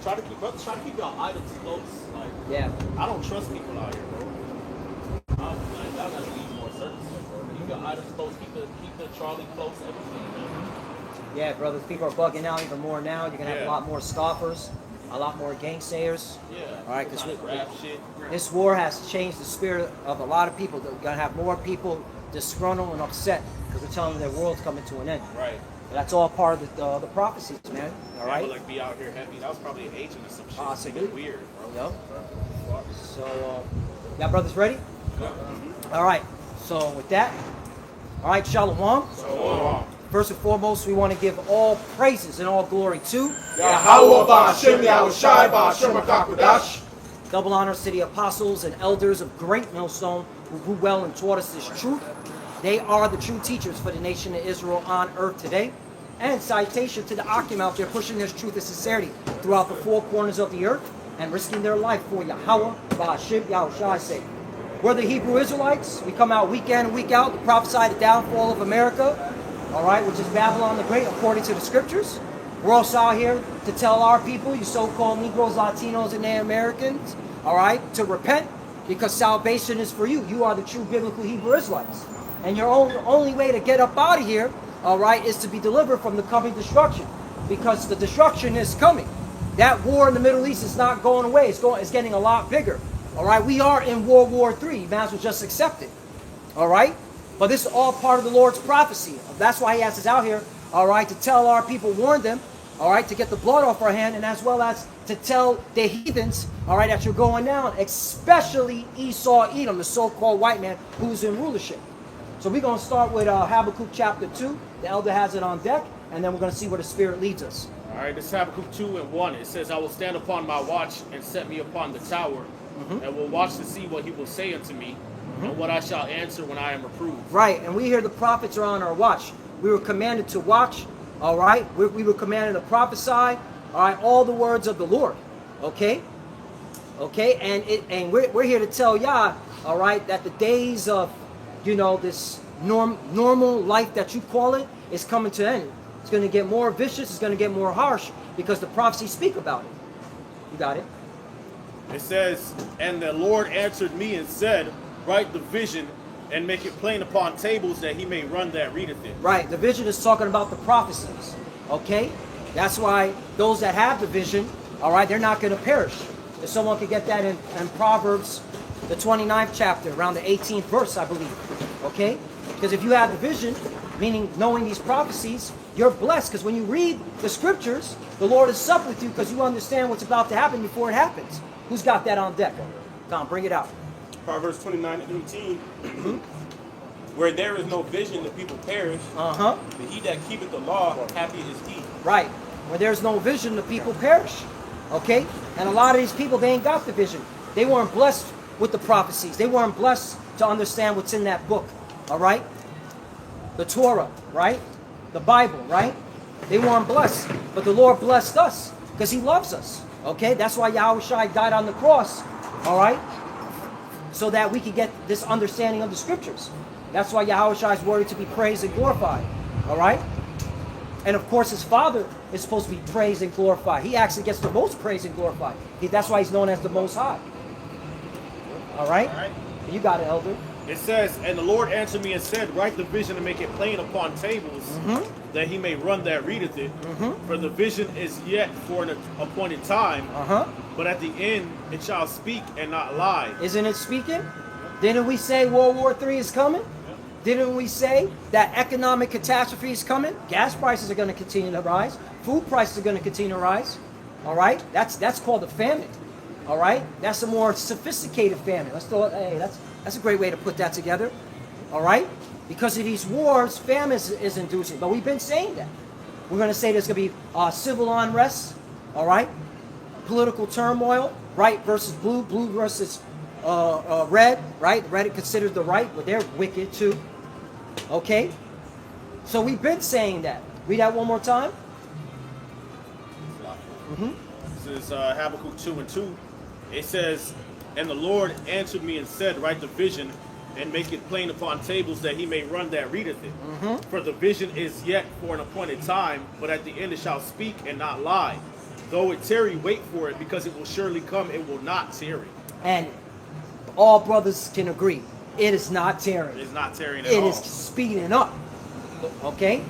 Try to keep your items close. Like, Yeah. I don't trust people out here, bro. Y'all gotta leave more certain stuff, bro. Keep your items close. Keep the trolley close. Everything, man. Yeah, brothers. People are bugging out even more now. You're gonna have a lot more scoffers, a lot more gangsayers. Yeah. All right, because shit. this war has changed the spirit of a lot of people. They're gonna have more people disgruntled and upset because we're telling them their world's coming to an end. Right. That's all part of the prophecies, man. All right. But like be out here heavy. That was probably an agent or some shit. Possibly. Weird, bro. Yep. So, y'all brothers ready? All right. So with that, all right, Shalom. First and foremost, we want to give all praises and all glory to Yahawashi144. double honors to the apostles and elders of Great Millstone who grew well and taught us this truth. They are the true teachers for the nation of Israel on earth today. And citation to the Akim out there pushing this truth and sincerity throughout the four corners of the earth and risking their life for Yahweh, Ba'ashim, Yahushai sake. We're the Hebrew Israelites. We come out week in and week out to prophesy the downfall of America, all right, which is Babylon the Great, according to the scriptures. We're also out here to tell our people, you so-called Negroes, Latinos, and Native Americans, all right, to repent because salvation is for you. You are the true biblical Hebrew Israelites. And your only way to get up out of here, all right, is to be delivered from the coming destruction, because the destruction is coming. That war in the Middle East is not going away. It's getting a lot bigger. All right, we are in World War III. You might as well just accept it. All right, but this is all part of the Lord's prophecy. That's why He has us out here. All right, to tell our people, warn them. All right, to get the blood off our hand, and as well as to tell the heathens, all right, that you're going down, especially Esau, Edom, the so-called white man who's in rulership. So we're going to start with Habakkuk chapter 2. The elder has it on deck, and then we're going to see where the Spirit leads us. All right, this is Habakkuk 2:1. It says, I will stand upon my watch and set me upon the tower, and will watch to see what he will say unto me, and what I shall answer when I am reproved. Right, and we hear the prophets are on our watch. We were commanded to watch, all right? We were commanded to prophesy, all right, all the words of the Lord, okay? Okay, and we're here to tell Yah, all right, that the days of, you know, this normal life that you call it is coming to an end. It's going to get more vicious. It's going to get more harsh because the prophecies speak about it. You got it? It says, and the Lord answered me and said, write the vision and make it plain upon tables that he may run that readeth it. Right. The vision is talking about the prophecies. Okay? That's why those that have the vision, all right, they're not going to perish. If someone could get that in Proverbs, the 29th chapter, around the 18th verse, I believe. Okay? Because if you have the vision, meaning knowing these prophecies, you're blessed. Because when you read the scriptures, the Lord is sup with you because you understand what's about to happen before it happens. Who's got that on deck? Tom, bring it out. Proverbs 29:18. Where there is no vision, the people perish. But he that keepeth the law, happy is he. Right. Where there's no vision, the people perish. Okay? And a lot of these people, they ain't got the vision. They weren't blessed with the prophecies. They weren't blessed to understand what's in that book. All right? The Torah, right? The Bible, right? They weren't blessed. But the Lord blessed us because he loves us. Okay? That's why Yahushua died on the cross. All right? So that we can get this understanding of the scriptures. That's why Yahushua is worthy to be praised and glorified. All right? And of course, his Father is supposed to be praised and glorified. He actually gets the most praised and glorified. That's why he's known as the Most High. All right? You got it, Elder. It says, and the Lord answered me and said, write the vision and make it plain upon tables, that he may run that readeth it. For the vision is yet for an appointed time, but at the end it shall speak and not lie. Isn't it speaking? Didn't we say World War III is coming? Didn't we say that economic catastrophe is coming? Gas prices are going to continue to rise. Food prices are going to continue to rise. All right? That's called a famine. All right? That's a more sophisticated famine. That's a great way to put that together. All right? Because of these wars, famine is inducing. But we've been saying that. We're going to say there's going to be civil unrest. All right? Political turmoil. Right versus blue. Blue versus red. Right? Red is considered the right, but they're wicked too. Okay? So we've been saying that. Read that one more time. This is Habakkuk 2:2. It says, and the Lord answered me and said, write the vision and make it plain upon tables that he may run that readeth it. For the vision is yet for an appointed time, but at the end it shall speak and not lie. Though it tarry, wait for it, because it will surely come. It will not tarry. And all brothers can agree, it is not tarrying. It is not tarrying at It all. is speeding up. Okay?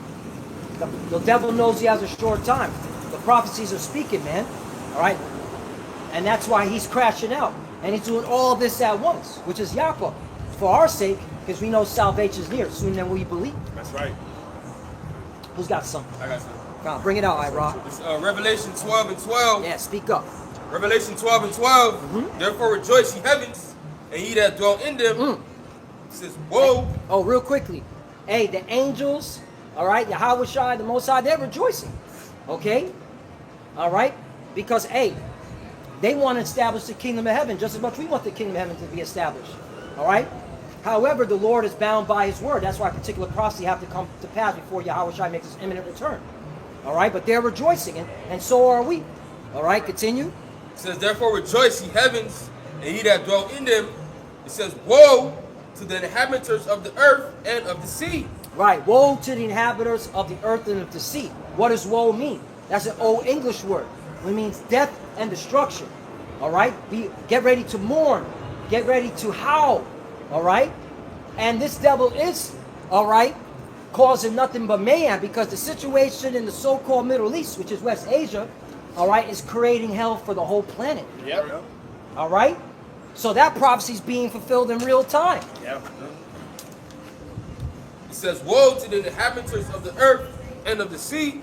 The devil knows he has a short time. The prophecies are speaking, man. All right? And that's why he's crashing out. And he's doing all this at once, which is Yapa. For our sake, because we know salvation is near. Sooner than we believe. That's right. Who's got something? I got something. Come on, bring it out, Ira. It's Revelation 12 and 12. Yeah, speak up. Revelation 12 and 12. Therefore rejoice, ye heavens, and he that dwell in them. It says, whoa. Oh, real quickly. Hey, the angels, all right, Yahawashi, the Most High, they're rejoicing. Okay? All right? Because, hey, they want to establish the kingdom of heaven just as much we want the kingdom of heaven to be established. All right? However, the Lord is bound by his word. That's why particular prophecy have to come to pass before Yahawashi makes his imminent return. All right? But they're rejoicing, and so are we. All right? Continue. It says, therefore rejoice, ye heavens, and he that dwell in them. It says, woe to the inhabitants of the earth and of the sea. Right. Woe to the inhabitants of the earth and of the sea. What does woe mean? That's an old English word. It means death and destruction. All right? Get ready to mourn. Get ready to howl. All right? And this devil is, all right, causing nothing but mayhem, because the situation in the so-called Middle East, which is West Asia, all right, is creating hell for the whole planet. Yep. All right? So that prophecy is being fulfilled in real time. Yep. It says, woe to the inhabitants of the earth and of the sea,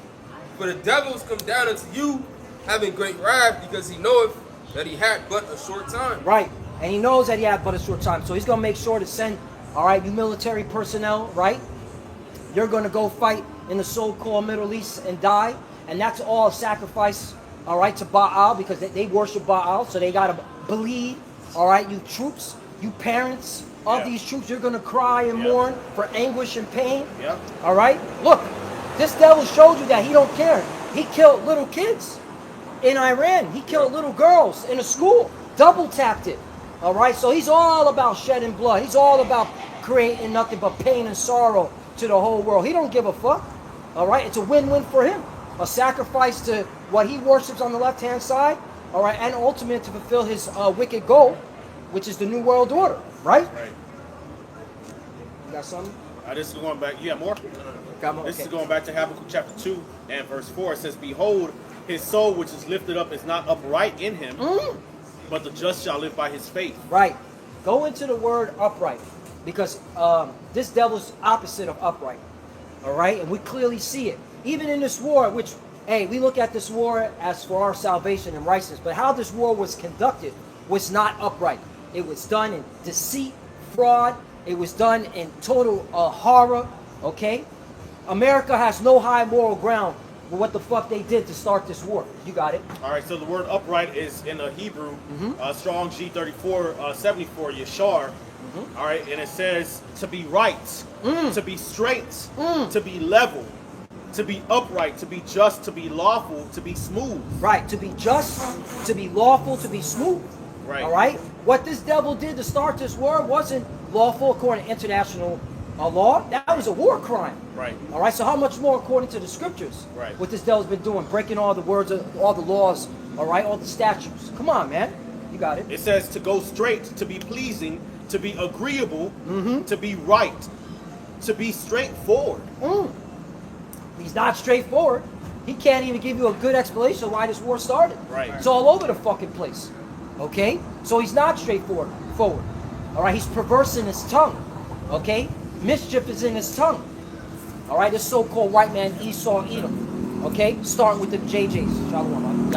for the devils come down unto you, having great wrath, because he knoweth that he had but a short time. Right. And he knows that he had but a short time. So he's going to make sure to send, all right, you military personnel, right? You're going to go fight in the so-called Middle East and die. And that's all a sacrifice, all right, to Baal, because they worship Baal. So they got to bleed, all right, you troops, you parents of these troops. You're going to cry and mourn for anguish and pain. Yep. All right? Look, this devil showed you that he don't care. He killed little kids in Iran. He killed little girls in a school. Double tapped it. All right? So he's all about shedding blood. He's all about creating nothing but pain and sorrow to the whole world. He don't give a fuck. All right? It's a win-win for him. A sacrifice to what he worships on the left-hand side. All right? And ultimately to fulfill his wicked goal, which is the New World Order. Right? Right. You got something? This is going back. You got more? Got more? This Okay. is going back to Habakkuk chapter 2 and verse 4. It says, behold, his soul which is lifted up is not upright in him, but the just shall live by his faith. Right. Go into the word upright, because this devil's opposite of upright. All right? And we clearly see it. Even in this war, which, hey, we look at this war as for our salvation and righteousness, but how this war was conducted was not upright. It was done in deceit, fraud. It was done in total horror. Okay? America has no high moral ground for what the fuck they did to start this war. You got it. All right, so the word upright is in the Hebrew, Strong G34, 74, Yashar. All right, and it says to be right, to be straight, to be level, to be upright, to be just, to be lawful, to be smooth. Right. To be just, to be lawful, to be smooth. Right. All right? What this devil did to start this war wasn't lawful according to international law. That was a war crime. Right. All right? So how much more according to the scriptures? Right. What this devil's been doing, breaking all the words, all the laws, all right? All the statutes. Come on, man. You got it. It says to go straight, to be pleasing, to be agreeable, to be right, to be straightforward. He's not straightforward. He can't even give you a good explanation of why this war started. Right. It's all over the fucking place. Okay? So he's not straightforward. All right? He's perverse in his tongue. Okay? Mischief is in his tongue. All right? This so-called white man, Esau, Edom. Okay? Starting with the JJs. Shalom.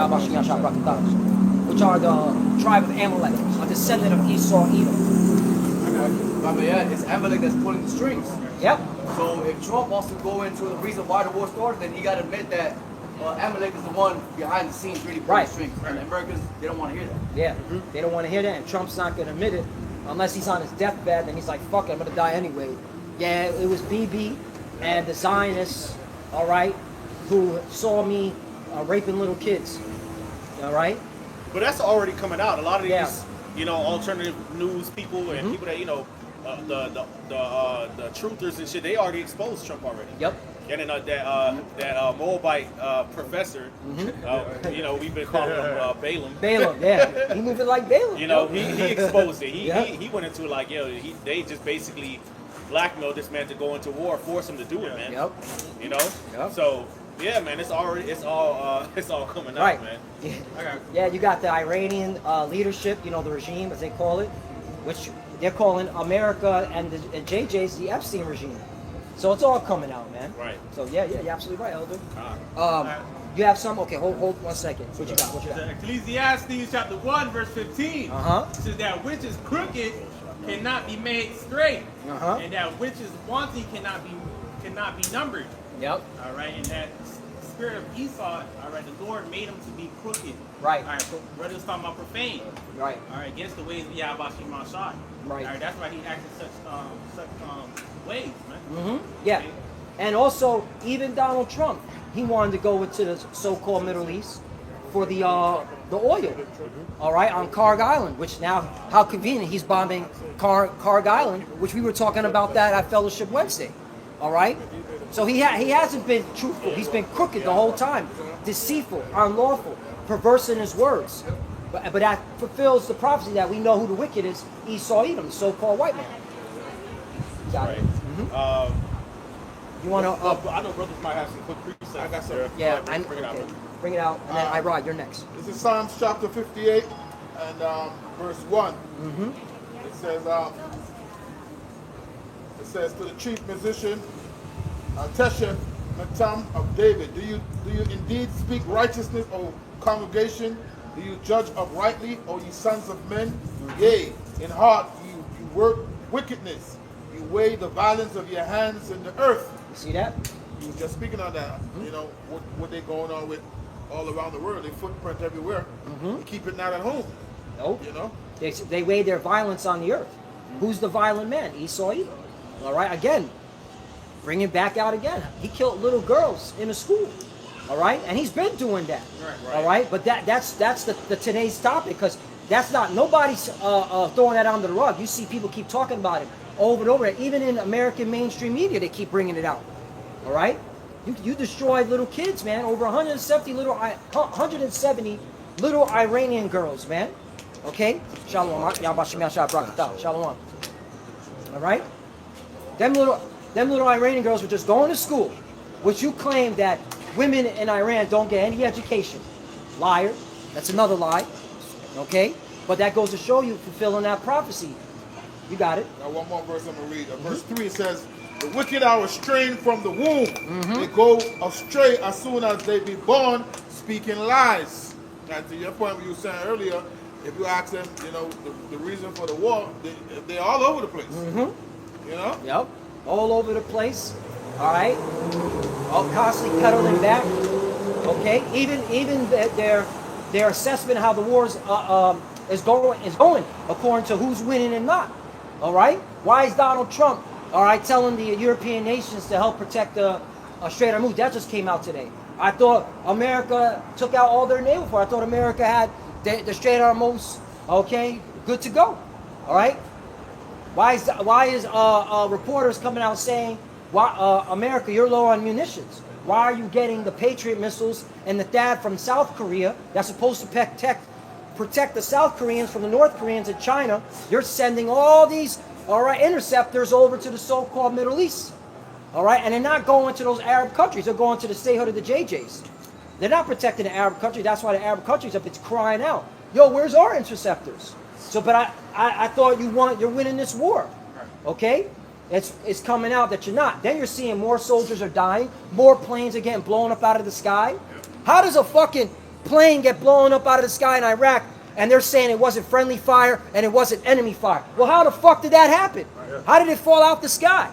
Which are the tribe of Amalek, a descendant of Esau, Edom. But yeah, it's Amalek that's pulling the strings. Yep. So if Trump wants to go into the reason why the war started, then he got to admit that Amalek is the one behind the scenes really pulling the strings. And Americans, they don't want to hear that. Yeah, they don't want to hear that, and Trump's not going to admit it unless he's on his deathbed, and he's like, fuck it, I'm going to die anyway. Yeah, it was BB and the Zionists, all right, who saw me raping little kids, all right? But that's already coming out. A lot of these, Yeah. you know, alternative news people and people that, you know, the truthers and shit, they already exposed Trump already. Yep. And then that Moabite professor, you know, we've been calling him Balaam. Balaam, yeah. He moving like Balaam. You know, he exposed it. He went into like, yo, they just basically blackmailed this man to go into war, force him to do it, man. Yep. You know? Yep. So, yeah, man, it's all coming out, man. Yeah, you got the Iranian leadership, you know, the regime, as they call it, which they're calling America and the JJ's the Epstein regime. So it's all coming out, man. Right. So yeah, you're absolutely right, Elder. You have some? Okay, hold 1 second. What you got? Ecclesiastes chapter 1, verse 15. Says that which is crooked cannot be made straight, and that which is wanting cannot be numbered. Yep. All right, and that spirit of Esau, all right, the Lord made him to be crooked. Right. All right, so brothers talking about profane. Right. All right, against the ways of Yahawashi144. Right. All right, that's why he acted such ways, man. Yeah. Okay. And also, even Donald Trump, he wanted to go into the so-called Middle East for the oil, all right, on Karg Island, which now, how convenient, he's bombing Karg Island, which we were talking about that at Fellowship Wednesday, all right? So he hasn't been truthful. He's been crooked the whole time, deceitful, unlawful, perverse in his words. But that fulfills the prophecy that we know who the wicked is, Esau Edom, the so-called white man. Got it. You want to? I know brothers might have some quick precepts. I got some. Yeah, bring it out. Okay. Bring it out, and then Irod, you're next. This is Psalms chapter 58 and verse 1. It says to the chief musician, Tesheth Matam of David, do you indeed speak righteousness, O congregation? Do you judge uprightly, O ye sons of men? Yea, in heart you work wickedness. You weigh the violence of your hands in the earth. You see that? You were just speaking on that. You know what they're going on with all around the world. They footprint everywhere. They keep it not at home. Nope. You know. They weigh their violence on the earth. Who's the violent man? Esau Edom. All right. Again, bring it back out again. He killed little girls in a school. All right, and he's been doing that. Right. All right, but that's the today's topic, because that's not, nobody's throwing that under the rug. You see people keep talking about it over and over. Even in American mainstream media, they keep bringing it out. All right, you destroyed little kids, man. Over 170 little Iranian girls, man. Okay, shalom. Shalom. All right, them little Iranian girls were just going to school, which you claim that women in Iran don't get any education. Liar. That's another lie. Okay? But that goes to show you fulfilling that prophecy. You got it. Now one more verse I'm going to read. Verse 3 it says, the wicked are estranged from the womb. They go astray as soon as they be born, speaking lies. Now to your point, what you were saying earlier, if you ask them, you know, the reason for the war, they're all over the place. You know? Yep. All over the place. All right? All constantly pedaling back. Okay? Even their assessment of how the war is going according to who's winning and not. All right? Why is Donald Trump, all right, telling the European nations to help protect the Strait of Hormuz? That just came out today. I thought America took out all their naval force. I thought America had the Strait of Hormuz, okay, good to go. All right? Why is reporters coming out saying, why, America, you're low on munitions? Why are you getting the Patriot missiles and the THAAD from South Korea that's supposed to protect the South Koreans from the North Koreans in China? You're sending all these, all right, interceptors over to the so-called Middle East. All right, and they're not going to those Arab countries. They're going to the statehood of the JJs. They're not protecting the Arab country. That's why the Arab countries up, it's crying out, yo, where's our interceptors? So, but I thought you're winning this war, okay? It's coming out that you're not. Then you're seeing more soldiers are dying, more planes are getting blown up out of the sky. How does a fucking plane get blown up out of the sky in Iraq and they're saying it wasn't friendly fire and it wasn't enemy fire? Well, how the fuck did that happen? How did it fall out the sky?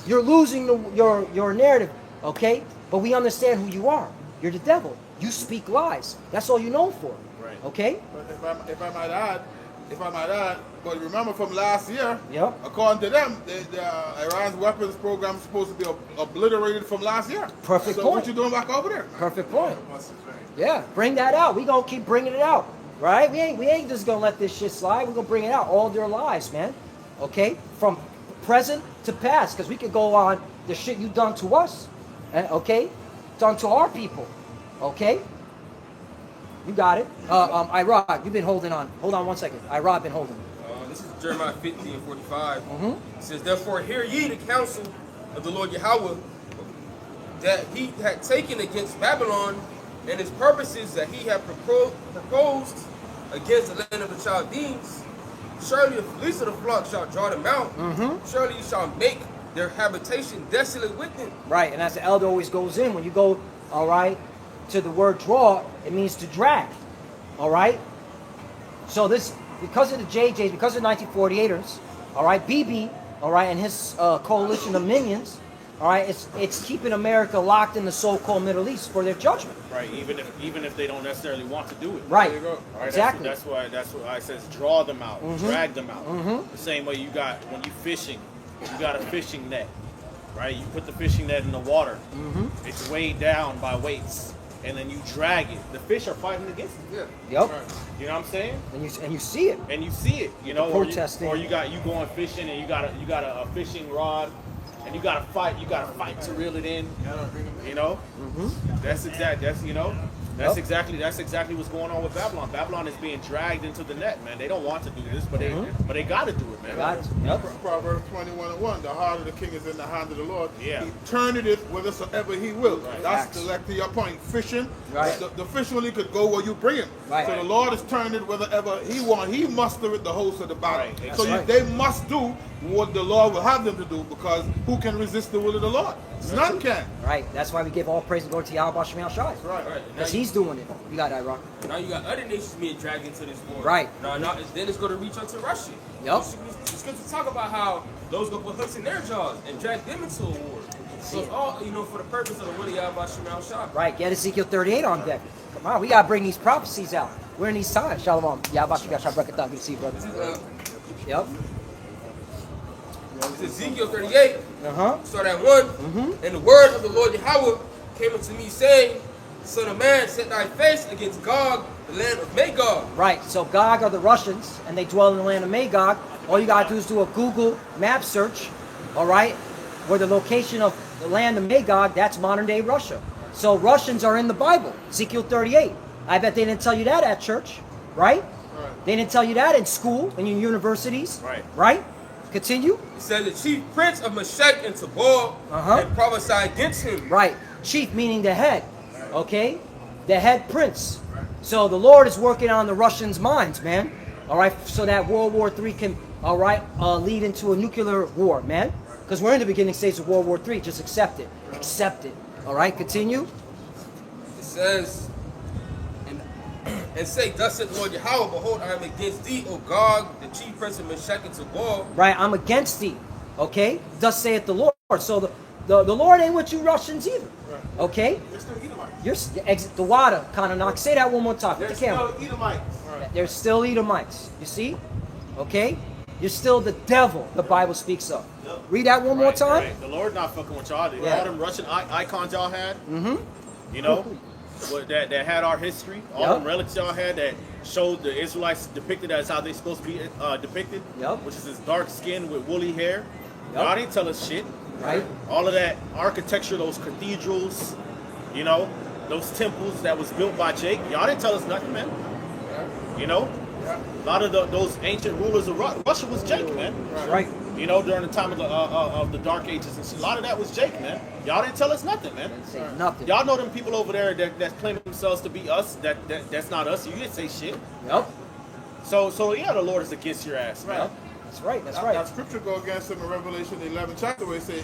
You're losing your narrative, okay? But we understand who you are. You're the devil. You speak lies. That's all you're known for. Right. Okay? But if I might add, but remember from last year, Yep. according to them, Iran's weapons program is supposed to be obliterated from last year. Perfect so point. what you doing back over there? Perfect point. Yeah, bring that out. We gonna keep bringing it out, right? We ain't just gonna let this shit slide. We gonna bring it out, all their lies, man. Okay, from present to past, because we could go on the shit you done to us, Okay? Done to our people. Okay? You got it. Irod, you've been holding on. Hold on 1 second. Irod been holding. This is Jeremiah 50 and 45. It says, therefore hear ye the counsel of the Lord Yahweh, that he had taken against Babylon, and his purposes that he had proposed against the land of the Chaldeans. Surely the least of the flock shall draw them out. Surely you shall make their habitation desolate with them. Right, and as the elder always goes in, when you go, all right, to the word draw, it means to drag. All right? So this, because of the JJs, because of the 1948ers, all right, BB, all right, and his coalition of minions, all right, it's keeping America locked in the so-called Middle East for their judgment. Right, even if they don't necessarily want to do it. Right, There you go. Right, exactly. That's why it says draw them out, drag them out. The same way you got when you fishing, you got a fishing net, right? You put the fishing net in the water. It's weighed down by weights, and then you drag it. The fish are fighting against it. Yep. You know what I'm saying? And you see it. And you see it, you know, protesting. or you going fishing and you got a fishing rod. And you gotta fight to reel it in. You know? That's exactly what's going on with Babylon. Babylon is being dragged into the net, man. They don't want to do this, but they gotta do it, man. Proverbs 21:1, the heart of the king is in the hand of the Lord. Yeah. He turneth it whithersoever he will. Right. That's like to your point. Fishing, Right. the fish only could go where you bring him. Right. So the Lord is turning it whithersoever he wants. He mustereth the host of the battle. Right. So Right. they must do what the Lord will have them to do, because who can resist the will of the Lord? None can. Right. That's why we give all praise and glory to Yahawashi144. Right. Right. Because he's doing it. You got that, Rock. Now you got other nations being dragged into this war. Right. Now then it's going to reach out to Russia. Yep. It's good to talk about how those go put hooks in their jaws and drag them into a war. So it's all, for the purpose of the will of Yahawashi144. Right. Get Ezekiel 38 on deck. Come on. We got to bring these prophecies out. We're in these times. Shalom. Yahawashi144. Good to see you, brother. This is Yep. It's Ezekiel 38, Uh-huh. start at 1. And the word of the Lord Yahweh came unto me, saying, Son of man, set thy face against Gog, the land of Magog. Right. So Gog are the Russians, and they dwell in the land of Magog. All you got to do is do a Google map search, all right, where the location of the land of Magog, that's modern-day Russia. So Russians are in the Bible, Ezekiel 38. I bet they didn't tell you that at church, right? They didn't tell you that in school, in your universities, right? Continue. It says the chief prince of Meshech and Tubal and prophesied against him. Right. Chief meaning the head. Okay? The head prince. So the Lord is working on the Russians' minds, man. All right? So that World War III can, all right, lead into a nuclear war, man. Because we're in the beginning stage of World War III. Just accept it. Accept it. All right? Continue. It says, and say, thus saith the Lord Yahweh, behold, I am against thee, O Gog, the chief prince of Meshech and Tubal. Right? I'm against thee. Okay? Thus saith the Lord. So the Lord ain't with you Russians either. Okay? You're the water kind of knock. Say that one more time. With the camera. Still Edomites. There's still Edomites. You see? Okay? You're still the devil the Bible speaks of. Read that one more time. Right. The Lord not fucking with y'all. Yeah. All them Russian icons y'all had, you know, that had our history. All them relics y'all had that showed the Israelites depicted as how they supposed to be depicted, which is this dark skin with woolly hair. Y'all didn't tell us shit. Right. All of that architecture, those cathedrals, you know, those temples that was built by Jake. Y'all didn't tell us nothing, man. You know, a lot of those ancient rulers of Russia was Jake, man. Right. You know, during the time of the Dark Ages and shit. A lot of that was Jake, man. Y'all didn't tell us nothing, man. Didn't say nothing. Y'all know them people over there that claim themselves to be us. That's not us. You didn't say shit. Yep. So yeah, the Lord is against your ass, man. Yep. That's right. That's That right. scripture go against them in Revelation 11 chapter where it says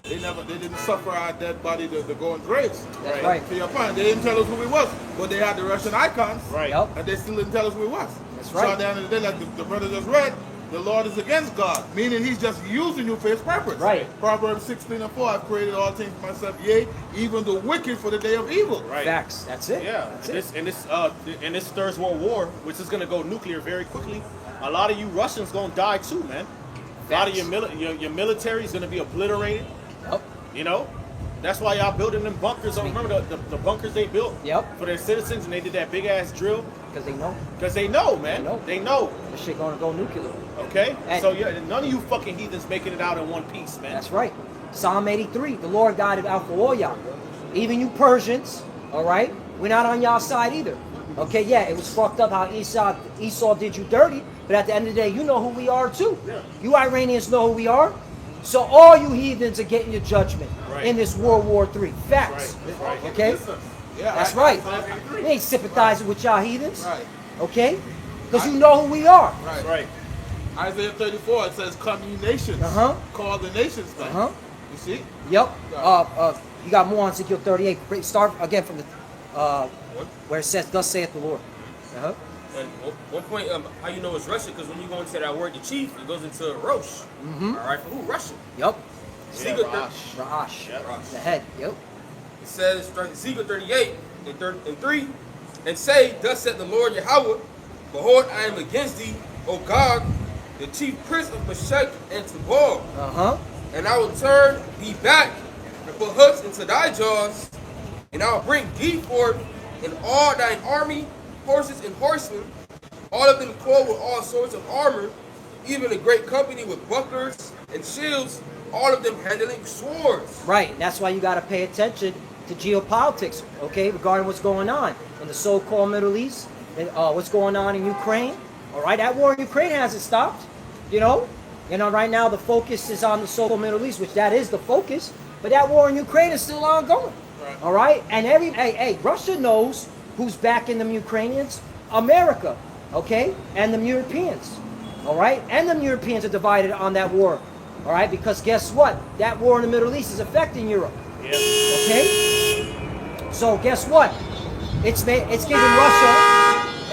they didn't suffer our dead body to go in graves. That's right. To your point, they didn't tell us who we was, but they had the Russian icons. Right. Yep. And they still didn't tell us who we was. That's So right. at the end of the day, like the brother just read, the Lord is against God, meaning he's just using you for his purpose. Right. Proverbs 16:4, I've created all things for myself, yea, even the wicked for the day of evil. Right. Facts. That's it. Yeah. That's it. In this Third World War, which is gonna go nuclear very quickly, a lot of you Russians gonna die too, man. A lot of your military is gonna be obliterated. Yep. You know, that's why y'all building them bunkers. Remember the bunkers they built for their citizens, and they did that big ass drill Because they know because they know, man. They know. this shit gonna go nuclear. Okay. And- So none of you fucking heathens making it out in one piece, man. That's right. Psalm 83, the Lord God of Alpha Oya. Even you Persians, all right, we're not on y'all side either. Okay, yeah, it was fucked up how Esau did you dirty, but at the end of the day, you know who we are too. You Iranians know who we are. So all you heathens are getting your judgment in this World War III. Facts. Okay? That's right. We ain't sympathizing with y'all heathens. Okay? Because you know who we are. Right. Isaiah 34, it says, "Come ye nations, call the nations back." You see? Yep. You got more on Ezekiel 38. Start again from the where it says, "Thus saith the Lord." And one point, how you know it's Russia? Because when you go into that word, the chief, it goes into Rosh. All right, for who? Russia. Yep. Ra'ash. Ra'ash. The head. Yep. It says, Ezekiel 38 and 3, and say, "Thus said the Lord Yahweh, behold, I am against thee, O Gog, the chief prince of Meshech and Tubal. And I will turn thee back and put hooks into thy jaws, and I will bring thee forth in all thine army, horses and horsemen, all of them clothed with all sorts of armor, even a great company with bucklers and shields, all of them handling swords." Right. That's why you got to pay attention to geopolitics, okay, regarding what's going on in the so-called Middle East, and what's going on in Ukraine. All right, that war in Ukraine hasn't stopped. You know, right now the focus is on the so-called Middle East, which that is the focus. But that war in Ukraine is still ongoing. All right, and Russia knows who's backing them Ukrainians, America, okay, and them Europeans. All right, and them Europeans are divided on that war. All right, because guess what? That war in the Middle East is affecting Europe. Okay, so guess what? It's giving Russia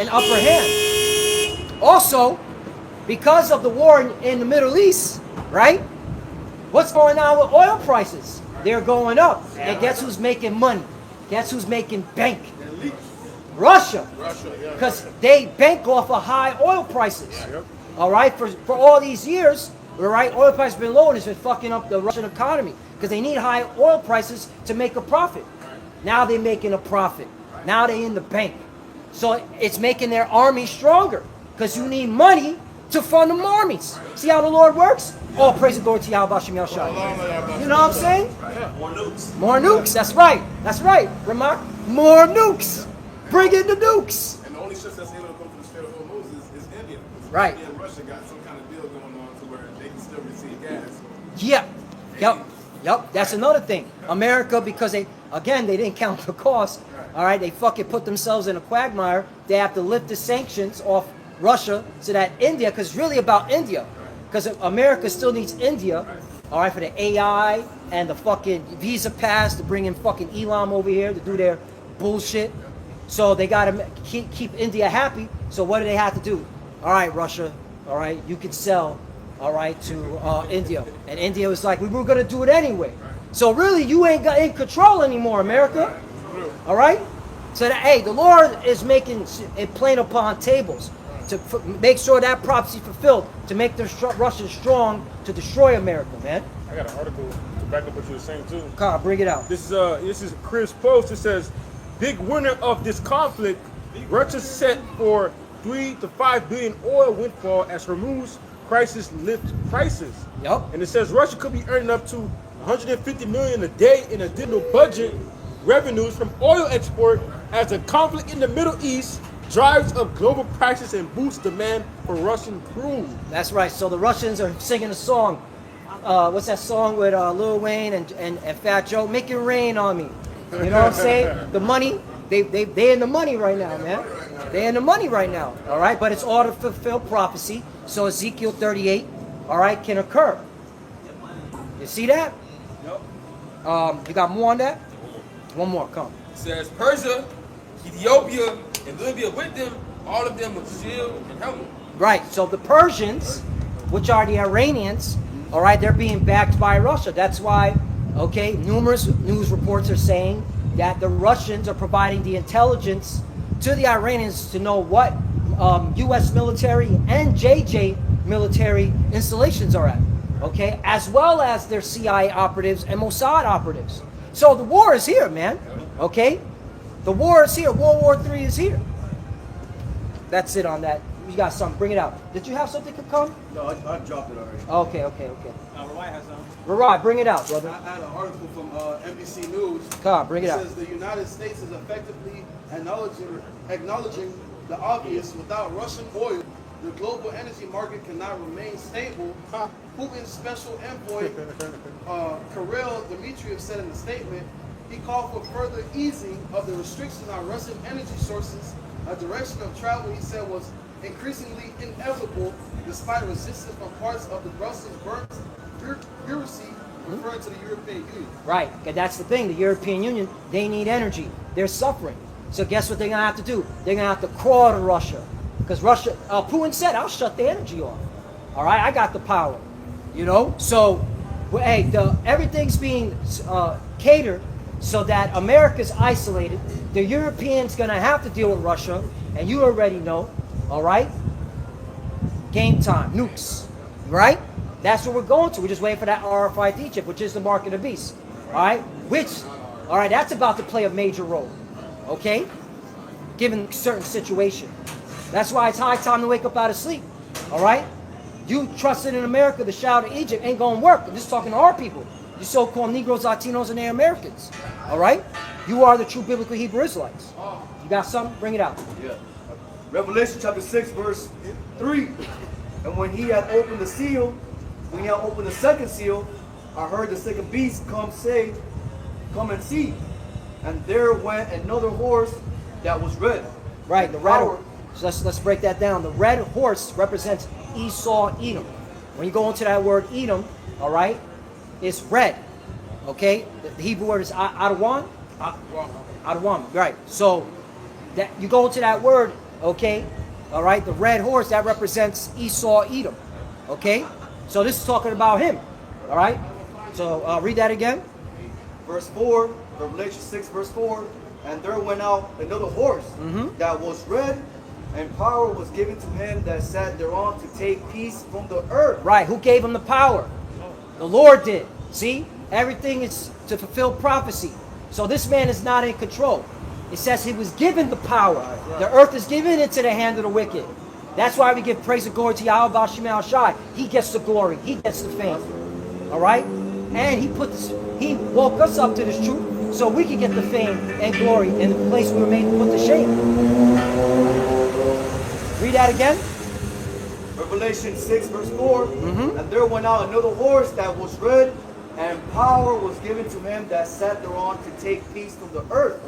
an upper hand. Also, because of the war in the Middle East, right? What's going on with oil prices? They're going up. And guess who's making money? Guess who's making bank? Russia. Because they bank off of high oil prices. All right, for all these years, all right, oil prices have been low and it's been fucking up the Russian economy because they need high oil prices to make a profit. Now they're making a profit. Now they're in the bank. So it's making their army stronger because you need money to fund them armies. See how the Lord works? All praise the Lord to Yahawashi144. You know what I'm saying? More nukes. More nukes. That's right. That's right. Remark. More nukes. Bring in the nukes. And the only ships that's able to come from the Strait of Hormuz is India. Right. India and Russia got some kind of deal going on to where they can still receive gas. Yep. That's another thing. America, because they didn't count the cost. All right, they fucking put themselves in a quagmire. They have to lift the sanctions off Russia so that India, because it's really about India. Because America still needs India, all right, for the AI and the fucking visa pass to bring in fucking Elam over here to do their bullshit. So they got to keep India happy. So what do they have to do? All right, Russia, all right, you can sell, all right, to India. And India was like, we were going to do it anyway. So really, you ain't got in control anymore, America. All right? So that, hey, the Lord is making it plain upon tables to make sure that prophecy fulfilled, to make the Russians strong to destroy America, man. I got an article to back up what you were saying too. Carl, bring it out. This is Chris Post. It says, big winner of this conflict, Russia set for 3 to 5 billion oil windfall as Hormuz crisis lifts prices. Yep. And it says Russia could be earning up to 150 million a day in additional budget revenues from oil export as the conflict in the Middle East drives up global prices and boosts demand for Russian crude. That's right. So the Russians are singing a song. What's that song with Lil Wayne and Fat Joe? Make it rain on me. You know what I'm saying? The money, they in the money right now, man. They in the money right now. All right, but it's all to fulfill prophecy. So Ezekiel 38, all right, can occur. You see that? Yep. You got more on that? One more, come. It says Persia, Ethiopia, and Libya with them, all of them with shield and helmet. Right, so the Persians, which are the Iranians, all right, they're being backed by Russia. That's why, okay, numerous news reports are saying that the Russians are providing the intelligence to the Iranians to know what U.S. military and JJ military installations are at, okay, as well as their CIA operatives and Mossad operatives. So the war is here, man, okay? The war is here. World War III is here. That's it on that. You got something. Bring it out. Did you have something to come? No, I dropped it already. Okay, okay, okay. Roy has some. Rod, bring it out, brother. I had an article from NBC News. Come on, bring it out. says the United States is effectively acknowledging the obvious. Without Russian oil, the global energy market cannot remain stable. Putin's special envoy, Kirill Dmitriev, said in a statement, he called for further easing of the restriction on Russian energy sources. A direction of travel, he said, was increasingly inevitable despite resistance from parts of the Brussels bureaucracy, referring to the European Union. Right, and that's the thing. The European Union, they need energy. They're suffering. So guess what they're going to have to do? They're going to have to crawl to Russia. Because Russia, Putin said, I'll shut the energy off. All right, I got the power. You know? So, well, hey, everything's being catered so that America's isolated. The Europeans going to have to deal with Russia. And you already know, all right? Game time, nukes. Right? That's what we're going to. We're just waiting for that RFID chip, which is the mark of the beast. All right? Which, all right, that's about to play a major role. Okay? Given certain situation. That's why it's high time to wake up out of sleep. All right? You trusted in America, the shout of Egypt ain't going to work. I'm just talking to our people. You so-called Negroes, Latinos, and Native Americans. All right? You are the true biblical Hebrew Israelites. You got something? Bring it out. Yeah. Revelation chapter 6, verse 3. And when he had opened the seal, when he had opened the second seal, I heard the second beast say, come and see. And there went another horse that was red. Right, the red. So let's break that down. The red horse represents Esau, Edom. When you go into that word Edom, all right, it's red. Okay, the Hebrew word is Adawan. Adawan, right. So that you go into that word, okay, all right, the red horse that represents Esau, Edom. Okay, so this is talking about him. All right. So read that again. Verse 4, Revelation 6, verse 4. And there went out another horse that was red, and power was given to him that sat thereon to take peace from the earth. Right. Who gave him the power? The Lord did. See? Everything is to fulfill prophecy. So this man is not in control. It says he was given the power. The earth is given into the hand of the wicked. That's why we give praise and glory to Yahawashi144. He gets the glory. He gets the fame. All right? And he woke us up to this truth so we can get the fame and glory in the place we were made to put to shame. Read that again. Revelation 6, verse 4. And there went out another horse that was red, and power was given to him that sat thereon to take peace from the earth.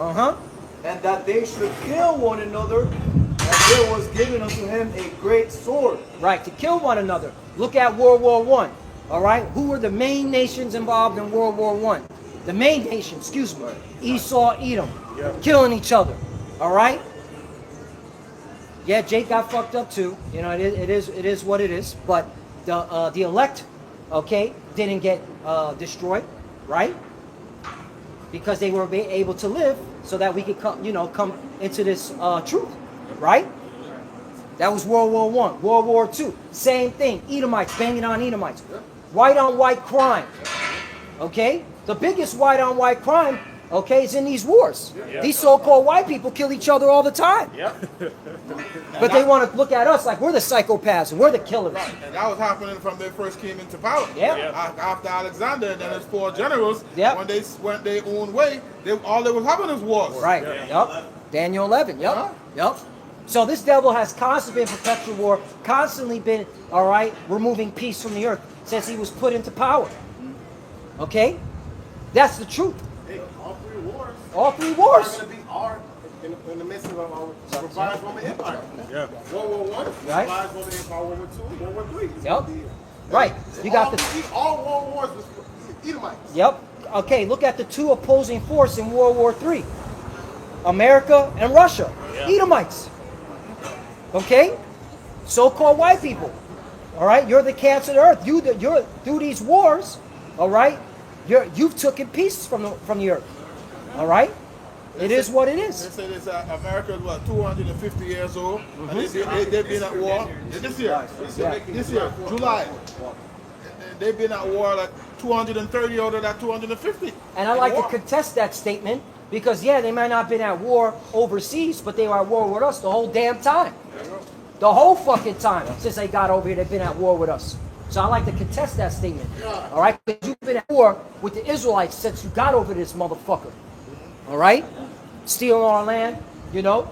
And that they should kill one another, and there was given unto him a great sword. Right, to kill one another. Look at World War I. All right, who were the main nations involved in World War I? The main nation, excuse me, Esau, Edom, killing each other. All right. Yeah, Jake got fucked up too. You know, it is what it is. But the elect, okay, didn't get destroyed, right? Because they were able to live, so that we could come into this truth, right? That was World War I. World War II, same thing. Edomites banging on Edomites. White on white crime. Okay? The biggest white on white crime, okay, is in these wars. These so-called white people kill each other all the time. But they want to look at us like we're the psychopaths and we're the killers. Right. And that was happening from they first came into power. After Alexander and then his 4 generals, when they went their own way, all they was having is wars. Right. Daniel 11. Yep. So this devil has constantly been perpetual war, constantly been, all right, removing peace from the earth since he was put into power. Okay? That's the truth. Hey, all 3 wars. All 3 wars. Are going to be in the midst of our revised Roman Empire. World War I, revised Roman Empire, World War II, World War III. Yep. Right. You got all world wars was Edomites. Yep. Okay, look at the 2 opposing forces in World War III. America and Russia. Edomites. Okay? So-called white people. All right? You're the cancer of the earth. You're through these wars, all right? You've taken peace from the earth. All right? It is what it is. They say this America is what, 250 years old, and they've been at war this year, July. They've been at war like 230 out of that 250. And I like to contest that statement because, they might not have been at war overseas, but they were at war with us the whole damn time. The whole fucking time since they got over here, they've been at war with us. So I like to contest that statement. All right? Because you've been at war with the Israelites since you got over this motherfucker. All right? Stealing our land, you know?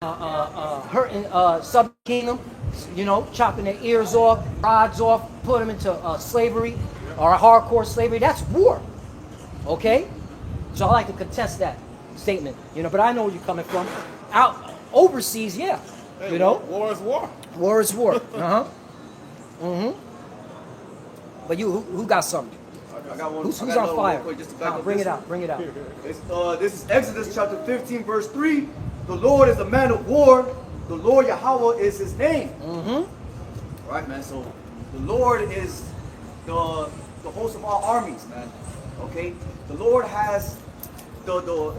Hurting Southern Kingdom, you know, chopping their ears off, rods off, put them into slavery or hardcore slavery. That's war. Okay? So I like to contest that statement, you know, but I know where you're coming from. Out overseas, yeah. Hey, You know? war is war. War is war. Uh-huh. Mm-hmm. But who got something? I got one. Who's I got on another one fire? real quick just to back up Bring this it one. out. Bring it out. This is Exodus chapter 15, verse 3. The Lord is a man of war. The Lord Yahweh is his name. Mm-hmm. Right, man. So the Lord is the host of all armies, man. Okay? The Lord has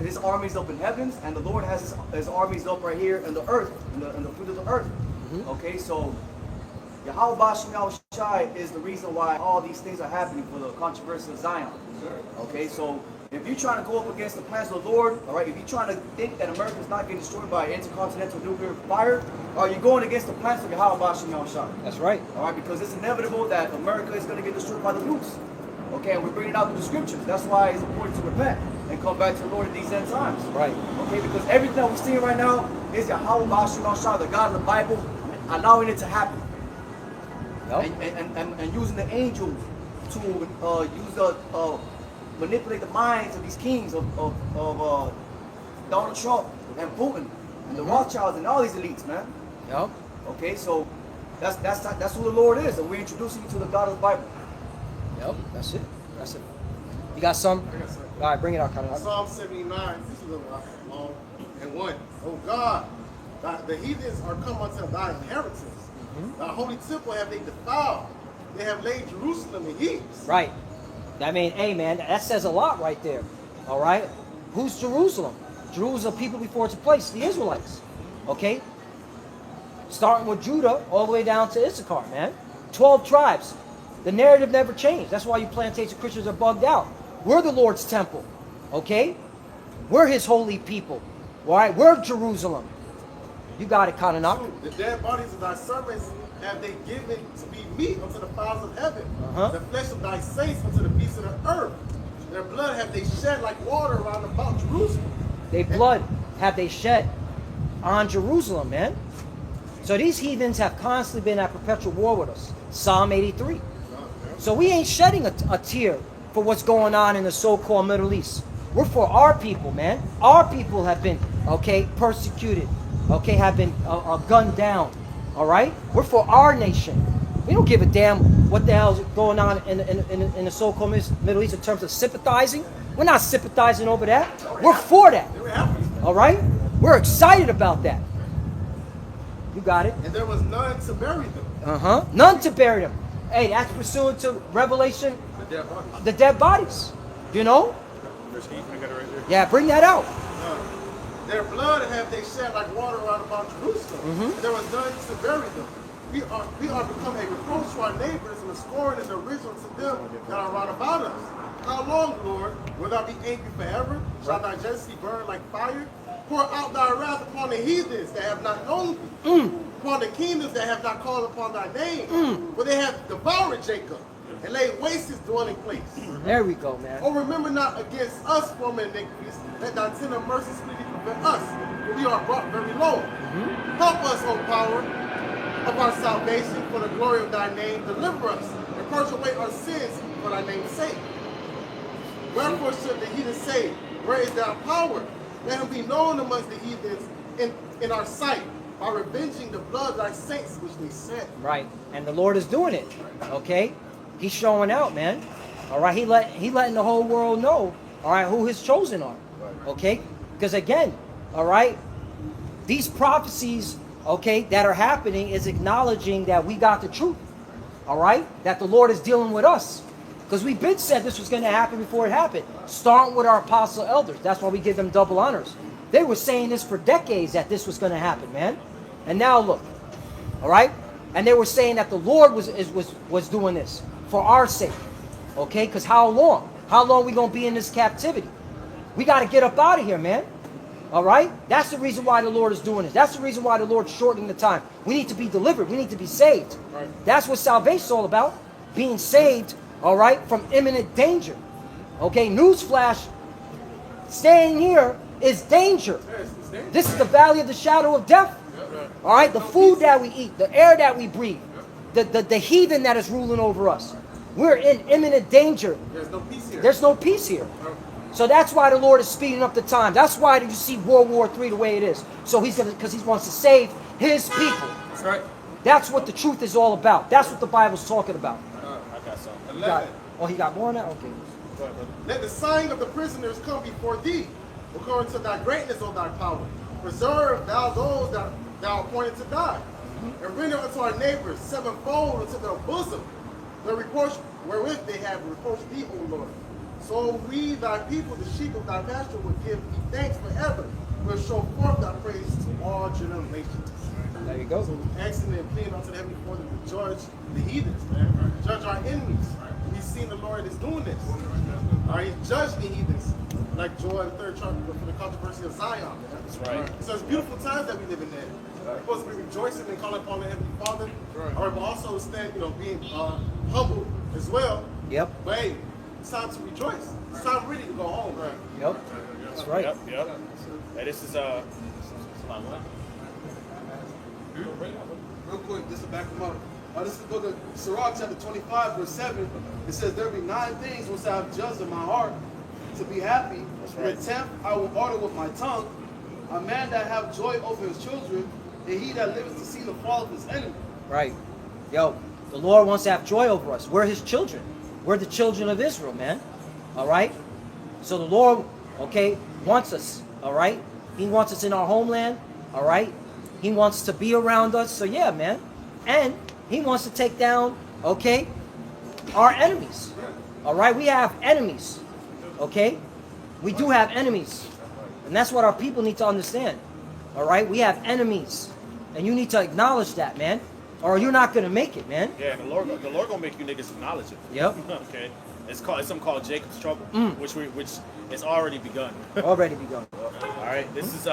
his armies up in heavens, and the Lord has his armies up right here in the earth, in the fruit of the earth. Mm-hmm. Okay, so Yahawashi144 is the reason why all these things are happening for the controversy of Zion. Okay, so if you're trying to go up against the plans of the Lord, all right, if you're trying to think that America is not getting destroyed by intercontinental nuclear fire, you're going against the plans of Yahawashi144. That's right. All right, because it's inevitable that America is going to get destroyed by the nukes. Okay, and we're bringing out through the scriptures. That's why it's important to repent and come back to the Lord in these end times. Right. Okay, because everything that we're seeing right now is Yahawashi144, the God of the Bible, allowing it to happen. Yep. And using the angels to manipulate the minds of these kings of Donald Trump and Putin and the Rothschilds and all these elites, man. Yep. Okay, so that's who the Lord is, and we're introducing you to the God of the Bible. Yep. That's it. That's it. You got some? All right, bring it out, Carlos. Psalm 79, this is a long and one. Oh God, the heathens are come unto thy inheritance. Thy holy temple have they defiled. They have laid Jerusalem in heaps. Right. I mean, hey, man, that says a lot right there. All right? Who's Jerusalem? Jerusalem, people before it's a place, the Israelites. Okay? Starting with Judah all the way down to Issachar, man. 12 tribes. The narrative never changed. That's why you plantation Christians are bugged out. We're the Lord's temple. Okay? We're his holy people. All right? We're Jerusalem. You got it, Kananak. The dead bodies of thy servants have they given to be meat unto the fowls of heaven. The flesh of thy saints unto the beasts of the earth. Their blood have they shed like water around about Jerusalem. Their blood have they shed on Jerusalem, man. So these heathens have constantly been at perpetual war with us. Psalm 83. So we ain't shedding a tear for what's going on in the so-called Middle East. We're for our people, man. Our people have been, okay, persecuted, okay, have been gunned down, all right? We're for our nation. We don't give a damn what the hell's going on in the so-called Middle East in terms of sympathizing. We're not sympathizing over that. We're for that, all right? We're excited about that. You got it. And there was none to bury them. None to bury them. Hey, that's pursuant to Revelation, the dead bodies. You know? I got it right there. Yeah, bring that out. Their blood have they shed like water around about Jerusalem. And there was none to bury them. We are become a reproach to our neighbors and a scorn and derision to them that are round about us. How long, Lord, will thou be angry forever? Shall thy jealousy burn like fire? Pour out thy wrath upon the heathens that have not known thee, upon the kingdoms that have not called upon thy name. For they have devoured Jacob and laid waste his dwelling place. There we go, man. Oh, remember not against us former iniquities, let thy tender mercy speedily prevent us, for we are brought very low. Help us, O power of our salvation, for the glory of thy name. Deliver us, and purge away our sins for thy name's sake. Wherefore should the heathen say, where is thy power? Let him be known amongst the heathens in our sight, by revenging the blood of thy saints which they shed. Right. And the Lord is doing it. Okay? He's showing out, man. All right? He letting the whole world know, all right, who his chosen are. Okay? Because again, all right, these prophecies, okay, that are happening is acknowledging that we got the truth. All right? That the Lord is dealing with us. Because we've been said this was going to happen before it happened. Starting with our apostle elders. That's why we give them double honors. They were saying this for decades that this was going to happen, man. And now look. All right? And they were saying that the Lord was doing this for our sake. Okay? Because how long? How long we going to be in this captivity? We got to get up out of here, man. All right? That's the reason why the Lord is doing this. That's the reason why the Lord's shortening the time. We need to be delivered. We need to be saved. Right. That's what salvation's all about. Being saved, all right, from imminent danger. Okay, newsflash, staying here is danger. This is the valley of the shadow of death. All right, the food that we eat, the air that we breathe, the heathen that is ruling over us. We're in imminent danger. There's no peace here. There's no peace here. So that's why the Lord is speeding up the time. That's why you see World War III the way it is. So because he wants to save his people. That's right. That's what the truth is all about. That's what the Bible's talking about. I got something. You got, oh, he got more on that? Okay. Go ahead, brother. Let the sign of the prisoners come before thee, according to thy greatness, O thy power. Preserve thou those that thou appointed to die, and render unto our neighbors sevenfold into their bosom the reproach wherewith they have reproached thee, O Lord. So we, thy people, the sheep of thy pasture, will give thee thanks forever. We'll show forth thy praise to all generations. There you go. So asking and pleading unto the Heavenly Father to judge the heathens, man. Judge our enemies. We've seen the Lord is doing this. All right, he's judged the heathens, like Joel the third chapter for the controversy of Zion. Man. That's right. So it's beautiful times that we live in there. We're supposed to be rejoicing and calling upon the Heavenly Father. All right, but also stand, being humble as well. Yep. But hey, it's time to rejoice. It's time really to go home. Right? Yep. That's right. Yep. Hey, this is Real quick, just to back them up. This is the book of Sirach, chapter 25, verse 7. It says, there be 9 things which I have judged in my heart, to be happy. right. The 10th I will order with my tongue. A man that have joy over his children, and he that liveth to see the fall of his enemy. Right. Yo, the Lord wants to have joy over us. We're his children. We're the children of Israel, man. All right? So the Lord, okay, wants us, all right? He wants us in our homeland, all right? He wants to be around us. So yeah, man. And he wants to take down, okay, our enemies. All right? We have enemies, okay? We do have enemies. And that's what our people need to understand. All right? We have enemies. And you need to acknowledge that, man. Or you're not going to make it, man. yeah. The Lord gonna make you niggas acknowledge it. Yep. Okay. It's something called Jacob's trouble, which it's already begun. Already begun. All right. This is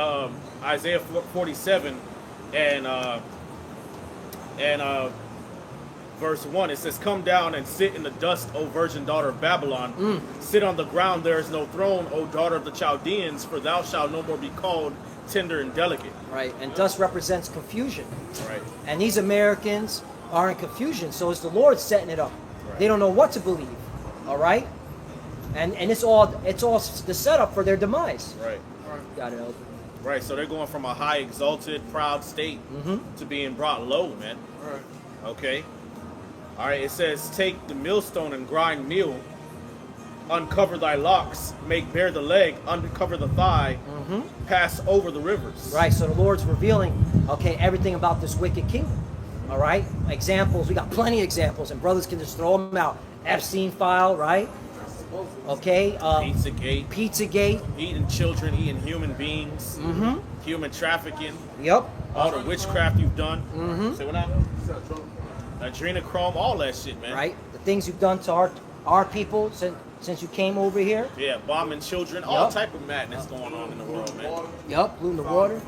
Isaiah 47 and verse 1. It says, "Come down and sit in the dust, O virgin daughter of Babylon. Sit on the ground, there is no throne, O daughter of the Chaldeans, for thou shalt no more be called tender and delicate." Right. And dust represents confusion. Right. And these Americans are in confusion. So it's the Lord setting it up. Right. They don't know what to believe. All right? And it's all the setup for their demise. Right. Got it, Elder. Right. So they're going from a high, exalted, proud state to being brought low, man. Right. Okay. All right. It says, "Take the millstone and grind meal. Uncover thy locks, make bare the leg, uncover the thigh, pass over the rivers." Right, so the Lord's revealing, okay, everything about this wicked kingdom. All right? Examples, we got plenty of examples, and brothers can just throw them out. Epstein file, right? Okay. Pizzagate. Pizzagate. Eating children, eating human beings. Human trafficking. Yep. All the witchcraft you've done. Say what now? Adrenochrome, all that shit, man. Right? The things you've done to our people since you came over here. Yeah, bombing children, all Yup. type of madness going on in the world, man. Yep. Polluting the water.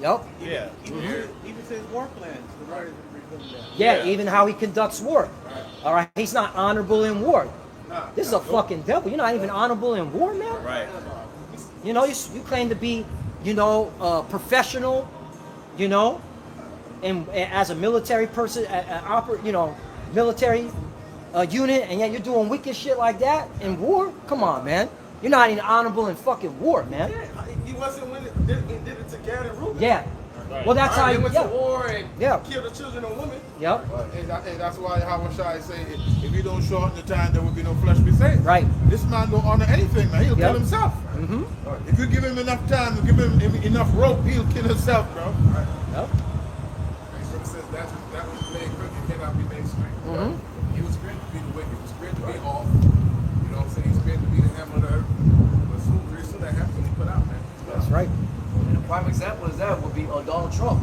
Yep. Yeah. Even says war plans. The writer revealed that. Yeah, Yeah. even how he conducts war. All right? He's not honorable in war. This is a fucking devil. You're not even honorable in war, man. Right. You know, you claim to be, professional, and as a military person, military unit, and yet you're doing wicked shit like that in war? Come on, man. You're not even honorable in fucking war, man. Yeah, he wasn't when it did it to Gad and Reuben. Yeah. Well, that's how They you. went Yeah. to war and Yeah. killed the children and women. Yep. And that's why Yahawashi say, if you don't shorten the time, there will be no flesh be saved. Right. This man don't honor anything, man. He'll Yep. kill himself. If you give him enough time, you give him enough rope, he'll kill himself, bro. Yep. It says that was made crooked cannot be made straight. It was great to be the wicked. It was great to be off. You know what I'm saying? It's great to be the hammer of the earth. But very soon that happens when he put out, man. That's right. And a prime example is that would be Donald Trump.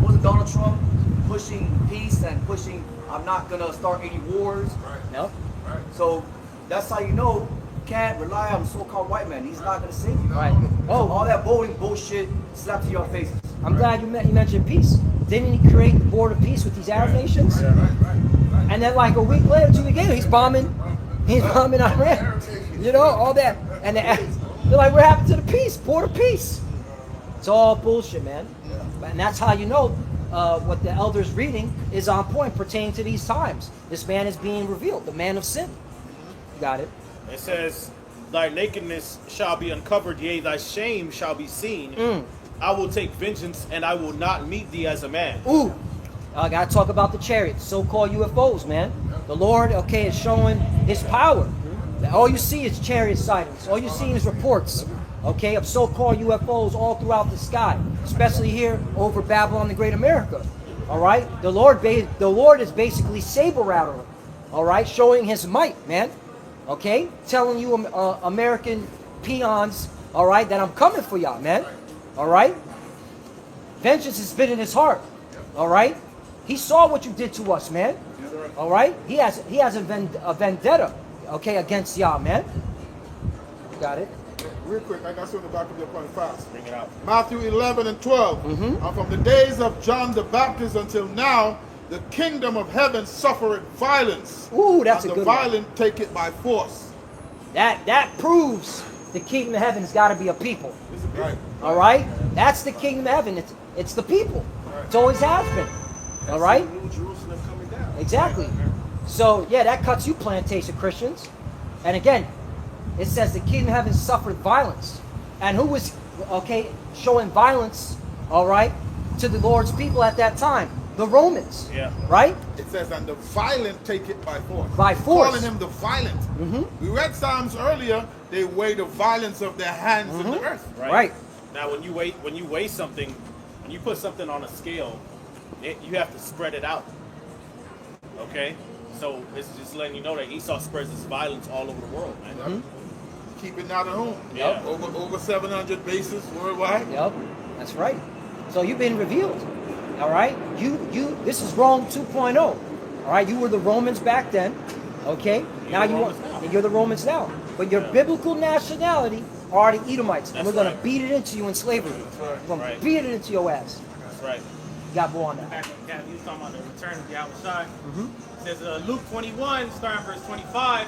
Wasn't Donald Trump pushing peace and pushing, I'm not going to start any wars? Right. Yep. Right. So that's how you know can't rely on the so-called white man. He's not going to save you. Right. Oh, all that voting bullshit slapped to your faces. I'm glad you mentioned peace. Didn't he create the board of peace with these Arab nations? And then like a week later, 2 weeks later, he's bombing Iran. You know, all that. And they're like, what happened to the peace? Board of peace. It's all bullshit, man. And that's how you know what the elders reading is on point pertaining to these times. This man is being revealed, the man of sin. Got it. It says, thy nakedness shall be uncovered, yea, thy shame shall be seen. I will take vengeance, and I will not meet thee as a man. Ooh, I gotta talk about the chariots, so-called UFOs, man. The Lord, okay, is showing his power. All you see is chariot sightings. All you see is reports, okay, of so-called UFOs all throughout the sky, especially here over Babylon, the Great America. All right, the Lord is basically saber rattling. All right, showing his might, man. Okay, telling you American peons, all right, that I'm coming for y'all, man. All right, vengeance has been in his heart. All right, he saw what you did to us, man. All right, he has a vendetta, okay, against y'all, man. Got it. Real quick, I got something back of your point fast. Bring it out. Matthew 11 and 12. And from the days of John the Baptist until now, the kingdom of heaven suffereth violence. Ooh, that's and a the good one. violent take it by force. That proves the kingdom of heaven has got to be a people. Right. All right, that's the kingdom of heaven. It's the people. It always has been. All right. New Jerusalem coming down. Exactly. So yeah, that cuts you plantation Christians. And again, it says the kingdom of heaven suffered violence. And who was showing violence, all right, to the Lord's people at that time? The Romans. Yeah. Right? It says, and the violent take it by force. By force. Calling him the violent. We read Psalms earlier, they weigh the violence of their hands in the earth. Right. Now, when you weigh something, when you put something on a scale, you have to spread it out. Okay? So it's just letting you know that Esau spreads his violence all over the world, man. Keep it not at home. Yeah. Over 700 bases worldwide. Yep. That's right. So you've been revealed. All right? This is Rome 2.0. All right? You were the Romans back then. Okay? You're the Romans now. But your biblical nationality are the Edomites. And we're going to beat it into you in slavery. We're going to beat it into your ass. That's right. You got more on that. Back in Cap, he was talking about the return of Yahawashi. It says Luke 21, starting verse 25,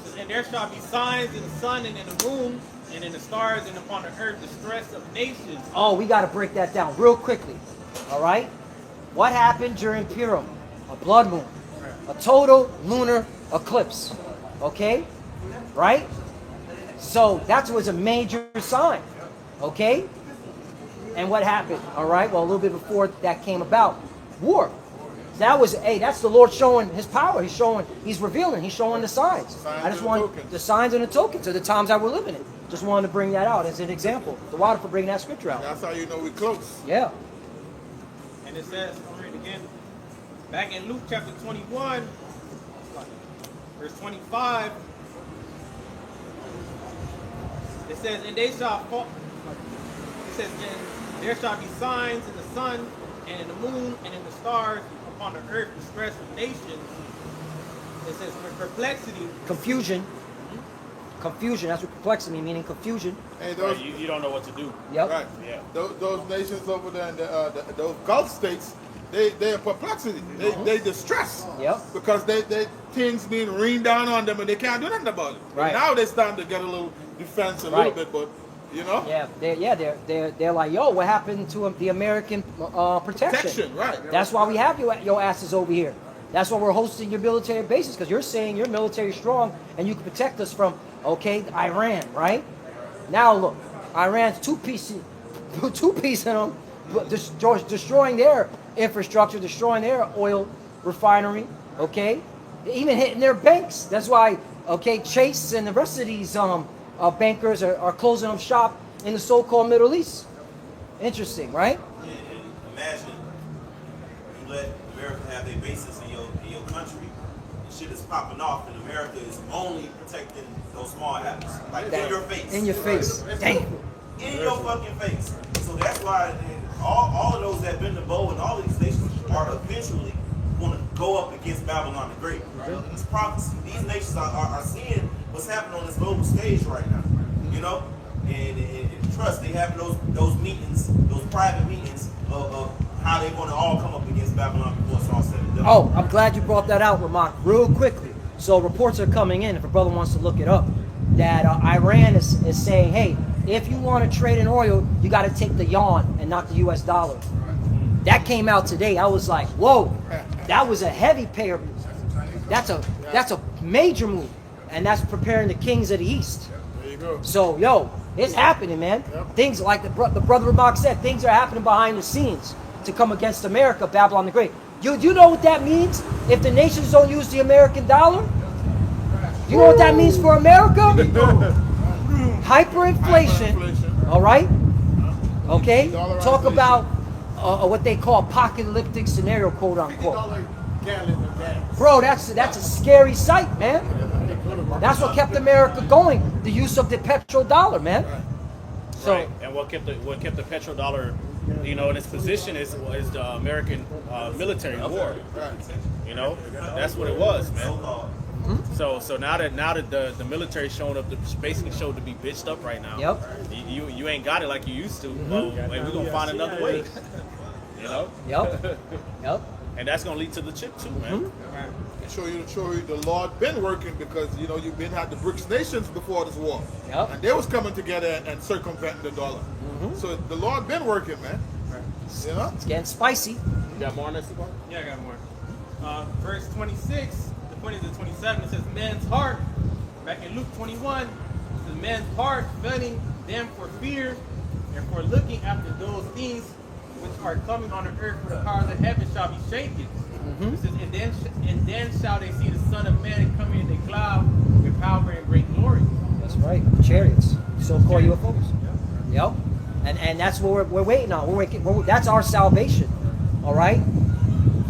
says, and there shall be signs in the sun and in the moon and in the stars and upon the earth distress of nations. Oh, we got to break that down real quickly. All right? What happened during Purim? A blood moon. A total lunar eclipse. Okay? Right? So that was a major sign. Okay? And what happened? All right? Well, a little bit before that came about. War. That was, that's the Lord showing his power. He's revealing. He's showing the signs. I just want the signs and the tokens of the times that we're living in. Just wanted to bring that out as an example. The water for bringing that scripture out. That's how you know we're close. Yeah. And it says, I'll read it again. Back in Luke chapter 21, verse 25, it says, and they shall fall. It says, and there shall be signs in the sun and in the moon and in the stars upon the earth, distress of nations. It says, with perplexity. Confusion. Confusion. That's what perplexity meaning. Confusion. Hey, those, You don't know what to do. Yep. right. Yeah. Those nations over there in those Gulf states, they're perplexity. They distress. Yep. Because they things being rained down on them and they can't do nothing about it. Right. Now they're starting to get a little defense a little bit, but you know. Yeah. They're like, yo, what happened to the American protection? Right. That's why we have your asses over here. That's why we're hosting your military bases, because you're saying you're military strong and you can protect us from, Iran, right? Now look, Iran's two-piecing them, destroying their infrastructure, destroying their oil refinery, okay? Even hitting their banks. That's why, Chase and the rest of these bankers are closing up shop in the so-called Middle East. Interesting, right? And imagine you let America have their bases in your country, and shit is popping off, and America is only protecting those small apples, like in your face. In your face. Damn. In your fucking face. So that's why all of those that bend the bow and all of these nations are eventually going to go up against Babylon the Great. It's prophecy. These nations are seeing what's happening on this global stage right now. You know, and trust they have those meetings, those private meetings of how they're going to all come up against Babylon before it's all said and done. Oh, I'm glad you brought that out, Ramak, real quickly. So reports are coming in, if a brother wants to look it up, that Iran is saying, hey, if you want to trade in oil, you got to take the yuan and not the U.S. dollar. That came out today. I was like, whoa, that was a heavy payer move. That's a major move. And that's preparing the kings of the East. There you go. So, yo, it's happening, man. Yep. Things like the brother Ramak said, things are happening behind the scenes to come against America, Babylon the Great. You know what that means? If the nations don't use the American dollar? You know what that means for America? Hyperinflation. All right? Okay? Talk about what they call apocalyptic scenario, quote unquote. $50 gallon of gas. Bro, that's a scary sight, man. That's what kept America going. The use of the petrodollar, man. So, Right. And what kept the petrodollar, you know, in its position is the American military war. You know, that's what it was, man. So now that the military showing up, basically showed to be bitched up right now. Yep. You ain't got it like you used to. Well, we're gonna find another way. You know. Yep. Yep. And that's gonna lead to the chip too, man. Show you the Lord been working, because you know you've been had the BRICS nations before this war, Yep. and they was coming together and circumventing the dollar. So the Lord been working, man. You know. It's getting spicy. You got more on this one? Yeah, I got more. Verse 26, the point is at 27, it says, man's heart, back in Luke 21, it says, man's heart failing them for fear and for looking after those things which are coming on the earth, for the powers of heaven shall be shaken. It says, and then shall they see the Son of Man coming in a cloud with power and great glory. That's right. Chariots. So-called UFOs. Yep. And that's what we're waiting on. That's our salvation. All right?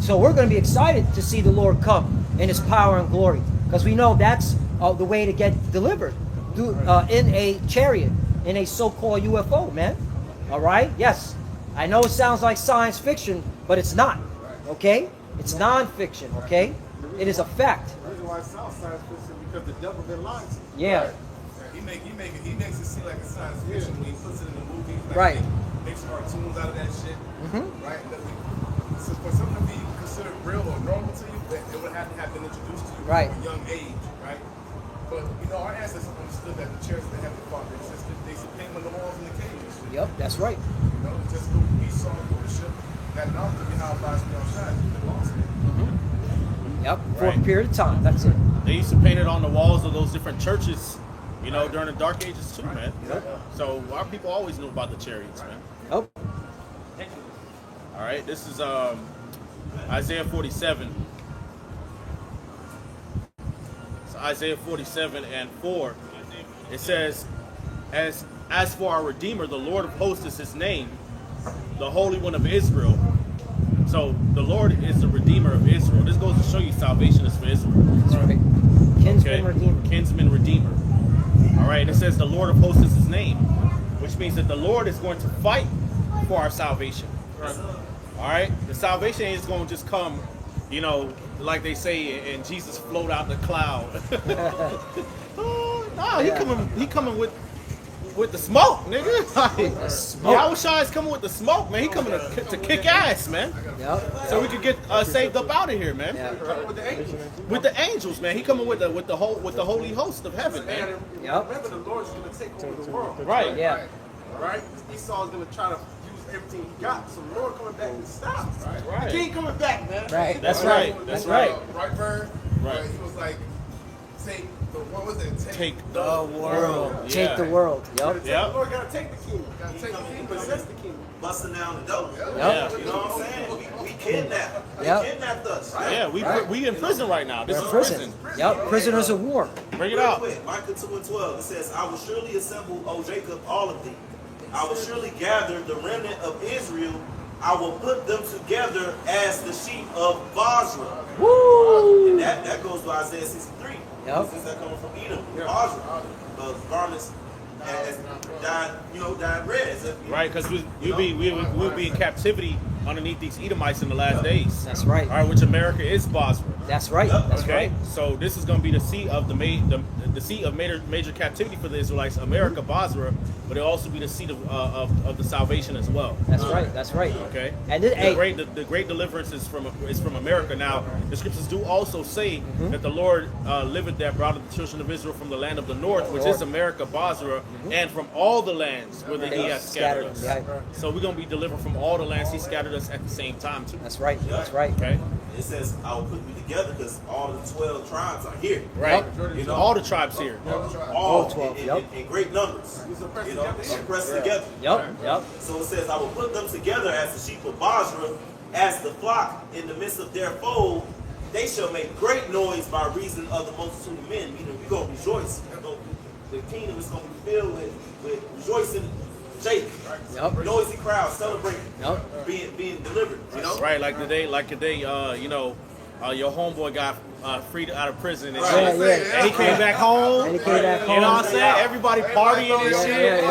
So we're going to be excited to see the Lord come in His power and glory, because we know that's the way to get delivered, in a chariot, in a so-called UFO, man. All right? Yes. I know it sounds like science fiction, but it's not. Okay? It's non-fiction. Okay? It is a fact. The reason why it sounds science fiction because the devil been lying to you. Yeah. He makes it seem like a science fiction when he puts it in the movies. Like Right. He makes cartoons out of that shit. Right? So for something to be considered real or normal to you, it would have to have been introduced to you Right. from a young age, right? But you know, our ancestors understood that the chariots that Heavenly Father existed. They came on the walls and the caves. Yep. That's right. You know, just who he saw the worship, that knowledge of Yahawashi shine. They lost it. Yep. For a Right. period of time. That's it. They used to paint it on the walls of those different churches, you know, during the Dark Ages too, man. So our people always knew about the chariots, man. Oh. All right, this is Isaiah 47. It's Isaiah 47 and 4. It says, as for our Redeemer, the Lord of hosts is His name, the Holy One of Israel. So the Lord is the Redeemer of Israel. This goes to show you salvation is for Israel. That's right. Kinsman Redeemer. Kinsman Redeemer. All right, it says the Lord of hosts is His name, which means that the Lord is going to fight for our salvation. All right, the salvation ain't just going to just come, you know, like they say, and Jesus float out the cloud. He coming with the smoke, nigga. Smoke. Yahushua is coming with the smoke, man. He coming to kick ass, man. Yep. So we could get saved up out of here, man. Yeah. With the angels, man. He coming with the holy host of heaven, man. Yep. Remember, the Lord's going to take over the world. Right. Yeah. Right? Esau's going to try to use everything he got. So the Lord coming back and stop. Right. He ain't coming back, man. Right. That's right. That's right. Right, Vern? Right. He was like, take the, what was it? Take the world. Take the world. Yep. Yeah. The Lord got to take the kingdom. Got to take the kingdom, possess the kingdom. Busting down the door. Yeah. You know what I'm saying? We kidnapped. They Yep. kidnapped us. Right? Yeah, we in prison right now. This They're is in prison. prison. Yep. Prisoners of war. Bring it Real out. quick, Micah 2 and 12. It says, I will surely assemble, O Jacob, all of thee. I will surely gather the remnant of Israel. I will put them together as the sheep of Basra. Woo! And that goes to Isaiah 63. Yep. Since that coming from Edom, Basra. Garments as dyed red. As if, Right, because we'll be in captivity underneath these Edomites in the last days. That's right. All right, which America is Basra. That's right. That's Okay, right. so this is going to be the seat of the seat of major captivity for the Israelites, America, Basra, but it'll also be the seat of the salvation as well. That's right. That's right. Okay, And this, the great deliverance is from America. Now the scriptures do also say that the Lord liveth that brought the children of Israel from the land of the north, which is America, Basra, and from all the lands whither He has scattered us. Yeah. So we're going to be delivered from all the lands He scattered us at the same time too. That's right. That's right. Okay. It says, I will put you together because all the 12 tribes are here. Right. You know, All the tribes here. all 12, in great numbers. You know, pressed together. Yep. So it says, I will put them together as the sheep of Basra, as the flock in the midst of their fold. They shall make great noise by reason of the multitude of men. Meaning, we're going to rejoice. The kingdom is going to be filled with rejoicing, shaking, noisy crowds celebrating, being delivered. You know, Right, like today, your homeboy got freed out of prison and, Right. shit. And he came back home. And he came back You know what I'm saying? Everybody partying and shit.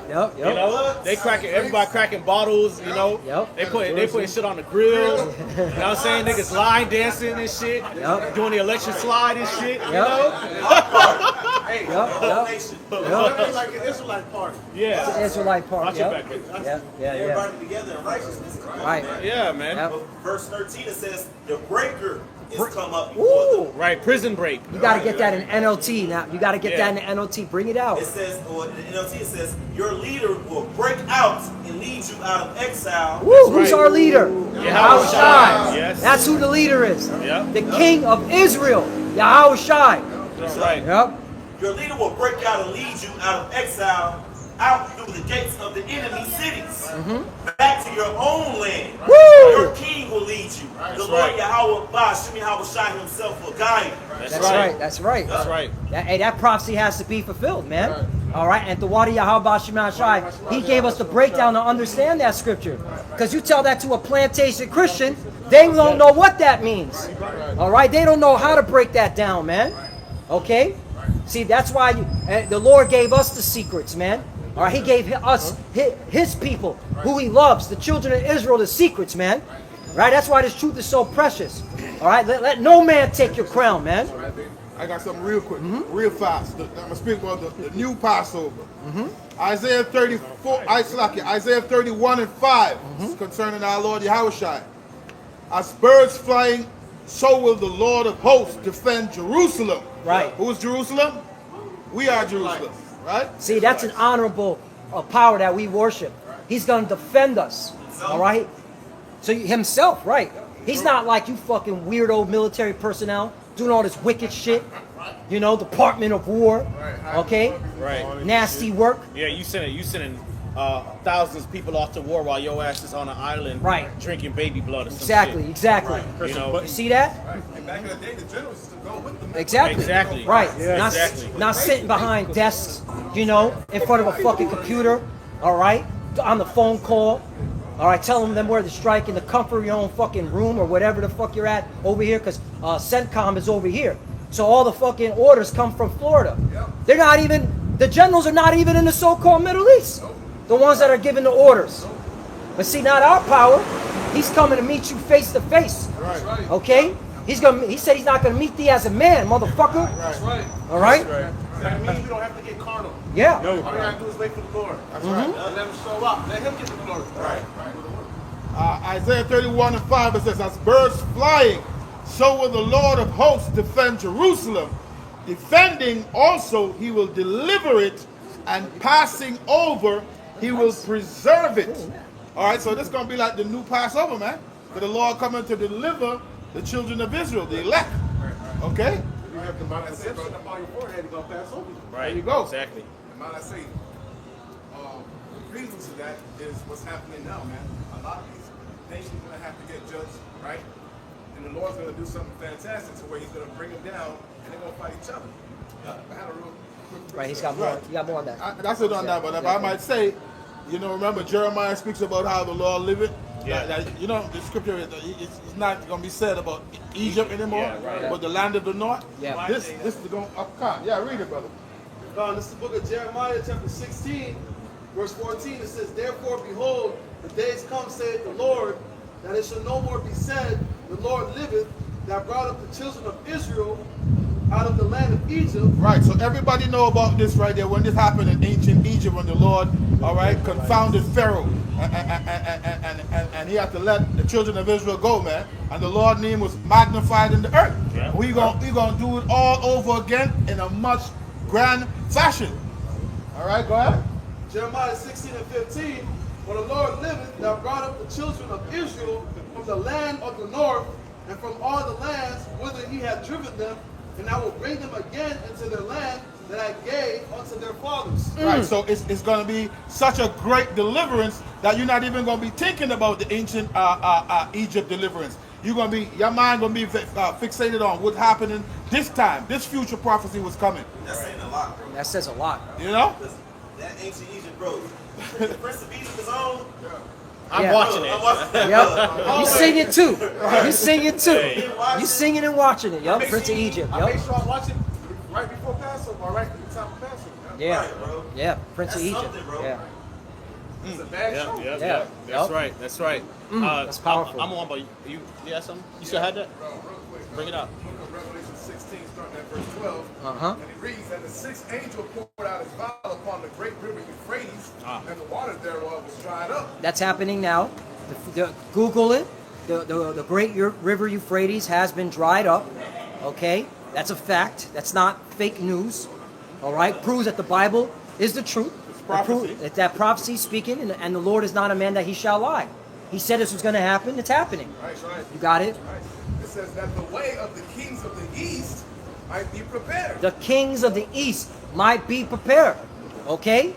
Yep. You know, everybody cracking bottles. You know, Yep. they putting shit on the grill. You know what I'm saying? Niggas line dancing and shit, doing the election slide and shit. You know, whole nation. It's like an Israelite party. yeah, Israelite part. Watch it back there. Yeah. Everybody together in righteousness. Right. Yeah, man. Yep. Verse 13 it says, the breaker is come up before them. Right, prison break. You got to get that in NLT now. You got to get that in NLT. Bring it out. It says, or in the NLT it says, your leader will break out and lead you out of exile. Woo, who's our leader? Yahawashi. Yes. That's who the leader is. Yep. The King of Israel, Yahawashi. That's right. Yep. Your leader will break out and lead you out of exile, out through the gates of the enemy cities, back to your own land. Woo! Your king will lead you. The Lord Yahawashi himself will guide you. That's right. That's right. That's right. That prophecy has to be fulfilled, man. All right, and the Wadi Yahawashi, he gave us the breakdown to understand that scripture. Because you tell that to a plantation Christian, they don't know what that means. All right, they don't know how to break that down, man. Okay? See, that's why the Lord gave us the secrets, man. All right, He gave us, His people, who He loves, the children of Israel, the secrets, man. Right? That's why this truth is so precious. All right, let no man take your crown, man. I got something real quick, real fast. I'm going to speak about the new Passover. Isaiah 31 and 5 concerning our Lord Yahawashi. As birds flying, so will the Lord of hosts defend Jerusalem. Right. Who is Jerusalem? We are Jerusalem, right? See, that's an honorable power that we worship. He's going to defend us. All right? So Himself, right? He's not like you fucking weirdo military personnel doing all this wicked shit. You know, Department of War. Okay? Right. Nasty work. Yeah, you sending thousands of people off to war while your ass is on an island, Right. drinking baby blood or some Exactly, shit. exactly. You know, You see that? And back in the day, the generals used to go with them. Exactly. Right. Not, exactly. not sitting behind desks, you know, in front of a fucking computer, all right, on the phone call, all right, telling them where to strike in the comfort of your own fucking room or whatever the fuck you're at over here, because CENTCOM is over here. So all the fucking orders come from Florida. They're not even, the generals are not even in the so-called Middle East. The ones that are giving the orders. But see, not our power. He's coming to meet you face to face. Okay? He said he's not going to meet thee as a man, motherfucker. That's right. All right? That means we don't have to get carnal. Yeah. All we gotta do is wait for the Lord. That's right. Let Him show up. Let Him get the glory. Right. Isaiah 31 and 5, it says, as birds flying, so will the Lord of hosts defend Jerusalem. Defending also, He will deliver it, and passing over, He will preserve it. All right, so this is going to be like the new Passover, man. For the Lord coming to deliver the children of Israel, the elect. Okay? You have the Mount Ascension up on your forehead, you're going to pass over. right. There you go. Exactly. And might I say, the reason to that is what's happening now, man. A lot of these nations are going to have to get judged, right? And the Lord's going to do something fantastic to where He's going to bring them down and they're going to fight each other. I had a real quick Right, he's got more. You got more on that. That's it on that, but if I might say, you know, remember Jeremiah speaks about how the Lord liveth. Yeah. That, you know, the scripture it's not going to be said about Egypt anymore, Yeah, right. but the land of the north. Yeah. This is going up. Yeah, read it, brother. This is the book of Jeremiah, chapter 16, verse 14. It says, therefore, behold, the days come, saith the Lord, that it shall no more be said, the Lord liveth, that brought up the children of Israel out of the land of Egypt. Right, so everybody know about this right there. When this happened in ancient Egypt, when the Lord, all right, confounded Pharaoh, and he had to let the children of Israel go, man. And the Lord's name was magnified in the earth. Yeah. We gonna do it all over again in a much grand fashion. All right, go ahead. Jeremiah 16 and 15. For the Lord liveth that brought up the children of Israel from the land of the north and from all the lands whither he had driven them, and I will bring them again into their land that I gave unto their fathers. Right, so it's going to be such a great deliverance that you're not even going to be thinking about the ancient Egypt deliverance. You're going to be, your mind going to be fixated on what's happening this time. This future prophecy was coming. That's saying a lot, bro. That says a lot. You know? Listen, that ancient Egypt, bro. The Prince of Egypt is on. I'm Yeah. watching I'm it. watching- Yep. You sing it too. You sing it too. Hey. You singing and watching it. Yep. Prince of Egypt. I make Yep. sure I watch it right before Passover, or right at the time of Passover. Yeah. Right, bro. Yeah. Prince of That's Egypt. something, bro. Yeah. It's a bad Yeah, show. yeah, Yeah. yeah. That's Yep. right. That's right. That's powerful. I'm on, but you have something? You still had that? Bro, real quick. Bring it up. Book of Revelation 16, starting at verse 12. Uh-huh. And it reads, and the sixth angel poured out his vial upon the great river Euphrates, and the water thereof was dried up. That's happening now. Google it. The great river Euphrates has been dried up. Okay, that's a fact. That's not fake news. All right, proves that the Bible is the truth. It's prophecy. That prophecy is speaking, and the Lord is not a man that he shall lie. He said this was going to happen. It's happening. Right. You got it. Right. It says that the way of the kings of the east might be prepared. The kings of the east might be prepared. Okay,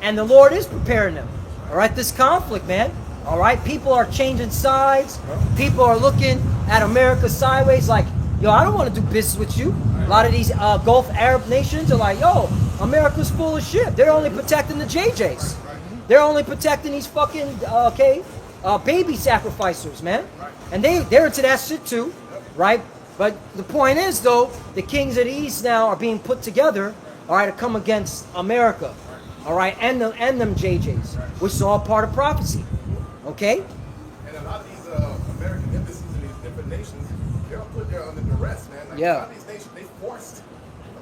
and the Lord is preparing them. All right, this conflict, man. All right, people are changing sides. People are looking at America sideways like, yo, I don't want to do business with you. A lot of these Gulf Arab nations are like, yo, America's full of shit. They're only protecting the JJs. They're only protecting these fucking, baby sacrificers, man. And they're into that shit too, right? But the point is, though, the kings of the East now are being put together, all right, to come against America, all right, and them JJs, which is all part of prophecy. Okay? And a lot of these American embassies in these different nations, they're put there under duress, man. Like, Yeah. a lot of these nations,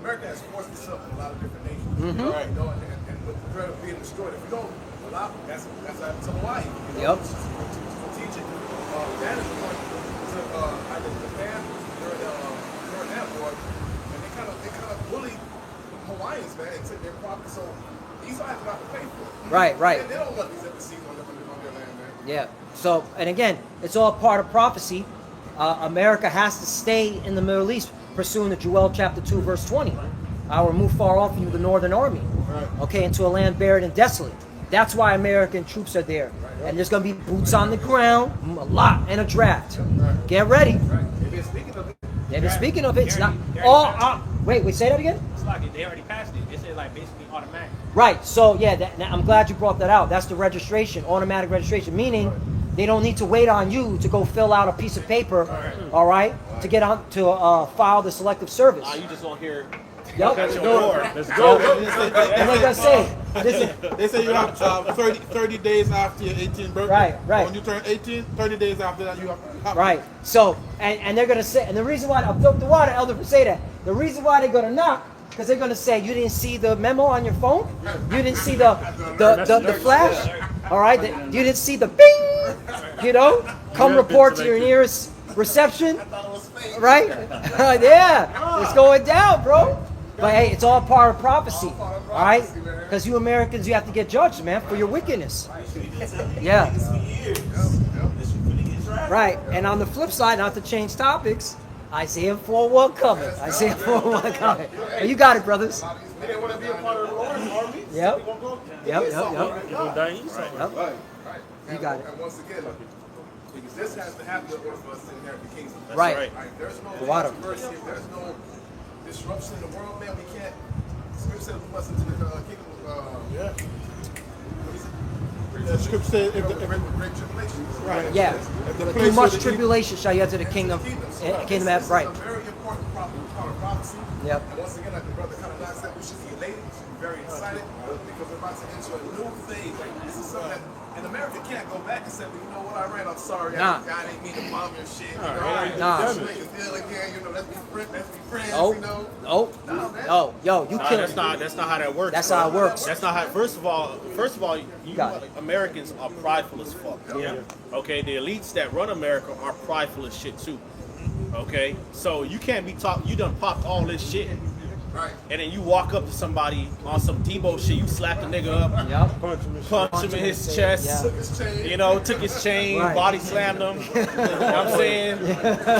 America has forced itself in a lot of different nations. Mm-hmm. Right. You know, and with the threat of being destroyed, if you don't allow, that's to Hawaii. You know, Yep. it's strategic vantage point to either Japan during that war, and they kind of bullied Hawaiians, man, and took their property. So these guys have to pay for it. Right. They don't want these embassies on their land, man. Yeah. So, and again, it's all part of prophecy. America has to stay in the Middle East, pursuing the Joel chapter 2, verse 20. I will move far off from you, the northern army. Right. Okay, into a land buried and desolate. That's why American troops are there. And there's going to be boots on the ground, a lot, and a draft. Get ready. They've been speaking of it. They've been speaking of it. It's not They all. already Wait, say that again? It's like they already passed it. They said like basically automatic. Right. So yeah, I'm glad you brought that out. That's the registration, automatic registration, meaning they don't need to wait on you to go fill out a piece of paper, all right, to get on to file the selective service. You just won't hear. Yep. That's your door. Let's go. And like I say, listen, They say you have 30 days after your 18th birthday. Right. When you turn 18, 30 days after that, you have right. So and they're gonna say, and the reason why I'm the water elder for say that. The reason why they're gonna knock, because they're gonna say you didn't see the memo on your phone, you didn't see the flash, all right, you didn't see the bing, come report to your nearest reception, right? Yeah, it's going down, bro. But hey, it's all part of prophecy, all right? Because you Americans, you have to get judged, man, for your wickedness. Yeah. Right, and on the flip side, not to change topics, Isaiah 4:1 coming. Isaiah 4:1 coming. Well, you got it, brothers. They didn't want to be a part of the Lord's army. Yep. They gonna go. Yep. You gonna die east? Right. You got it. And once again, because this has to happen in order for us to inherit the kingdom. Right. There's no The water. controversy. If there's no disruption in the world, man, we can't. Scripture says we must into the kingdom of The scripture says if the, great tribulation. right. Yeah. If the Through place much where the tribulation shall you enter the kingdom. Kingdom This right. is a very important part of prophecy. Yep. And once again, like the brother kind of said, we should be elated, we should be very excited because we're about to enter a new phase. This is something that And America can't go back and say, well, you know what, Iran, I'm sorry. Nah. I didn't mean to bomb your shit. You know, Nah. let's make a deal again. You know, let's be friends. Oh, You know. oh, Nah, man. oh, yo, you Nah, killed that's not how that works. That's bro. how it works. That's not how. First of all, you Got it. Americans are prideful as fuck. Yeah. Okay, the elites that run America are prideful as shit too. Okay, so you can't be talk. You done popped all this shit, Right. and then you walk up to somebody on some Debo shit. You slap the nigga up, Yep. punch him in his chest. Yeah. Took his chain. You know, took his chain, Right. body slammed him. You know what I'm saying?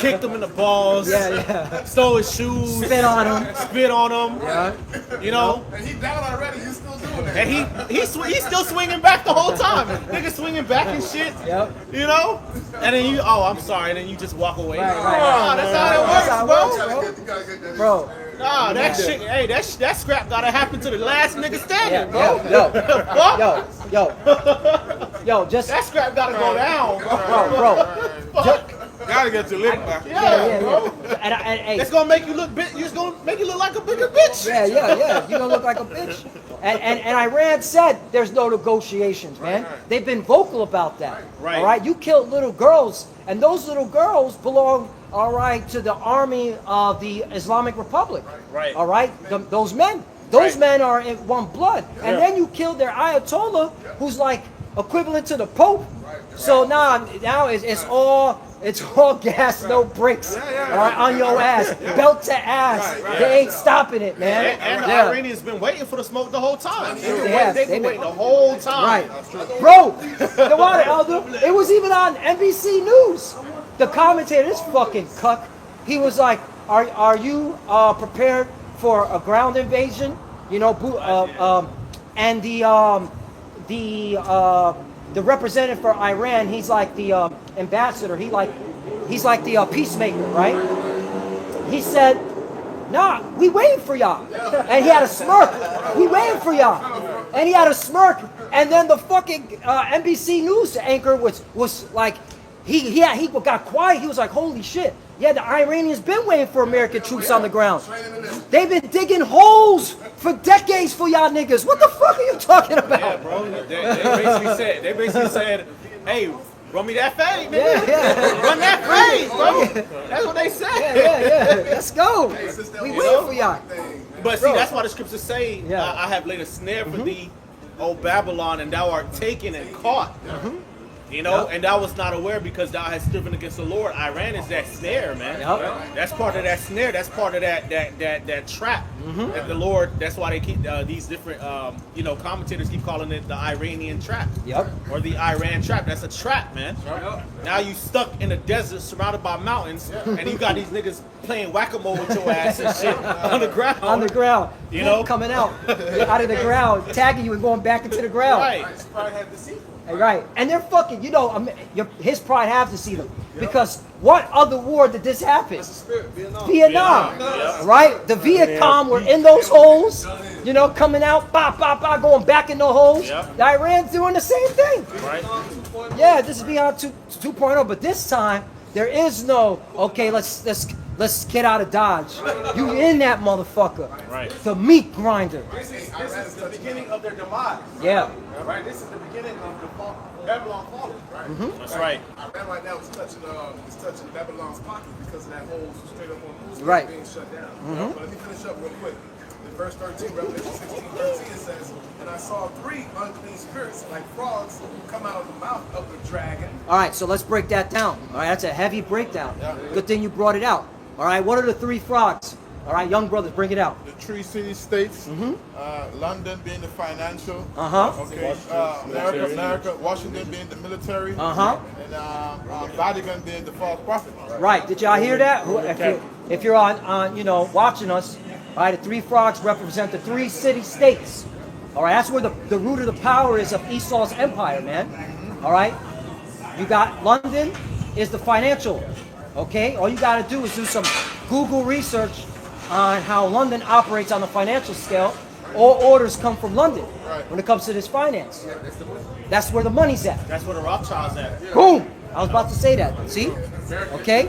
Kicked him in the balls. Yeah. Stole his shoes. Spit on him. Spit on him. Yeah. You know. And he down already. You still doing that. And he's still swinging back the whole time. Nigga swinging back and shit. Yep. You know? And then I'm sorry. And then you just walk away. Right. Nah, that's how That's how it it works, works, bro. You gotta get that Bro. Nah, that shit. Hey, that scrap gotta happen to the last nigga standing, bro. Yo, just That scrap gotta go down, bro. bro. Gotta get your lick back. Yeah, bro. And hey, It's gonna make you look it's gonna make you look like a bigger bitch. yeah. You're gonna look like a bitch. And Iran said there's no negotiations, man. They've been vocal about that. Right. All right. You killed little girls, and those little girls belong, all right, to the army of the Islamic Republic. Right. All right. Those men. Those Right. men are in one blood. And then you killed their Ayatollah, who's like equivalent to the Pope. So now it's all gas, no brakes. All right, on your ass, belt to ass. They ain't stopping it, man. And the Yeah. Iranians been waiting for the smoke the whole time. have. They've been waiting the whole time. Right, bro. The water elder. It was even on NBC News. The commentator, this fucking cuck, he was like, "Are you prepared for a ground invasion?" You know, and the representative for Iran, he's like the ambassador. He's like the peacemaker, right? He said, "Nah, we waiting for y'all," and he had a smirk. We waiting for y'all, and he had a smirk. And then the fucking NBC News anchor was like, he got quiet. He was like, "Holy shit! Yeah, the Iranians been waiting for American troops on the ground. They've been digging holes for decades for y'all niggas. What the fuck are you talking about?" Yeah, bro. They basically said, "Hey, run me that fade, nigga. Yeah. Run that fade, bro." That's what they said. Yeah. Let's go. We waiting for y'all. But see, that's why the scriptures say, Yeah. I have laid a snare for thee, O Babylon, and thou art taken and caught." You know, and thou was not aware because thou hast striven against the Lord. Iran is that snare, man. Yep. That's part of that snare. That's part of that trap that the Lord. That's why they keep these different, commentators keep calling it the Iranian trap. Yep. Or the Iran trap. That's a trap, man. Now you stuck in a desert surrounded by mountains, and you got these niggas playing whack-a-mole with your ass and shit on the ground. On the ground. You know? Coming out of the ground, tagging you and going back into the ground. Right. Probably had the sequel. Right. And they're fucking, his pride have to see them. Because what other war did this happen? Vietnam. Right? The Viet Cong were in those holes, coming out, going back in the holes. Yep. The Iran's doing the same thing. Right. Yeah, this is beyond 2.0, but this time there is no, okay, let's get out of Dodge. You in that motherfucker. Right. The meat grinder. This is the beginning of their demise. Yeah. Right? This is the beginning of the fall, Babylon falling, right? That's right. Iran right now is touching Babylon's pocket because of that whole straight up on Muslim Right. being shut down. But let me finish up real quick. In verse 13, Revelation 16:13, it says, "And I saw 3 unclean spirits like frogs come out of the mouth of the dragon." All right, so let's break that down. All right, that's a heavy breakdown. Good thing you brought it out. All right, what are the 3 frogs? All right, young brothers, bring it out. The 3 city states, London being the financial, Uh-huh. okay, America, Washington being the military, Uh-huh. and Vatican being the false prophet. Right, did y'all hear that? If you're on watching us, all right, the 3 frogs represent the 3 city states. All right, that's where the root of the power is of Esau's empire, man. All right, you got London is the financial. Okay, all you got to do is do some Google research on how London operates on the financial scale. All orders come from London when it comes to this finance. That's where the money's at. That's where the Rothschilds at. Boom! I was about to say that. See? Okay?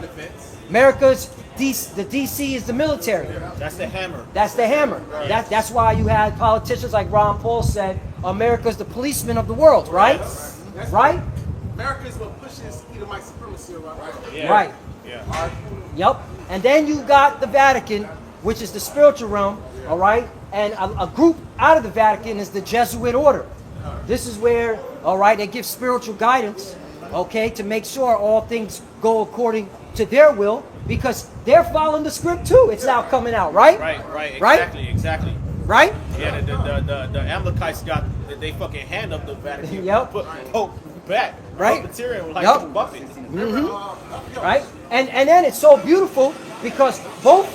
America's the DC is the military. That's the hammer. That's the hammer. That's why you had politicians like Ron Paul said, America's the policeman of the world, right? That's right? America is what pushes Edomite supremacy around. Right. Yeah. Right. Yeah. Yep. And then you got the Vatican, which is the spiritual realm, all right? And a group out of the Vatican is the Jesuit order. This is where, all right, they give spiritual guidance, okay, to make sure all things go according to their will, because they're following the script too. It's now coming out, right? Right. Right? Exactly. Right? Yeah, the Amalekites they fucking hand up the Vatican. Yep. Put Pope back. Right. Material like Yep. Buffett. Right? And then it's so beautiful because both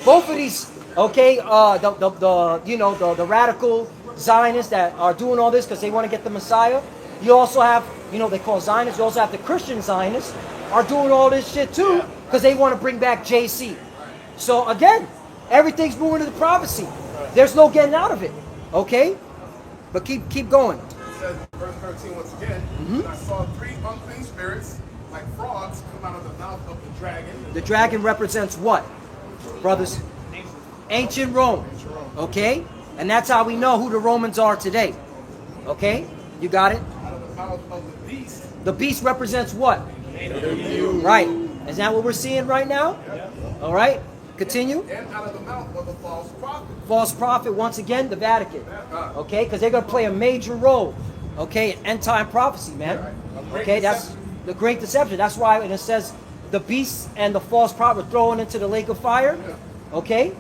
of these, okay, the radical Zionists that are doing all this because they want to get the Messiah. You also have, they call Zionists. You also have the Christian Zionists are doing all this shit too because they want to bring back JC. So again, everything's moving to the prophecy. There's no getting out of it. Okay? But keep going. It says, verse 13 once again, and I saw 3 unclean spirits like frogs come out of the mouth of the dragon. The dragon represents what, brothers? Ancient Rome. Okay? And that's how we know who the Romans are today. Okay? You got it? Out of the mouth of the beast. The beast represents what? Right. Is that what we're seeing right now? All right. Continue. And out of the mouth of the false prophet. False prophet, once again, the Vatican. Okay? Because they're going to play a major role. Okay? In end time prophecy, man. Okay? That's the great deception. That's why when it says the beast and the false prophet thrown into the lake of fire. Okay?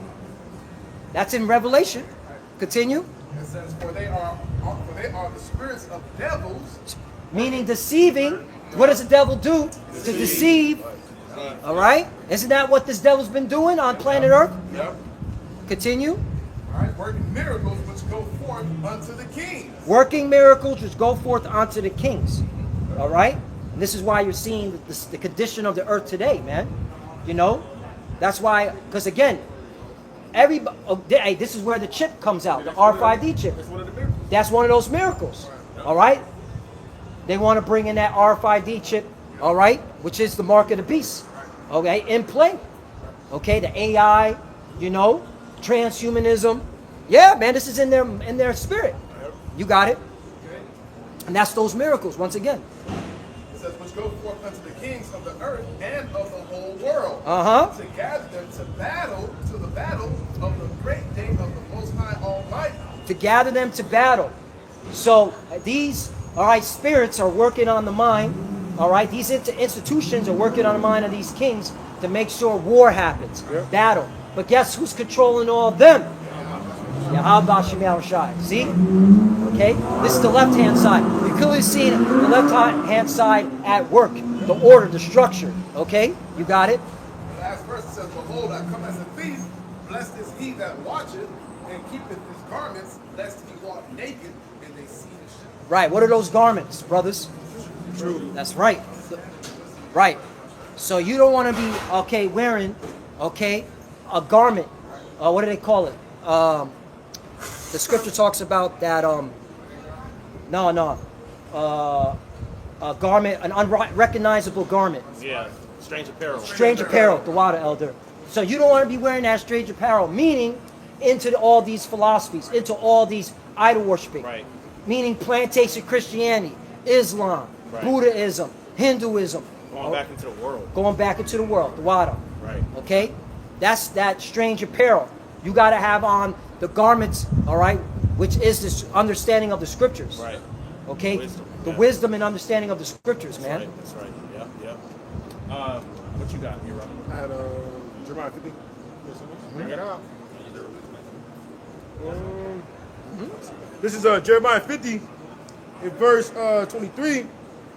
That's in Revelation. Continue. It says, for they are the spirits of devils. Meaning deceiving. What does the devil do? To deceive. All right? Isn't that what this devil's been doing on planet Earth? Yep. Continue. All right, working miracles which go forth unto the kings. Working miracles which go forth unto the kings. All right? And this is why you're seeing the condition of the earth today, man. That's why, because again, this is where the chip comes out, the RFID chip. That's one of those miracles. All right? They want to bring in that RFID chip, all right, which is the mark of the beast, okay, in play. Okay, the AI, transhumanism. Yeah, man, this is in their spirit. You got it. And that's those miracles, once again. It says, which go forth unto the kings of the earth and of the whole world. To gather them to the battle of the great day of the Most High Almighty. To gather them to battle. So these, all right, spirits are working on the mind. All right, these institutions are working on the mind of these kings to make sure war happens, battle. But guess who's controlling all of them? Yahawashi144. See? Okay? This is the left-hand side. You clearly see the left-hand side at work. The order, the structure. Okay? You got it? The last verse says, behold, I come as a thief. Blessed is he that watcheth and keepeth his garments, lest he walk naked and they see his shame. Right. What are those garments, brothers? True. That's right. Right. So you don't want to be, wearing, a garment. What do they call it? The scripture talks about that, a garment, an unrecognizable garment. Yeah. Strange apparel. Strange apparel, the water elder. So you don't want to be wearing that strange apparel, meaning into all these philosophies, into all these idol worshiping. Right. Meaning plantation Christianity, Islam, Buddhism, Hinduism. Going back into the world. Going back into the world, the water. Right. Okay? That's that strange apparel. You got to have on the garments, all right, which is this understanding of the scriptures. Right. Okay? Wisdom, the wisdom and understanding of the scriptures, man. That's right. Yeah. What you got here, Rob? I had Jeremiah 50. Bring it out. This is Jeremiah 50 in verse 23.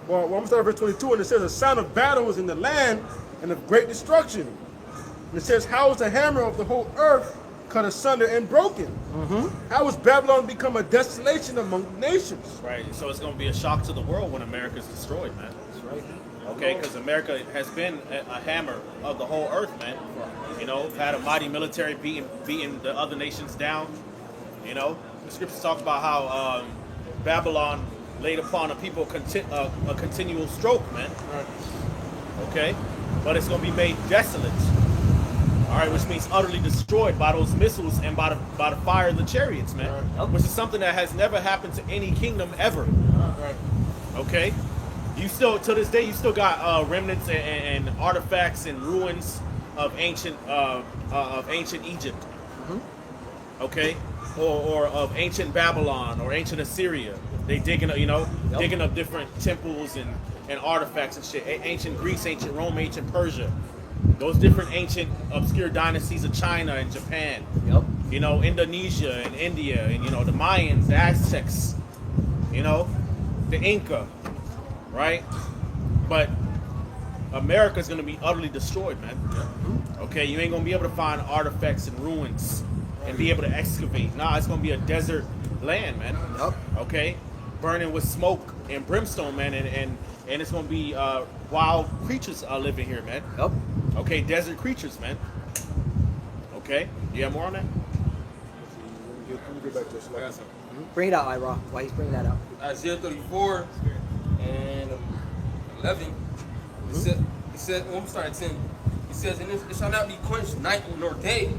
Well, I'm going to start at verse 22, and it says, a sound of battle is in the land and of great destruction. And it says, how is the hammer of the whole earth cut asunder and broken? How has Babylon become a desolation among nations? Right. So it's going to be a shock to the world when America's destroyed, man. That's right. Okay, because America has been a hammer of the whole earth, man. Had a mighty military beating the other nations down. The scriptures talk about how Babylon laid upon a people a continual stroke, man. Okay, but it's going to be made desolate. All right, which means utterly destroyed by those missiles and by the fire of the chariots, man. Which is something that has never happened to any kingdom ever. Okay, you still to this day you still got remnants and artifacts and ruins of ancient Egypt. Okay, or of ancient Babylon or ancient Assyria. They digging up, digging up different temples and artifacts and shit. Ancient Greece, ancient Rome, ancient Persia. Those different ancient obscure dynasties of China and Japan. Yep. Indonesia and India and the Mayans, the Aztecs, the Inca, right? But America's gonna be utterly destroyed, man. Okay, you ain't gonna be able to find artifacts and ruins and be able to excavate. Nah, it's gonna be a desert land, man. Yep. Okay, burning with smoke and brimstone, man, and it's gonna be wild creatures living here, man. Yep. Okay, desert creatures, man. Okay, you have more on that? Let me get back to this. I got some. Bring it out, Ira. Why he's bringing that out? Isaiah 34 and 11. It said, well, I'm sorry, 10. It says, and it shall not be quenched night nor day.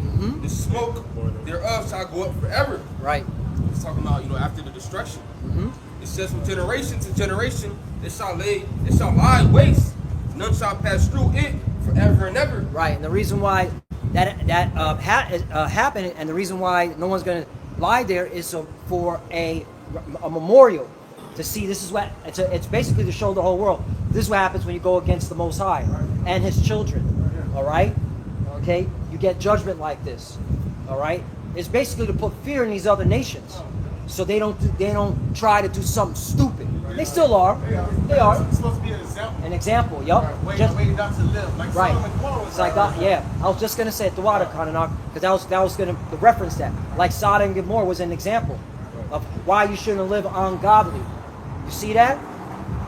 The smoke thereof shall go up forever. Right. It's talking about, after the destruction. It says, from generation to generation, it shall lie waste. None shall pass through it forever and ever. Right. And the reason why that happened, and the reason why no one's going to lie there is for a memorial to see. This is what it's basically to show the whole world. This is what happens when you go against the Most High and His children. All right. Okay. You get judgment like this. All right. It's basically to put fear in these other nations, so they don't try to do something stupid. They still are. They are. It's supposed to be an example. An example. Yup. Way not to live. Like Right. Sodom and Gomorrah. It's like that, yeah. I was just gonna say the water Kananak, because that was gonna reference that. Like Sodom and Gomorrah was an example of why you shouldn't live ungodly. You see that?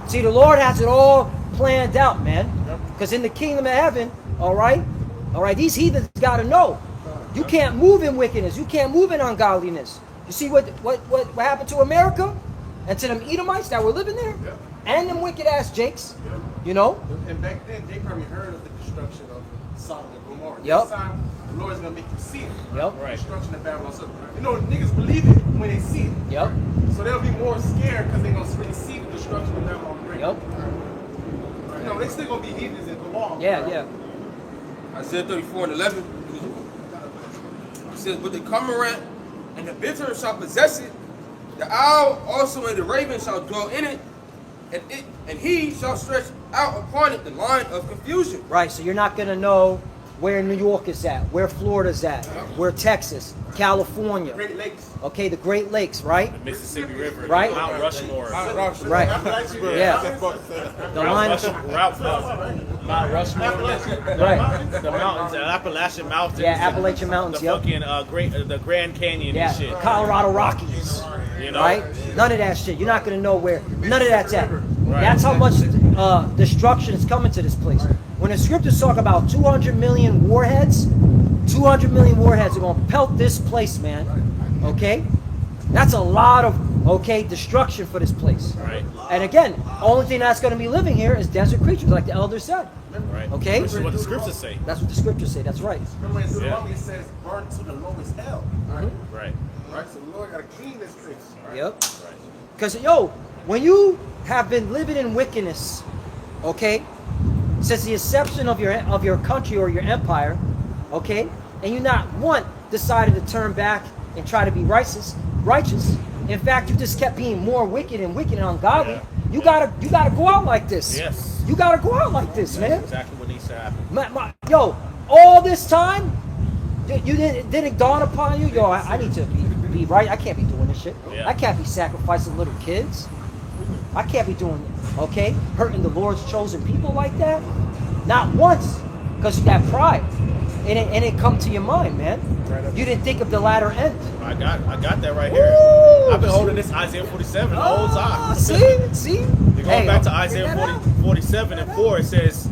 See, the Lord has it all planned out, man. Because in the kingdom of heaven, all right, these heathens gotta know. You can't move in wickedness. You can't move in ungodliness. You see what happened to America and to them Edomites that were living there, and them wicked ass Jakes. And back then, they probably heard of the destruction of Sodom and Gomorrah. Yep. This time, the Lord's going to make you see it. Yep. The destruction of Babylon. So, niggas believe it when they see it. Yep. So they'll be more scared because they're going to really see the destruction of Babylon. Yep. They still going to be heathens and go on. Yeah. Isaiah 34 and 11. It says, but the cormorant and the bittern shall possess it. The owl also and the raven shall dwell in it. And he shall stretch out upon it the line of confusion. Right, so you're not going to know where New York is at, where Florida's at, where Texas, California. Great Lakes. Okay, the Great Lakes, right? The Mississippi River, Right. Mount Rushmore, Right. Yeah. The line of, Mount Rushmore, right. the mountains, the Appalachian Mountains, Yeah, Appalachian Mountains, the yep. fucking the Grand Canyon Yeah, and shit. Colorado Rockies, right? None of that shit. You're not going to know where. None of that's at. That's how much destruction is coming to this place. When the scriptures talk about 200 million warheads, 200 million warheads are going to pelt this place, man. Okay? That's a lot of, destruction for this place. Right. And again, only thing that's going to be living here is desert creatures, like the elder said. Right. Okay? Which is what the scriptures say. That's what the scriptures say. That's right. Remember in Deuteronomy it says, burn to the lowest hell. Right? Right. Right? So the Lord got to clean this place. Right? Yep. Because, when you have been living in wickedness, since the inception of your country or your empire, and you not once decided to turn back and try to be righteous. In fact, you just kept being more wicked and ungodly. Yeah. You gotta go out like this. Yes. You gotta go out like this, man. Exactly what needs to happen. All this time, you didn't dawn upon you. I need to be right. I can't be doing this shit. Yeah. I can't be sacrificing little kids. I can't be doing hurting the Lord's chosen people like that. Not once, because you got pride, and it come to your mind, man. You didn't think of the latter end. I got that right here. I've been holding this Isaiah 47 the whole time. See? Going back to Isaiah 47 and 4, it says,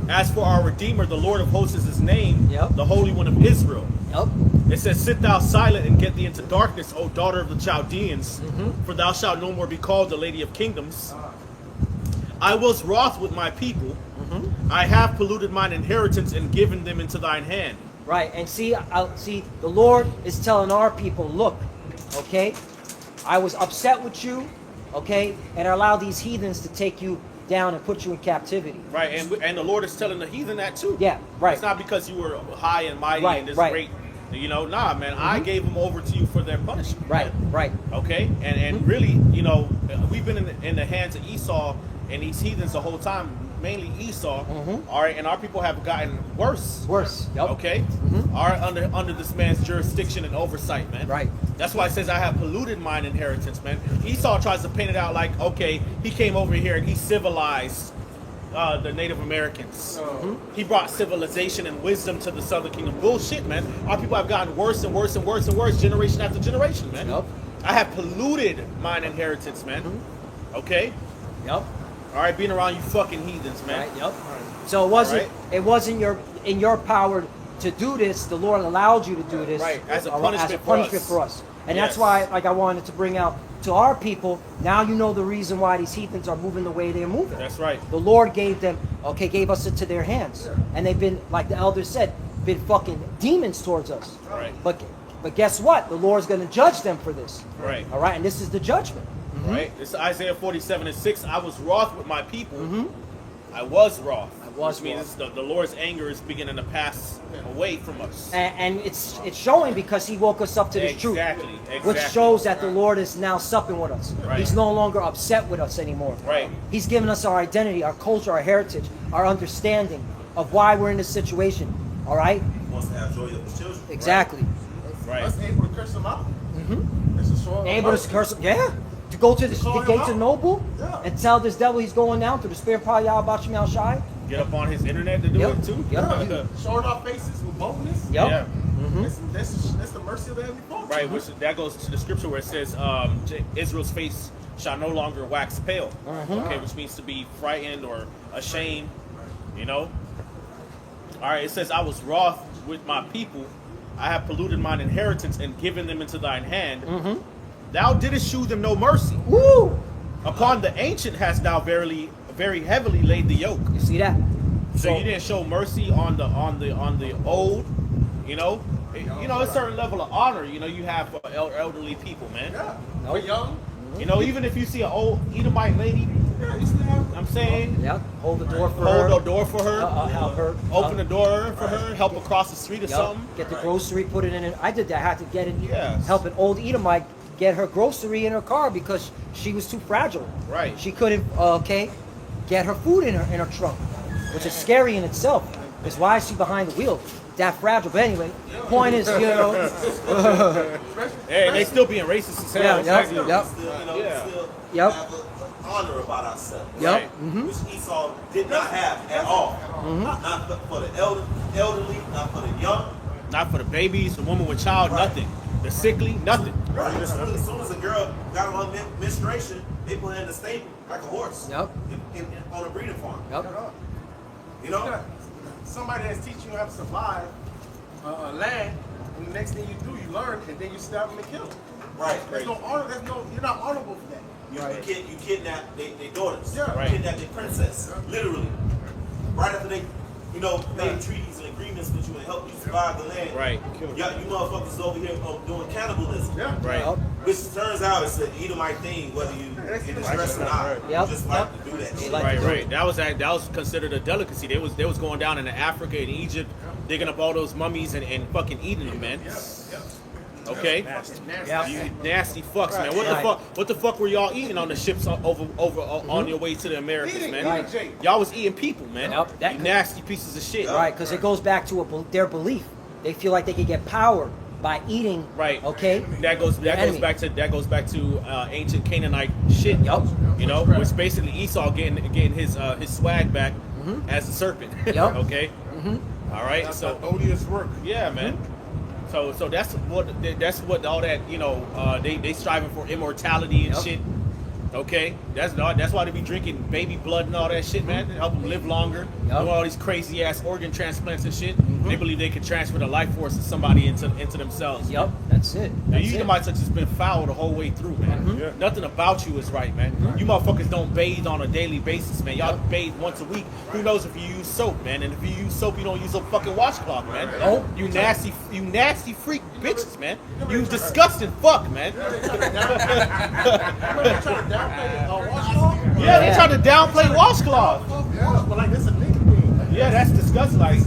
as for our Redeemer, the Lord of hosts is his name, the Holy One of Israel. Yep. It says, sit thou silent and get thee into darkness, O daughter of the Chaldeans, for thou shalt no more be called the Lady of Kingdoms. I was wroth with my people. I have polluted mine inheritance and given them into thine hand. Right, and see, the Lord is telling our people, look, I was upset with you, okay, and allow these heathens to take you down and put you in captivity. Right, and the Lord is telling the heathen that too. Yeah, right. It's not because you were high and mighty Right, and this right. great, nah, man. I gave them over to you for their punishment. Right, man. right. Okay, and really, we've been in the hands of Esau and these heathens the whole time, mainly Esau. All right, and our people have gotten worse. Worse. Yep. Okay, are under this man's jurisdiction and oversight, man. Right. That's why it says I have polluted mine inheritance, man. Esau tries to paint it out like, okay, he came over here and he civilized the Native Americans. He brought civilization and wisdom to the Southern Kingdom. Bullshit, man. Our people have gotten worse and worse and worse and worse, generation after generation, man. Yep. I have polluted mine inheritance, man. Okay. Yep. All right, being around you fucking heathens, man. Right. Yep. So it wasn't in your power to do this. The Lord allowed you to do this, Right, as a punishment punishment for us. And Yes. that's why, like, I wanted to bring out to our people. Now you know the reason why these heathens are moving the way they're moving. That's right. The Lord gave us into their hands, and they've been, like the elder said, been fucking demons towards us. Right. But guess what? The Lord's going to judge them for this. Right. All right, and this is the judgment. Right. It's Isaiah 47:6. I was wroth with my people. I was wroth. was Which means the Lord's anger is beginning to pass away from us. And it's showing because He woke us up to this truth. Exactly. Which shows that the Lord is now supping with us. Right. He's no longer upset with us anymore. Right. He's given us our identity, our culture, our heritage, our understanding of why we're in this situation. All right? He wants to have joy of his children. Exactly. Right. Us able to curse them out. It's a show of Able mercy. to curse him. Yeah. To go to the Call him gates out. of Noble Yeah. and tell this devil he's going down through the spirit of Yahweh Al Shai. Get up on his internet to do Yep. it too. Yep. Showing our faces with boldness. Yep. Yeah. That's the mercy of the Heavenly Father. Right. Which that goes to the scripture where it says, Israel's face shall no longer wax pale. Okay, which means to be frightened or ashamed. All right. It says, I was wroth with my people. I have polluted mine inheritance and given them into thine hand. Thou didst shew them no mercy. Woo! Upon the ancient hast thou very heavily laid the yoke. You see that? So you didn't show mercy on the old, a certain level of honor, you have for elderly people, man. Yeah. Nope. We're young. Even if you see an old Edomite lady, Yeah, you still have. I'm saying, Yep. Hold the door for her. hold the door for her, Help her. open the door for her, help her cross the street or Yep. something. Get the grocery, put it in it. I did that. I had to get it. Yes. Help an old Edomite get her grocery in her car because she was too fragile. Right. She couldn't, get her food in her trunk, which is scary in itself. Because why is she behind the wheel? That fragile. But anyway, point is, Hey, they still being racist as hell. Yeah, yep, Exactly. yep. Still Yep. have an honor about ourselves. Yep. Right. Which Esau did not have at all. Not for the elderly, not for the young. Not for the babies, the woman with child, nothing. The sickly, nothing. As soon as a girl got on menstruation, they put her in the stable like a horse. Yep. On a breeding farm. Yep. You know? Somebody that's teaching you how to survive land, and the next thing you do, you learn, and then you stab them and kill them. Right. There's no honor. You're not honorable for that. You kidnap their daughters. Yeah. Right. You kidnap their princess. Literally. Right after they, made treaties and agreements with you and helped you survive the land. Right. Yeah, you motherfuckers over here doing cannibalism. Yeah. Right. Yep. Which turns out it's an Edomite thing, whether you get stressed or not. Yep. You just like to do that shit. like Right, to do right. That was considered a delicacy. They was going down into Africa and Egypt, digging up all those mummies and fucking eating them, man. Okay. You nasty fucks, man. What the fuck were y'all eating on the ships over on your way to the Americas, man? Right. Y'all was eating people, man. Yep. You nasty pieces of shit. Right, because it goes back to their belief. They feel like they can get power by eating. Right. Okay. That goes enemy. back to ancient Canaanite shit. Yup. Which basically Esau getting his swag back as a serpent. Yup. Okay. All right. That's So that odious work. yeah, man. So that's what all that they striving for immortality and Yep. shit. Okay, That's why they be drinking baby blood and all that shit, man. To help them live longer. Do all these crazy ass organ transplants and shit. They believe they can transfer the life force of somebody into themselves. Yep, that's it. Now, That's you it. Edomites have just been foul the whole way through, man. Yeah. Nothing about you is right, man. You motherfuckers don't bathe on a daily basis, man. Y'all bathe once a week. Who knows if you use soap, man? And if you use soap, you don't use a fucking washcloth, man. Oh. You nasty freak bitches, man. You disgusting fuck, man. Yeah, they try to downplay washcloth. But like, it's a nigga thing. Yeah, that's disgusting. Like,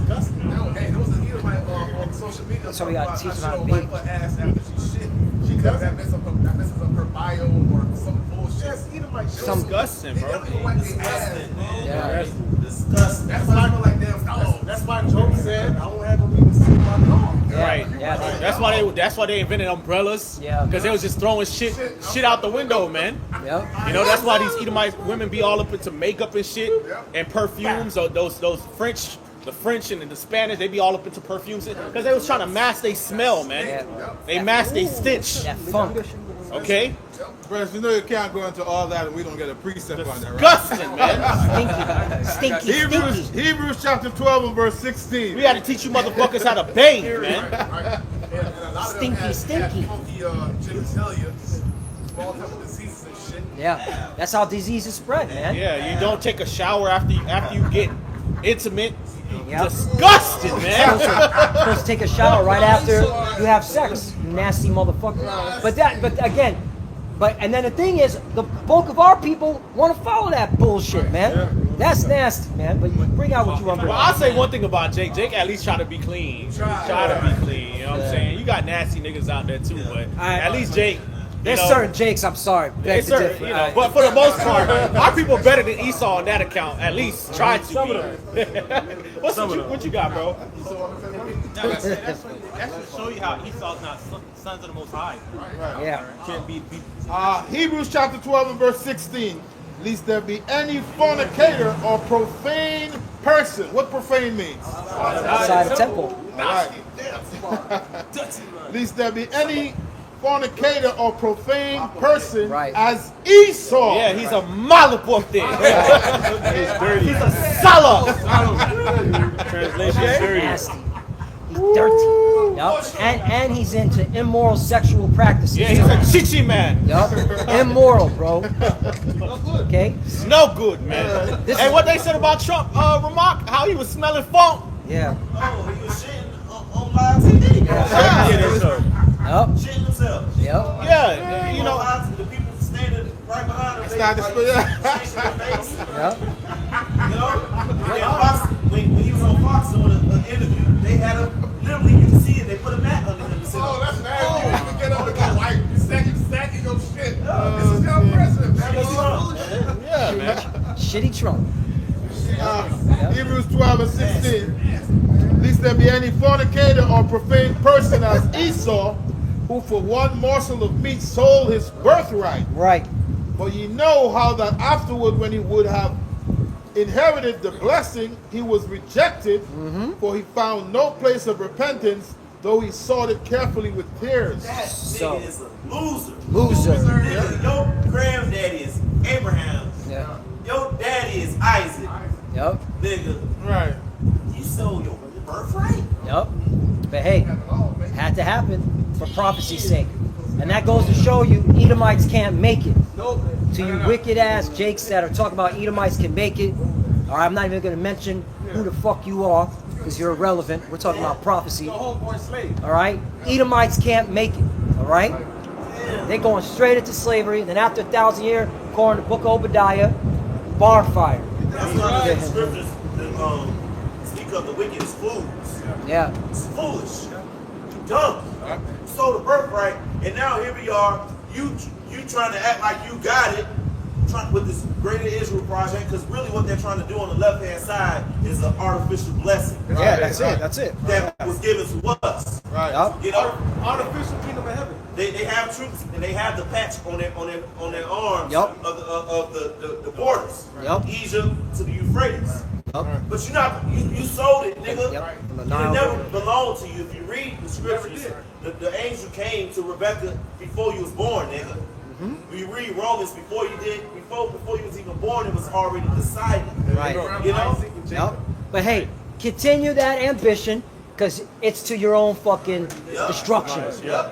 Hey, there was a Edomite on social media. So we gotta teach them how to show be. wipe her ass after she shit. She does that messes up her bio or some bullshit. Yes, Edomite shit. disgusting, They bro. don't even wipe their ass. Disgusting, man. Yeah. Disgusting. That's why I feel like damn. That's why Joe said, I won't have them even see my dog. Yeah, Right. yeah. That's why they invented umbrellas. Yeah. Because they was just throwing shit out the window, man. Yep. You know, that's why these Edomite women be all up into makeup and shit and perfumes. Or those French, the French and the Spanish, they be all up into perfumes because they was trying to mask they smell, man. Yeah. They mask they stench. That funk. Okay? Brothers, you know you can't go into all that and we don't get a precept on that, right? Disgusting, man. Stinky. Stinky. Hebrews chapter 12 and verse 16. We got to teach you motherfuckers how to bathe, man. And a lot of them Stinky, had stinky. funky genitalia, small type of diseases and shit. Yeah. That's how diseases spread, man. Yeah, you don't take a shower after you get intimate. Yep. Disgusting, man. Supposed to take a shower right after you have sex, you nasty motherfucker. But and then the thing is, the bulk of our people want to follow that bullshit, man. That's nasty, man. But you bring out what you want to bring Well, I'll out. say one thing about Jake. Jake at least try to be clean. Try to be clean. You know what I'm saying? You got nasty niggas out there too, but at least Jake. There's you know, certain Jakes, I'm sorry. Beg there's to certain, differ. you know, but for the most part, our people are better than Esau on that account. At least try to Some be. of What you got, bro? That's to show you how Esau's not sons of the Most High. Yeah. Can't be Hebrews chapter 12 and verse 16. Lest there be any fornicator or profane person. What profane means? Outside the temple. Lest there be any fornicator or profane person Right. as Esau. Yeah, he's a malapuk then. He's a sala. Translation is dirty. Nasty. He's dirty. Yup. And he's into immoral sexual practices. Yeah, he's a chichi man. Yup. Immoral, bro. Okay? No good, man. This Hey, is- what they said about Trump, Remark? How he was smelling funk? Yeah. Oh, he was shitting on live TV. Yup. Shitting himself. Yup. Yeah, you know. The people standing right behind him. It's not like, the- shaking their face. Yup. You know, and Fox, when he was on Fox doing an interview, they had him literally. You can see it. They put a mat under him. Oh, that's nasty. You even get up and go wipe. You stacking your shit. This is your president, man. Yeah, man. Shitty Trump. Hebrews 12 and 16. Lest there be any fornicator or profane person as Esau, who for one morsel of meat sold his birthright. Right. For ye know how that afterward, when he would have inherited the blessing, he was rejected, for he found no place of repentance, though he sought it carefully with tears. That So- nigga is a loser. Loser. Nigga, your granddaddy is Abraham. Yeah. Your daddy is Isaac. Yup. Nigga, Right. you sold your birthright. Yup. But hey, had to happen for prophecy's sake. And that goes to show you Edomites can't make it. To you wicked ass Jakes that are talking about Edomites can make it. All right, I'm not even going to mention who the fuck you are because you're irrelevant. We're talking about prophecy. All right? Edomites can't make it. All right? They're going straight into slavery. Then after 1,000 years, according to the book of Obadiah, bar fire. That's why the scriptures speak of the wicked as fools. Yeah. It's foolish. You dumb. You sold a birthright, and now here we are. You trying to act like you got it, with this Greater Israel project, because really what they're trying to do on the left-hand side is an artificial blessing Yeah, that's it. That's it. that was given to us. Right. Yup. You know, Artificial kingdom of heaven. they have troops and they have the patch on their arms Yup. of the borders. Yup. Egypt to the Euphrates. Yup. But you sold it, nigga. Yep. From the It Nile never River. belonged to you. If you read the scriptures, the angel came to Rebecca before you was born, nigga. You read Romans before before you was even born, it was already decided. Right. You know? Yep. But hey, continue that ambition, because it's to your own fucking destruction.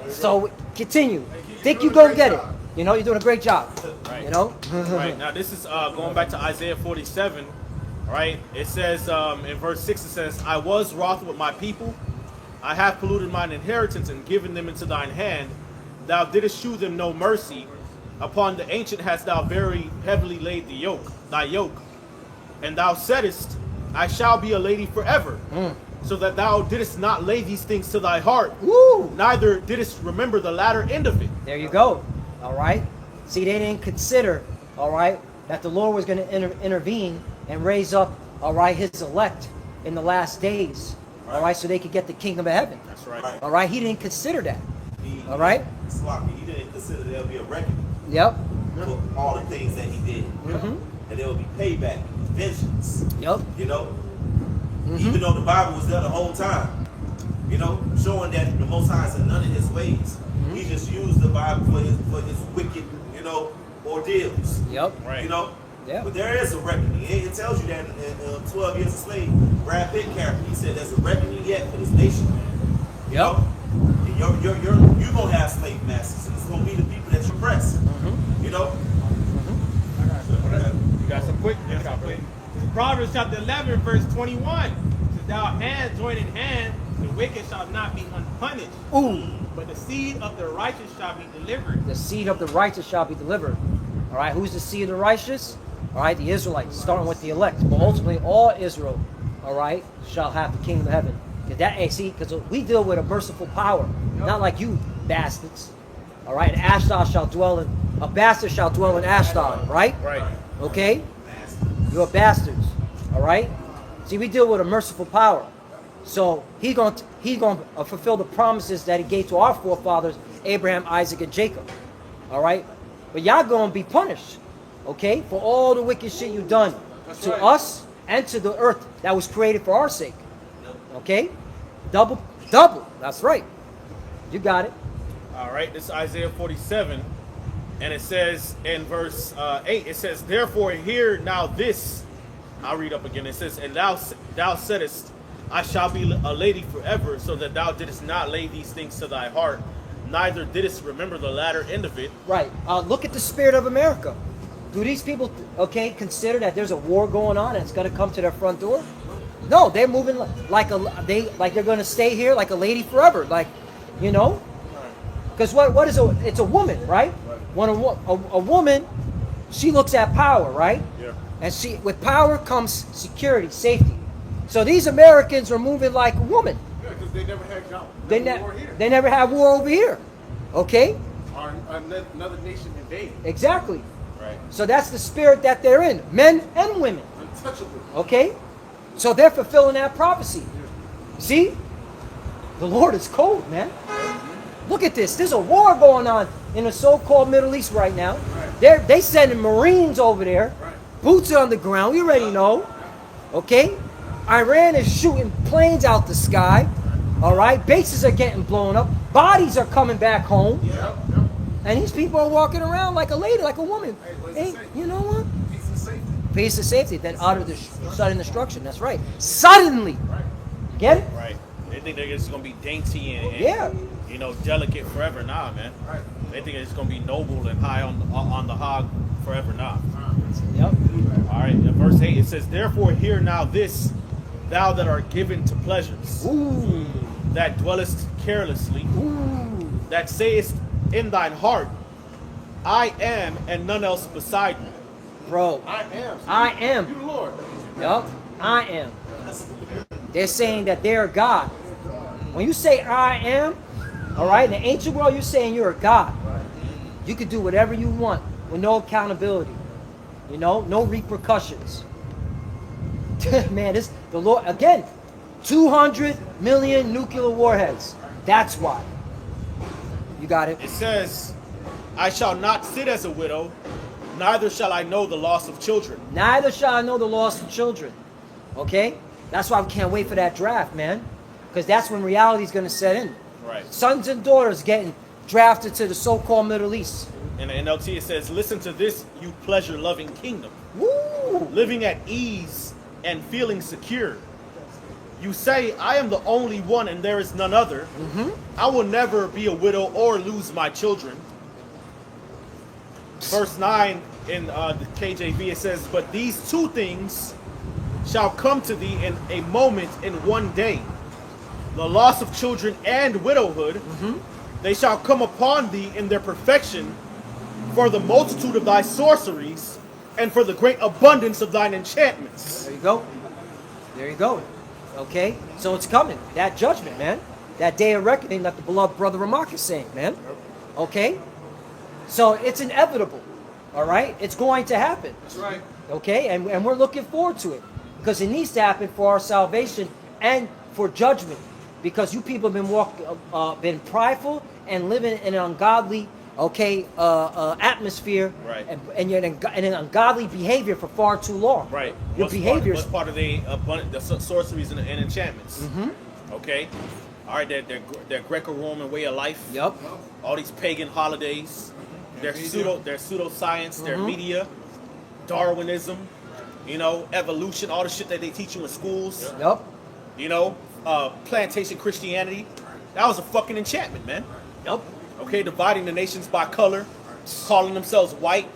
So continue. Think you gonna get it. You know, you're doing a great job. Right. You know? Right. Now this is going back to Isaiah 47. Right. It says in verse 6, it says, I was wroth with my people. I have polluted mine inheritance and given them into thine hand. Thou didst shew them no mercy. Upon the ancient hast thou very heavily laid thy yoke. And thou saidest, I shall be a lady forever. So that thou didst not lay these things to thy heart. Woo! Neither didst remember the latter end of it. There you go. All right. See, they didn't consider, all right, that the Lord was going to intervene and raise up, all right, his elect in the last days. All right, so they could get the kingdom of heaven. That's right. All right, he didn't consider that. All right? He didn't consider there would be a reckoning Yep. for all the things that he did. And there will be payback, vengeance. Yep. You know? Even though the Bible was there the whole time. You know, showing that the Most High is in none of his ways. He just used the Bible for his wicked, you know, ordeals. Yep. Right. You know? Yeah. But there is a reckoning. It tells you that in 12 Years a Slave, Brad Pitt character, he said there's a reckoning yet for this nation. You know? And you're gonna have slave masters, and it's gonna be the people that you oppress. You know? You got some quick. Proverbs chapter 11, verse 21. Says, thou hand joined in hand, the wicked shall not be unpunished. Ooh. But the seed of the righteous shall be delivered. The seed of the righteous shall be delivered. All right, who's the seed of the righteous? All right, the Israelites, starting with the elect. But ultimately, all Israel, all right, shall have the kingdom of heaven. Because we deal with a merciful power, not like you bastards. All right, and a bastard shall dwell in Ashdod, right? Right. Okay? You're bastards. All right? See, we deal with a merciful power. So he's going to fulfill the promises that he gave to our forefathers, Abraham, Isaac, and Jacob. All right? But y'all going to be punished, okay, for all the wicked shit you've done to us and to the earth that was created for our sake. Okay? Double. That's right. You got it. All right. This is Isaiah 47. And it says in verse 8, it says, therefore hear now this. I'll read up again. It says, and thou saidest, I shall be a lady forever, so that thou didst not lay these things to thy heart, neither didst remember the latter end of it. Right. Look at the spirit of America. Do these people, okay, consider that there's a war going on and it's going to come to their front door? No, they're moving like they're going to stay here like a lady forever, like, you know. Because what is it's a woman, right? When a woman, she looks at power, right? Yeah. And with power comes security, safety. So these Americans are moving like a woman. Yeah, because they never had war here. They never had war over here. Okay? Or another nation invade. Exactly. Right. So that's the spirit that they're in, men and women. Untouchable. Okay? So they're fulfilling that prophecy. See? The Lord is cold, man. Look at this. There's a war going on in the so-called Middle East right now. They sending Marines over there. Boots on the ground. We already know. Okay? Iran is shooting planes out the sky. All right? Bases are getting blown up. Bodies are coming back home. And these people are walking around like a lady, like a woman. Hey, you know what? Peace and safety. Peace and safety. Then utter the sudden destruction. That's right. Suddenly. Get it? Right. They think they're just going to be dainty and you know, delicate forever. Nah, man. Right. They think it's going to be noble and high on the hog forever. Nah. Yep. All right. In verse 8, it says, therefore hear now this, thou that art given to pleasures, Ooh. that dwellest carelessly, Ooh. that sayest in thine heart, I am and none else beside me. Bro. I am. I am. You the Lord. Yep. I am. They're saying that they're God. When you say I am, all right, in the ancient world, you're saying you're a God. You can do whatever you want with no accountability. You know, no repercussions. Man, the Lord, again, 200 million nuclear warheads. That's why. You got it. It says, I shall not sit as a widow, neither shall I know the loss of children. Neither shall I know the loss of children. Okay? That's why we can't wait for that draft, man. Because that's when reality is going to set in. Right. Sons and daughters getting drafted to the so-called Middle East. In the NLT it says, listen to this, you pleasure-loving kingdom. Woo! Living at ease and feeling secure. You say, I am the only one and there is none other. I will never be a widow or lose my children. Verse 9 in the KJV, it says, but these two things shall come to thee in a moment, in one day. The loss of children and widowhood, they shall come upon thee in their perfection, for the multitude of thy sorceries, and for the great abundance of thine enchantments. There you go. There you go. Okay? So it's coming. That judgment, man. That day of reckoning that the beloved brother Ramak is saying, man. Okay? So it's inevitable. All right? It's going to happen. That's right. Okay? And we're looking forward to it. Because it needs to happen for our salvation and for judgment. Because you people have been prideful and living in an ungodly, atmosphere, Right. and you're in an ungodly behavior for far too long. Right. Your behaviors. What's part of the sorceries and enchantments? Okay. All right. Their Greco-Roman way of life. Yep. All these pagan holidays. Their pseudoscience. Their media. Darwinism. Evolution. All the shit that they teach you in schools. Yep. Plantation Christianity. That was a fucking enchantment, man. Yep. Okay, dividing the nations by color, calling themselves white,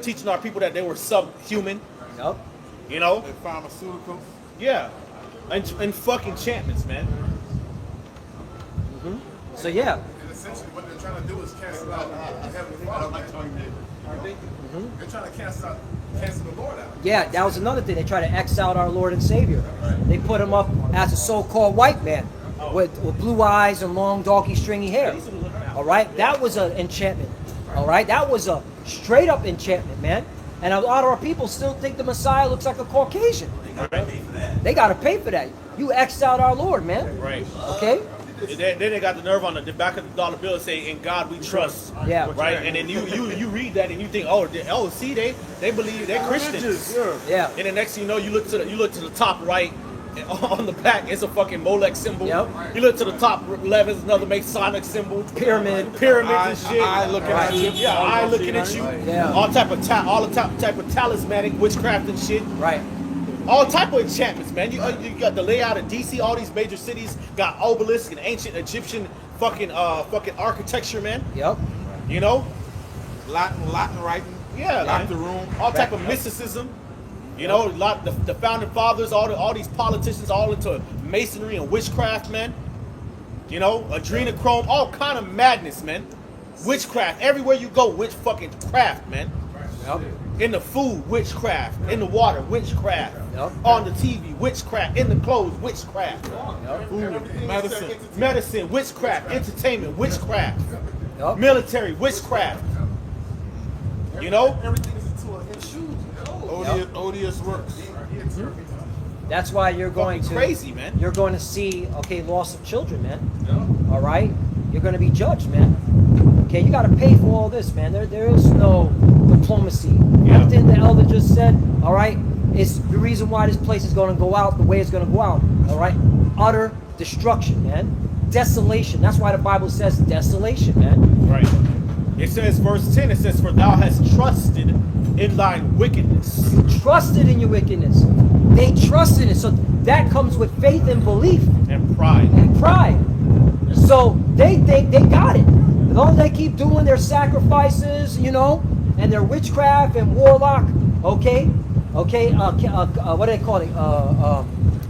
teaching our people that they were subhuman, Yep. And pharmaceuticals. Yeah, and fucking enchantments, man. So yeah. And essentially what they're trying to do is cancel out the Heavenly Father. They're trying to cancel the Lord out. Yeah, that was another thing. They try to X out our Lord and Savior. They put him up as a so-called white man with blue eyes and long, doggy, stringy hair. All right? That was an enchantment. All right? That was a straight-up enchantment, man. And a lot of our people still think the Messiah looks like a Caucasian. They got to pay for that. You X'd out our Lord, man. Right. Okay? Then they got the nerve on the back of the dollar bill say, "In God we trust." Yeah. Right. And then you read that and you think, oh, see, they believe they're Christians. Yeah. And the next thing you know, you look to the top right, and on the back it's a fucking Molech symbol. Yep. You look to the top left, it's another Masonic symbol. Pyramids and shit. Eye looking at you. Yeah, eye looking at you. Yeah. All type of talismanic witchcraft and shit. Right. All type of enchantments, man. You got the layout of DC. All these major cities got obelisks and ancient Egyptian fucking architecture, man. Yep. Latin writing. Yeah, Lock man. the room. All type of mysticism. The founding fathers, all these politicians, all into masonry and witchcraft, man. Adrenochrome, all kind of madness, man. Witchcraft everywhere you go, witch fucking craft, man. Yep. In the food, witchcraft. In the water, witchcraft. Yep. On the TV, witchcraft. In the clothes, witchcraft. Food, Medicine, witchcraft. Entertainment, witchcraft. Yep. Military, witchcraft. Everything is into in shoes. odious works. That's why you're going to crazy, man. You're going to see loss of children, man. All right, you're going to be judged, man. Okay, you got to pay for all this, man. There is no diplomacy. Yeah. Everything the elder just said, all right, is the reason why this place is going to go out the way it's going to go out. All right, utter destruction, man. Desolation. That's why the Bible says desolation, man. Right. It says, verse 10, it says, for thou hast trusted in thine wickedness. You trusted in your wickedness. They trusted it. So that comes with faith and belief. And pride. And pride. So they think they got it. As long as they keep doing their sacrifices, and their witchcraft and warlock, what do they call it?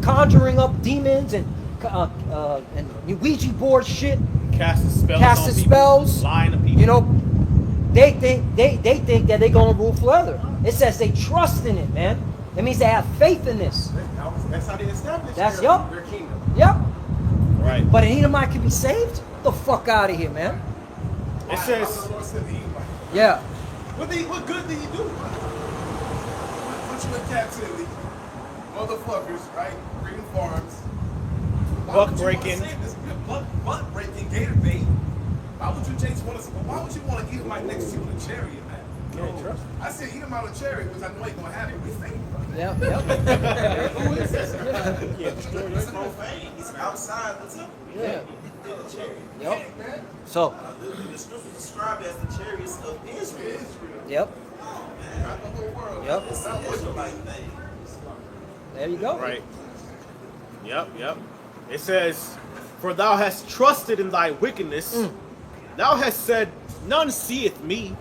Conjuring up demons and Ouija board shit. Casting spells. Casting spells. Lying to people. They think that they're gonna rule forever. It says they trust in it, man. That means they have faith in this. That's how they established their kingdom. Yep. Right. But an Edomite can be saved? Get the fuck out of here, man. It says, yeah. What good did he do? Put you in captivity, motherfuckers, right? Breeding farms. buck breaking. Buck breaking, gator bait. Why would you want to eat my next to you in a chariot, man? I said eat him out of cherry because I know he's gonna have it. We think. Yep. Who is this? It's profane. It's outside the temple. Yeah. In the chariot. Yep. So, The scripture is described as the chariots of Israel. yep. Not the whole world. Yep. It's an Israelite thing. There you go. Right. Yep. It says, "For thou hast trusted in thy wickedness. Thou hast said, none seeth me."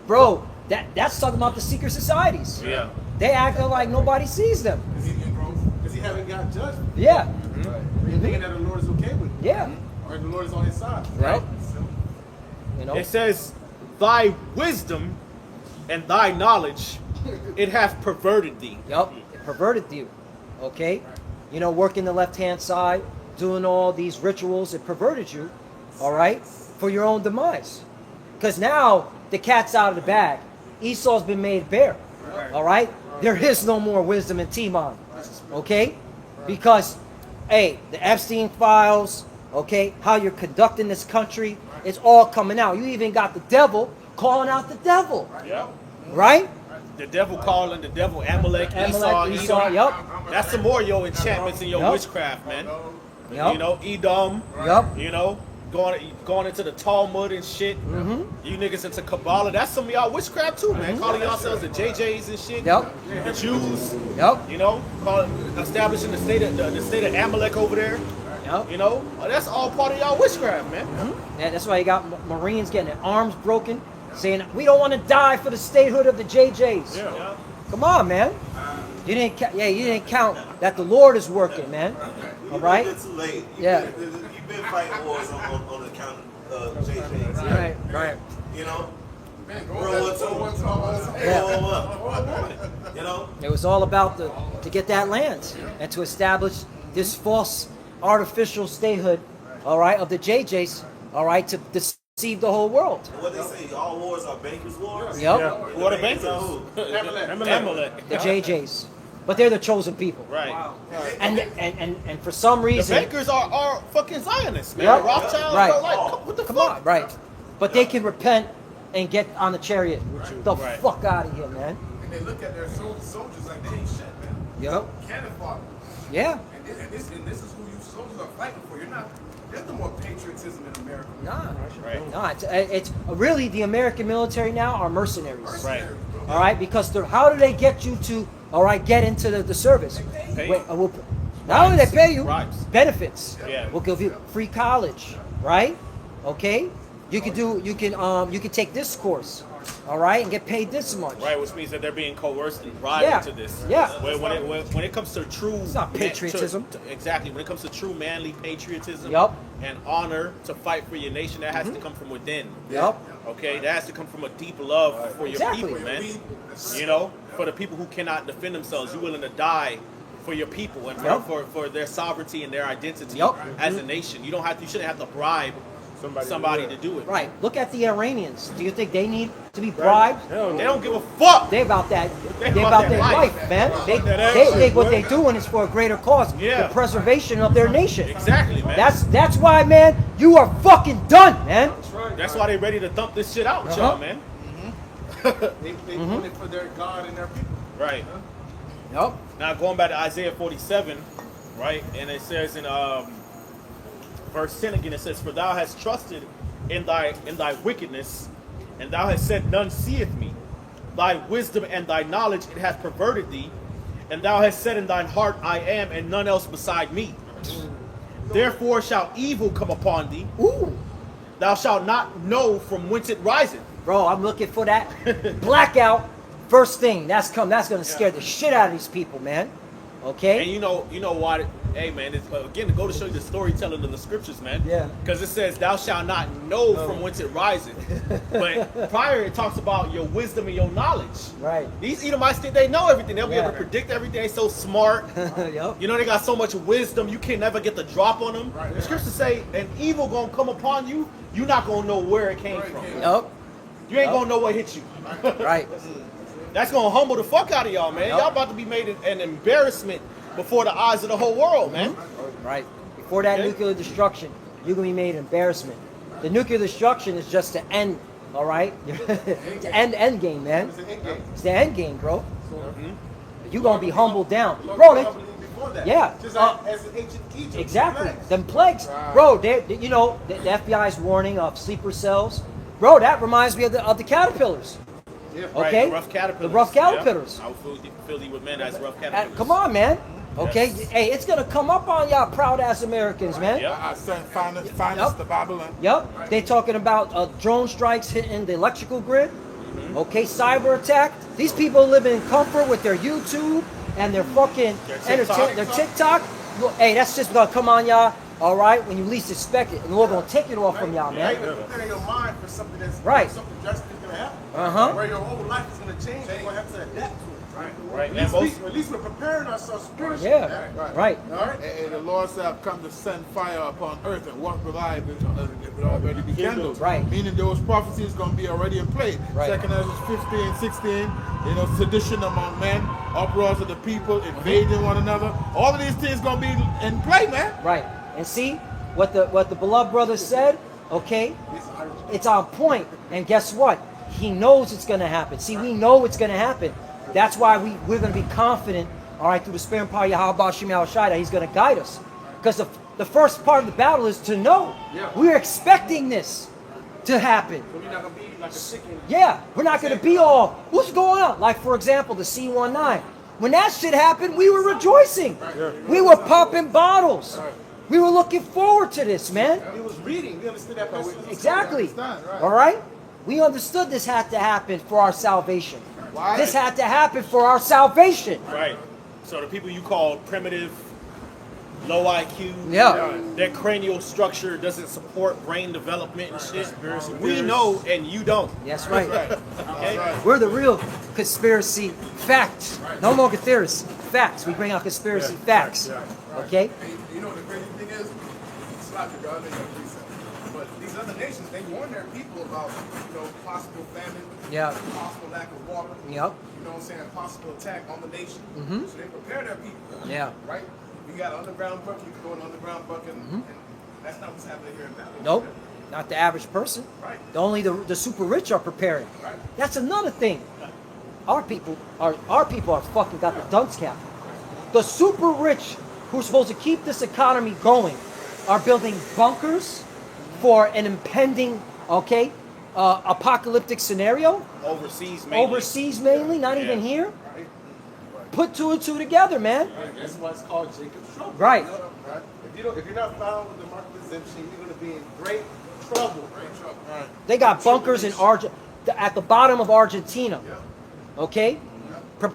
Bro, that's talking about the secret societies. Yeah. They acting like nobody sees them. Because he haven't got judged. Yeah. He's thinking that the Lord is okay with it. Yeah. Or the Lord is on his side. Right. You know. It says, "Thy wisdom and thy knowledge, it hath perverted thee." Yup. It perverted you. Okay. You know, working the left hand side, doing all these rituals, it perverted you. All right, for your own demise. Because now the cat's out of the bag. Esau's been made bare. All right, there is no more wisdom in Timon. Okay, because hey, the Epstein files. Okay, how you're conducting this country, it's all coming out. You even got the devil calling out the devil. Yep. Right? The devil calling the devil Amalek, Esau, Edom. yup. That's some more your enchantments and your Yup. witchcraft, man. Yup. You know, Edom. Yup. You know, going into the Talmud and shit. You niggas into Kabbalah. That's some of y'all witchcraft too, man. Calling yourselves the JJs and shit. Yup. The Jews. Yup. You know, establishing the state of Amalek over there. Yup. You know, that's all part of y'all witchcraft, man. Yeah, that's why you got Marines getting their arms broken, saying we don't want to die for the statehood of the JJs. Yeah. Come on, man. You didn't count that the Lord is working, man. All right. It's too late. Yeah. You've been fighting wars on account of JJs. Right. You know. Man, World War II. You know. It was all about to get that land and to establish this false artificial statehood, all right, of the JJs, all right, to deceive the whole world. What they say, all wars are bankers' wars. Yep. Who are the bankers? The JJs. But they're the chosen people. Right. And for some The reason, bankers are fucking Zionists, man. Yep. Rothschilds. Right. Like, what the come fuck? on, right. But they can repent and get on the chariot. The Right. fuck out of here, man. And they look at their soldiers like they ain't shit, man. Yep. Cannon fodder. Yeah. And this is who you soldiers are fighting for. You're not. There's no more patriotism in America. Nah. Right. Nah. It's really the American military now are mercenaries. Right. All right, because how do they get you to, all right, get into the service? Pay. Not only they pay you, Bribes. benefits. Yeah. We'll give you free college, right? Okay, you can take this course, all right, and get paid this much. Right, which means that they're being coerced and bribed Yeah. into this. Yeah. When it comes to true, It's not patriotism. Exactly. When it comes to true manly patriotism Yup. and honor to fight for your nation, that has to come from within. Yep. Okay, that has to come from a deep love for your Exactly. people, man. You know, for the people who cannot defend themselves, you're willing to die for your people and Yep. for their sovereignty and their identity Yep. as a nation. You shouldn't have to bribe somebody to do it. Right. Look at the Iranians. Do you think they need to be bribed? They don't give a fuck. They about that. They They about about that their life. life, man. They that think what they're doing is for a greater cause, Yeah. the preservation of their nation. Exactly, man. That's why, man. You are fucking done, man. That's why they ready to thump this shit out with Uh-huh. y'all, man. They doing it for their God and their people. Right. Yep. Now going back to Isaiah 47, right, and it says in verse 10 again, it says, "For thou hast trusted in thy wickedness, and thou hast said, none seeth me. Thy wisdom and thy knowledge it hath perverted thee, and thou hast said in thine heart, I am, and none else beside me. Therefore shall evil come upon thee. Ooh. Thou shalt not know from whence it riseth." Bro, I'm looking for that blackout first thing. That's gonna scare the shit out of these people, man. Okay? And you know why? Hey man, it's, again, to go to show you the storytelling of the scriptures, man. Yeah. Because it says, "Thou shalt not know from whence it riseth." But prior, it talks about your wisdom and your knowledge. Right. These Edomites think they know everything. They'll be Yeah. able to predict everything. They so smart. Yep. You know, they got so much wisdom. You can never get the drop on them. The scriptures say, "An evil gonna come upon you. You're not gonna know where it came from. Yep. You ain't gonna know what hit you." Right. That's gonna humble the fuck out of y'all, man. Yep. Y'all about to be made an embarrassment before the eyes of the whole world, man. Right. Before that Okay. nuclear destruction, you're gonna be made an embarrassment. The nuclear destruction is just to end All right, it's the end game, man. It's the end game. It's the end game, bro. So, You gonna be humbled down, Lord, bro. we They, don't believe before that. yeah, Just as in ancient Egypt. exactly. Plagues. Them plagues, bro. You know, the FBI's warning of sleeper cells, bro. That reminds me of the caterpillars. Yeah. Right, Okay, the rough caterpillars. The rough caterpillars. Yeah. I will fill you with men as rough caterpillars. Come on, man. Okay, Yes. hey, it's gonna come up on y'all proud ass Americans, man. Yep. I sent finest to Babylon. Yep. They talking about drone strikes hitting the electrical grid. Okay, cyber attack. These people living in comfort with their YouTube and their fucking their TikTok. Look, hey, that's just gonna come on y'all. All right, when you least expect it, and we're gonna take it off from y'all, You're not man. even preparing your mind for something that's Right. something drastic is gonna happen. Uh-huh. Where your whole life is gonna change. You're gonna have to adapt to it. Right. At And least, at least we're preparing ourselves spiritually. Yeah. Right. All right. And the Lord said, I've come to send fire upon earth, and what relied it would already be kindled. Right. Meaning those prophecies going to be already in play. Right. 2 Ezra 15, 16, sedition among men, uproars of the people, invading one another. All of these things going to be in play, man. Right. And see what the beloved brother said. Okay, it's on point. And guess what? He knows it's going to happen. See, we know it's going to happen. That's why we're going to be confident, all right, through the spirit and power of Yahawashi144, that he's going to guide us. Because the first part of the battle is to know. Yeah. We're expecting this to happen. So you're not gonna be like a chicken. Yeah, we're not going to be all, what's going on? Like, for example, the C-19. When that shit happened, we were rejoicing. We were popping bottles. We were looking forward to this, man. He was reading. We understood that person. Exactly. Right. All right? We understood this had to happen for our salvation. Why? This had to happen for our salvation. Right. So the people you call primitive, low IQ, Yeah. their cranial structure doesn't support brain development and shit. We know and you don't. That's right. Okay? We're the real conspiracy facts. No longer theorists. Facts. We bring out conspiracy facts. Okay? And you know what the crazy thing is? It's not the God that got reset. But these other nations, they warn their people about, possible famine, Yeah. possible lack of water. Yep. You know what I'm saying? Possible attack on the nation. So they prepare their people. Yeah. Right? You got an underground bunker, you can go in an underground bunker, and that's not what's happening here in Babylon. Nope. Not the average person. Right. Only the super rich are preparing. Right. That's another thing. Our people are fucking got the dunce cap. The super rich who are supposed to keep this economy going are building bunkers for an impending, apocalyptic scenario. Overseas mainly. Overseas mainly, not even Yeah. here. Put two and two together, man. That's why it's called Jacob's trouble. Right. Right. If you're not found with the mark of exemption, you're gonna be in great trouble. They got bunkers in at the bottom of Argentina. Okay?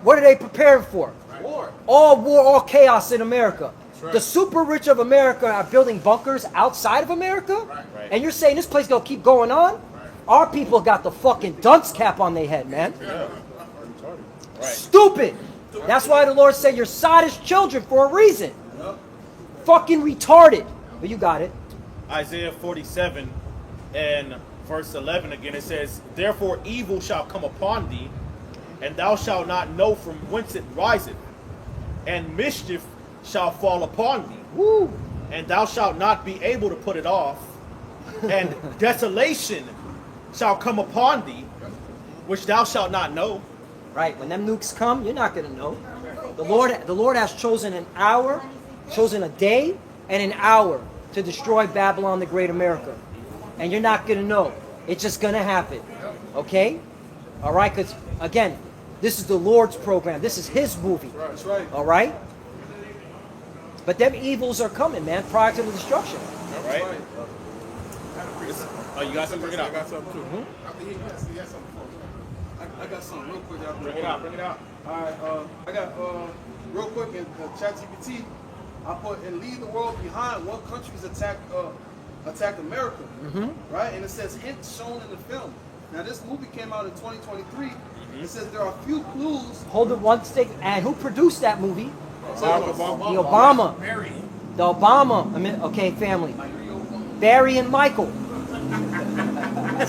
What are they preparing for? War. All war, all chaos in America. The super rich of America are building bunkers outside of America? Right. And you're saying this place gonna keep going on? Our people got the fucking dunce cap on their head, man. Right. Stupid. That's why the Lord said you're sottish children for a reason. Fucking retarded. But you got it. Isaiah 47 and verse 11 again, it says, therefore evil shall come upon thee, and thou shalt not know from whence it riseth, and mischief shall fall upon thee, Woo. and thou shalt not be able to put it off, and desolation shall come upon thee, which thou shalt not know. Right. When them nukes come, you're not gonna know. The Lord has chosen an hour, chosen a day and an hour to destroy Babylon the Great America. And you're not gonna know. It's just gonna happen. Okay? Alright, because again, this is the Lord's program. This is his movie. That's right. Alright? But them evils are coming, man, prior to the destruction. All right. Oh, you got something? Bring it I out. got something too. He has something for us. I got something real quick. Bring it out. Bring it out. All right, I got real quick in ChatGPT. I put and leave the world behind. What countries attacked America? Right, and it says hints shown in the film. Now this movie came out in 2023. It says there are a few clues. Hold it one stick. And who produced that movie? The Obama. Obama. The Obama. Okay, family. Barry and Michael.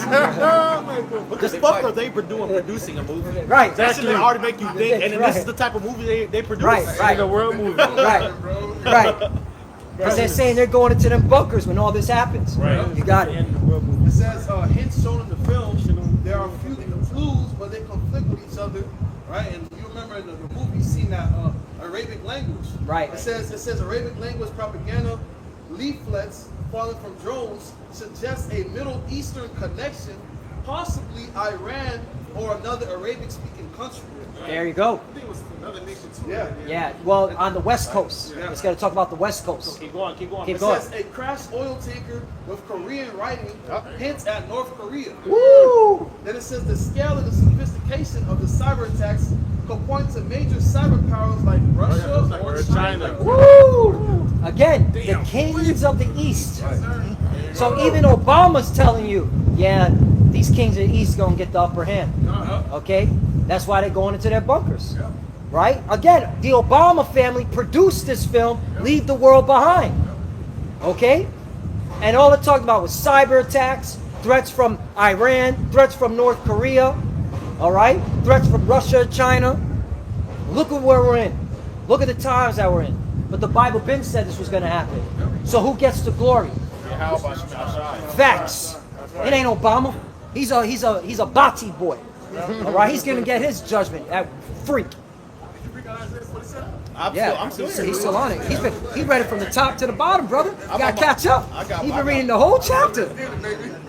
What the fuck are they producing a movie? Right. That shit hard to make you think, and then this is the type of movie they produce. Right. The world movie. Right. Right. Because they're saying they're going into them bunkers when all this happens. Right. You got it. It says hints shown in the film another, right? And you remember in the movie, you seen that Arabic language. Right. It says Arabic language propaganda leaflets falling from drones suggest a Middle Eastern connection, possibly Iran or another Arabic-speaking country. There you go. I think it was another nation too. Yeah. Yeah, well, on the West Coast. Yeah. Let's got to talk about the West Coast. Keep going, keep going. Keep It going. says a crashed oil tanker with Korean writing hints at North Korea. Woo! Then it says the scale and the sophistication of the cyber attacks could point to major cyber powers like Russia or China. Woo! Again, the kings of the East. So even Obama's telling you, yeah, these kings of the East gonna get the upper hand. Okay? That's why they're going into their bunkers. Right? Again, the Obama family produced this film, Leave the World Behind. Okay? And all it talked about was cyber attacks, threats from Iran, threats from North Korea, all right? Threats from Russia, China. Look at where we're in. Look at the times that we're in. But the Bible been said this was going to happen. So who gets the glory? Facts. It ain't Obama. He's a Bati boy. All right? He's going to get his judgment. That freak. I'm still He's still on it. He's read it from the top to the bottom, brother. You gotta catch up. He's been reading the whole chapter.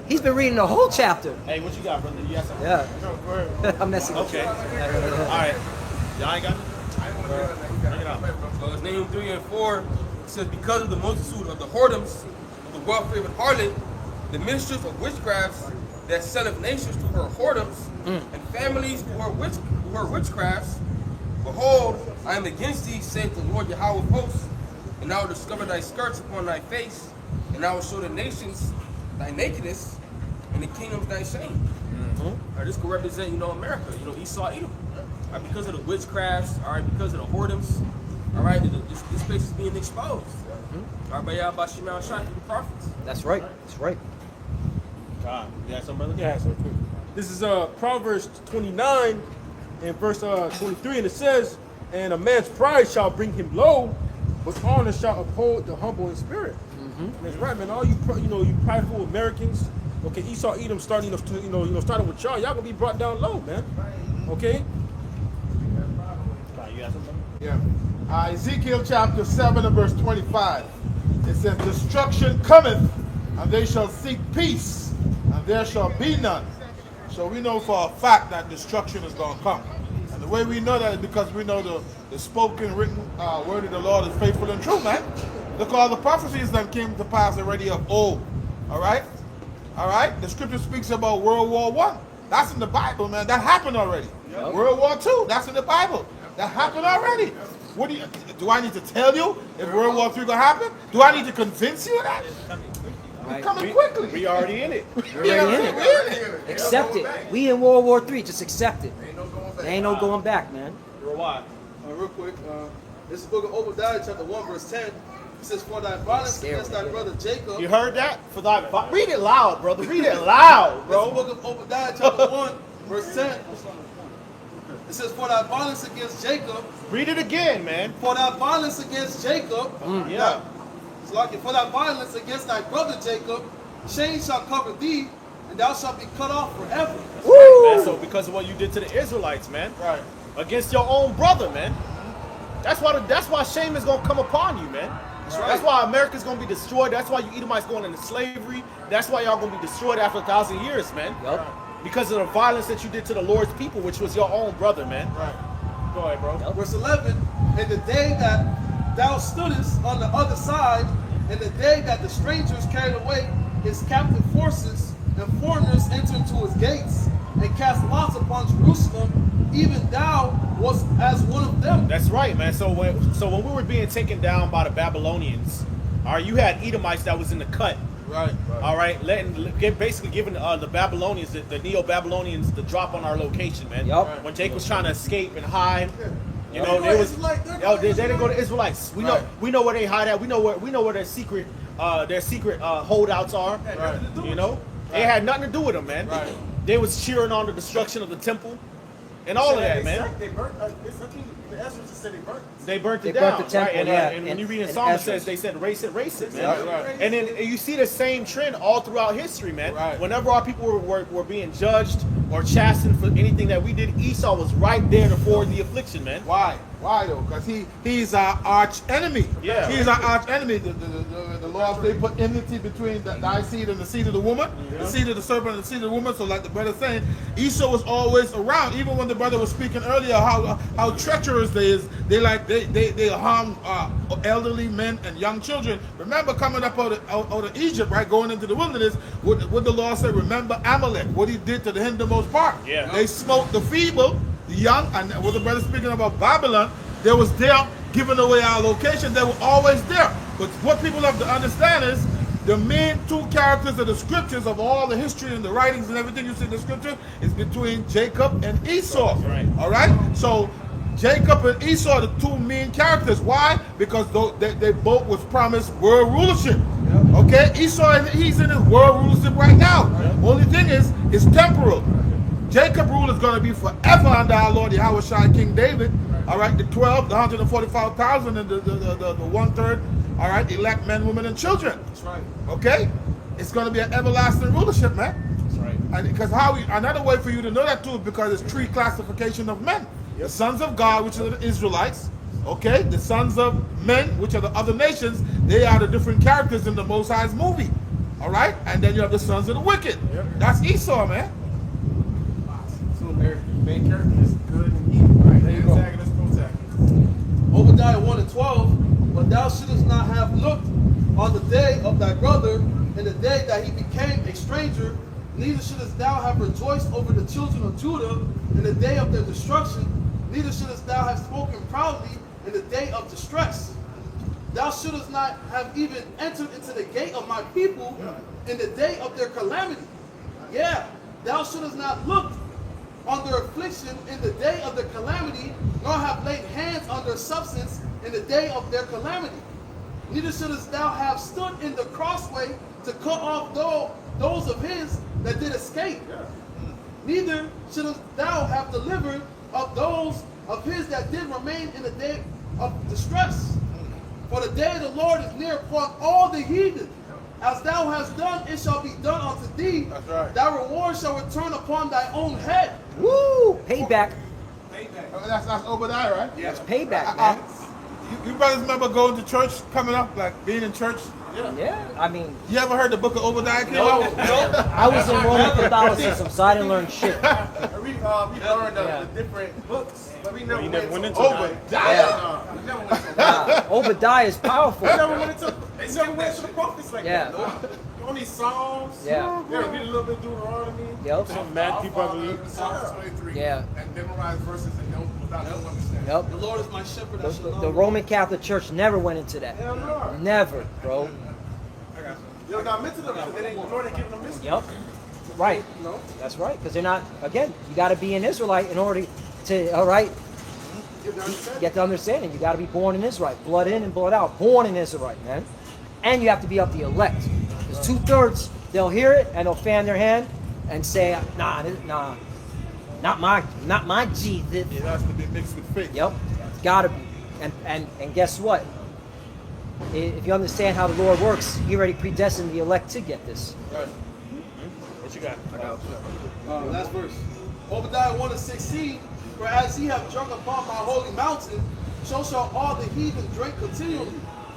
He's been reading the whole chapter. Hey, what you got, brother? You got something? Yeah. I'm messing with Okay. you. All right. Y'all ain't got it? Bring it out. It's Nahum 3 and 4. It says, because of the multitude of the whoredoms of the well-favored harlot, the ministers of witchcrafts that selleth nations to her whoredoms, and families to her witchcrafts, behold, I am against thee, saith the Lord Yahweh of hosts, and I will discover thy skirts upon thy face, and I will show the nations thy nakedness, and the kingdoms thy shame. This could represent, America, Esau, Edom. All right, because of the witchcrafts, all right, because of the whoredoms, all right, this place is being exposed. All right, by Yahweh Shema Shai through the prophets. That's right. That's right. God, you got something, brother? Yeah, so this is Proverbs 29 and verse 23, and it says, and a man's pride shall bring him low, but honor shall uphold the humble in spirit. And that's right, man. All you you prideful Americans, okay, Esau, Edom, starting starting with y'all gonna be brought down low, man. Okay. God, you got something? Yeah. Ezekiel chapter 7 and verse 25. It says, destruction cometh, and they shall seek peace, and there shall be none. So we know for a fact that destruction is going to come. And the way we know that is because we know the spoken, written word of the Lord is faithful and true, man. Look at all the prophecies that came to pass already of old. All right? All right? The scripture speaks about World War I. That's in the Bible, man. That happened already. Yep. World War II, that's in the Bible. That happened already. What do I need to tell you if World War III gonna happen? Do I need to convince you of that? It's coming quickly. We already in it. We're already in it. Accept it. We in World War III. Just accept it. There ain't no going back, man. Why? Real quick, this is the book of Obadiah, chapter 1, verse 10. It says, for thy violence against thy brother Jacob. You heard that? For thy read it loud, brother. Read it loud, bro. This is the book of Obadiah, chapter 1, verse 10. It says, for thy violence against Jacob. Read it again, man. For thy violence against Jacob. Yeah. It's like it. For thy violence against thy brother Jacob, shame shall cover thee, and thou shalt be cut off forever. Right, man. So because of what you did to the Israelites, man. Right. Against your own brother, man. That's why shame is gonna come upon you, man. That's why America's gonna be destroyed. That's why you Edomites going into slavery. That's why y'all gonna be destroyed after 1,000 years, man. Yep. Because of the violence that you did to the Lord's people, which was your own brother, man. Right. Go ahead, bro. Yep. Verse 11, in the day that thou stoodest on the other side, in the day that the strangers carried away his captive forces, and foreigners entered into his gates, and cast lots upon Jerusalem, even thou was as one of them. That's right, man. So when we were being taken down by the Babylonians, all right, you had Edomites that was in the cut. Right. All right, basically giving the Babylonians, the Neo-Babylonians, the drop on our location, man. Yep. When Jake was trying to escape and hide, you know, they didn't go to Israelites. We know where they hide at. We know where their secret holdouts are. Right. You know, they had nothing to do with them, man. Right. They was cheering on the destruction of the temple and all of that, man. They burnt. The Ezra just said they burnt. They burnt it They down, burnt the temple, right? yeah, And when you read in and Psalm, it Ezra. says they said race it, man. Right. And then you see the same trend all throughout history, man. Right. Whenever our people were being judged or chastened for anything that we did, Esau was right there to forward the affliction, man. Why? Why though? Because he's our arch enemy. Yeah. He's our arch enemy. The laws, they put enmity between thy seed and the seed of the woman, the seed of the serpent and the seed of the woman. So like the brother saying, Esau was always around. Even when the brother was speaking earlier, how treacherous they is. They harm elderly men and young children. Remember coming up out of Egypt, right, going into the wilderness. What the law said? Remember Amalek, what he did to the hindermost part. Yeah. They smote the feeble, the young, and what the brother speaking about Babylon, they was there giving away our location. They were always there. But what people have to understand is the main two characters of the scriptures, of all the history and the writings and everything you see in the scripture, is between Jacob and Esau. Right. All right? So Jacob and Esau are the two main characters. Why? Because they both was promised world rulership. Okay? Esau, he's in his world rulership right now. Only thing is, it's temporal. Jacob's rule is going to be forever under our Lord Yahawashi, King David. All right, the 12, the 145,000, and the 1/3. All right, elect men, women, and children. That's right. Okay, it's going to be an everlasting rulership, man. That's right. And because another way for you to know that too is because it's three classification of men: the sons of God, which are the Israelites. Okay, the sons of men, which are the other nations. They are the different characters in the Most High's movie. All right, and then you have the sons of the wicked. That's Esau, man. So their main character is good and evil, right? There you go. Antagonist, protagonist. Obadiah 1:12, but thou shouldest not have looked on the day of thy brother, in the day that he became a stranger, neither shouldest thou have rejoiced over the children of Judah in the day of their destruction, neither shouldest thou have spoken proudly in the day of distress. Thou shouldest not have even entered into the gate of my people in the day of their calamity. Yeah, thou shouldest not look on their affliction in the day of their calamity, nor have laid hands on their substance in the day of their calamity. Neither shouldest thou have stood in the crossway to cut off those of his that did escape. Neither shouldest thou have delivered of those of his that did remain in the day of distress. For the day of the Lord is near upon all the heathen. As thou hast done, it shall be done unto thee. That's right. Thy reward shall return upon thy own head. Woo! Payback. That's Obadiah, right? That's payback, man. You brothers remember going to church, coming up, like being in church? Yeah, I mean, You ever heard the book of Obadiah came no, out? I was in Roman Catholicism, so I didn't learn shit. We learned the different books, but we never, went into Obadiah. We never went to Obadiah is powerful. We never went into the prophets like Yeah. that. No. Only Psalms. Yeah. Yeah, read a little bit of Deuteronomy. Yep. Some mad people, I believe. Psalms 23. Yeah. And memorize verses and don't without no understanding. Yep. The Lord is my shepherd, I shall not The want. Roman Catholic Church never went into that. Hell no. Never, bro. Yo, not mental because they ain't, the Lord ain't giving them this. Yep. Right. No. That's right. Because they're not, again, you got to be an Israelite in order to, all right, Give them understanding. get the understanding. You got to be born an Israelite. Blood in and blood out. Born an Israelite, man. And you have to be of the elect. Because 2/3, they'll hear it and they'll fan their hand and say, nah, not my Jesus. It has to be mixed with faith. Yep. Got to be. And guess what? If you understand how the Lord works, He already predestined the elect to get this. Right. What you got? Last verse. Obadiah 1:16. For as ye have drunk upon my holy mountain, so shall all the heathen drink continually.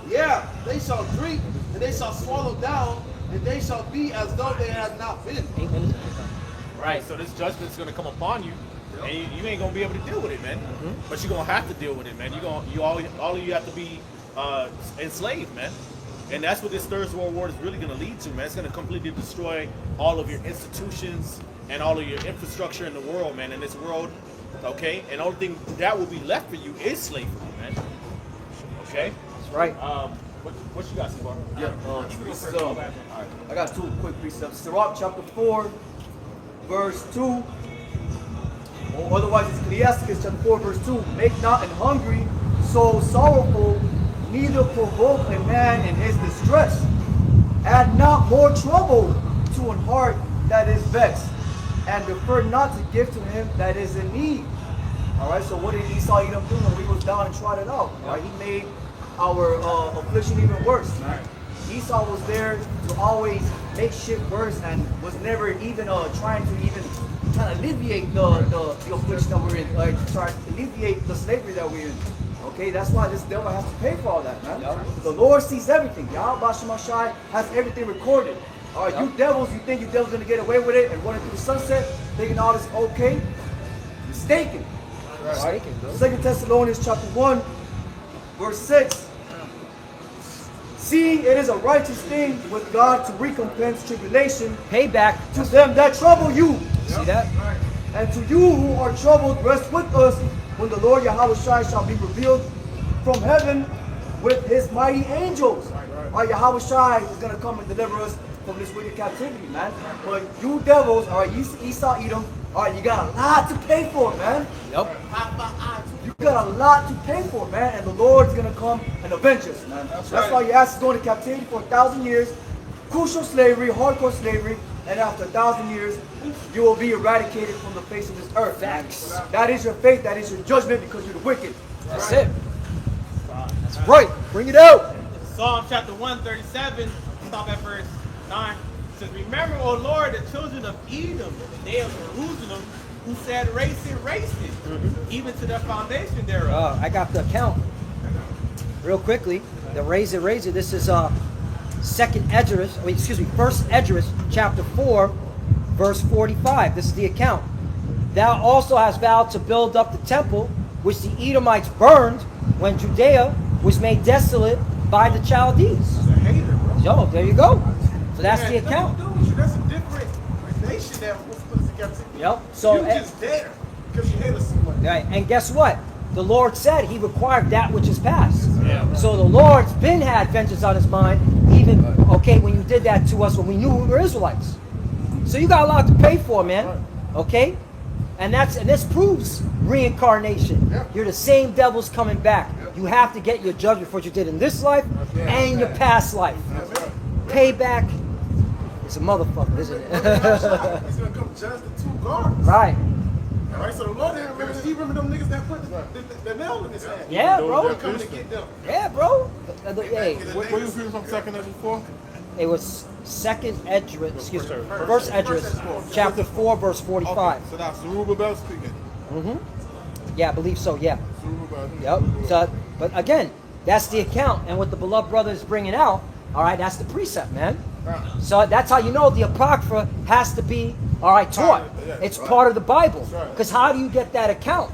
Yeah, they shall drink, and they shall swallow down, and they shall be as though they had not been. Amen. Right, so this judgment's gonna come upon you, and you ain't gonna be able to deal with it, man. But you're gonna have to deal with it, man. All of you have to be enslaved, man. And that's what this Third World War is really gonna lead to, man. It's gonna completely destroy all of your institutions and all of your infrastructure in the world, man. In this world, okay. And the only thing that will be left for you is slavery, man. Okay. That's right. What you got, Spark? Yeah. So, I got two quick precepts. Sirach chapter 4, verse 2. Or otherwise, it's Ecclesiastes chapter 4, verse 2. Make not an hungry soul sorrowful, neither provoke a man in his distress. Add not more trouble to an heart that is vexed, and defer not to give to him that is in need. All right, so what did Esau Edom do when we was down and tried it out? All right, he made our affliction even worse. Esau was there to always make shit worse and was never even trying to even trying to alleviate the affliction that we're in, like trying to alleviate the slavery that we're in. Okay, that's why this devil has to pay for all that, man. The Lord sees everything. Yahawashi has everything recorded. All right, you devils, you think you devils gonna get away with it and running through the sunset, thinking all this okay? Mistaken. Right? 2 Thessalonians chapter 1, verse 6. Seeing it is a righteous thing with God to recompense tribulation, Payback. to them that trouble you. See that? And to you who are troubled, rest with us when the Lord Yahawashi shall be revealed from heaven with his mighty angels. All right, Yahawashi is going to come and deliver us from this wicked captivity, man. But you devils, all right, Esau, Edom, all right, you got a lot to pay for, man. Yep. You got a lot to pay for, man, and the Lord's gonna come and avenge us, man. That's why your ass is going to captivity for 1,000 years, crucial slavery, hardcore slavery, and after 1,000 years, you will be eradicated from the face of this earth. Facts. That is your fate, that is your judgment, because you're the wicked. That's it. That's right. Bring it out. Psalm chapter 137, stop at verse 9. It says, remember, O Lord, the children of Edom, the day of Jerusalem, who said, race it, even to the foundation thereof. I got the account. Real quickly, the raise it. This is First Esdras, chapter 4, verse 45. This is the account. Thou also hast vowed to build up the temple, which the Edomites burned when Judea was made desolate by the Chaldees. He's a hater, bro. Yo, there you go. So that's the account. Dude, that's a different nation that was put us in captivity. Yep. So you just there because you hate us so much. right, and guess what? The Lord said He required that which is past. Yeah. So the Lord's been had vengeance on His mind, even when you did that to us when we knew we were Israelites. So you got a lot to pay for, man. Okay, and this proves reincarnation. Yeah. You're the same devils coming back. You have to get your judgment for what you did in this life and your past life. Payback is a motherfucker, isn't it? He's gonna come judge the two guards. Right. All right, so the Lord didn't remember. He remember them niggas that put the nail in his hand. Yeah, bro. They're coming to get them. Yeah, bro. Hey, What you reading from 2nd Ezra 4? it was First Esdras, chapter 4, verse 45. So that's Zerubbabel speaking. Yeah, I believe so. Yeah. Zerubbabel. Yep. So, but again, that's the account, and what the beloved brother is bringing out. All right, that's the precept, man. So that's how you know the Apocrypha has to be, all right, taught. It's part of the Bible. Because how do you get that account?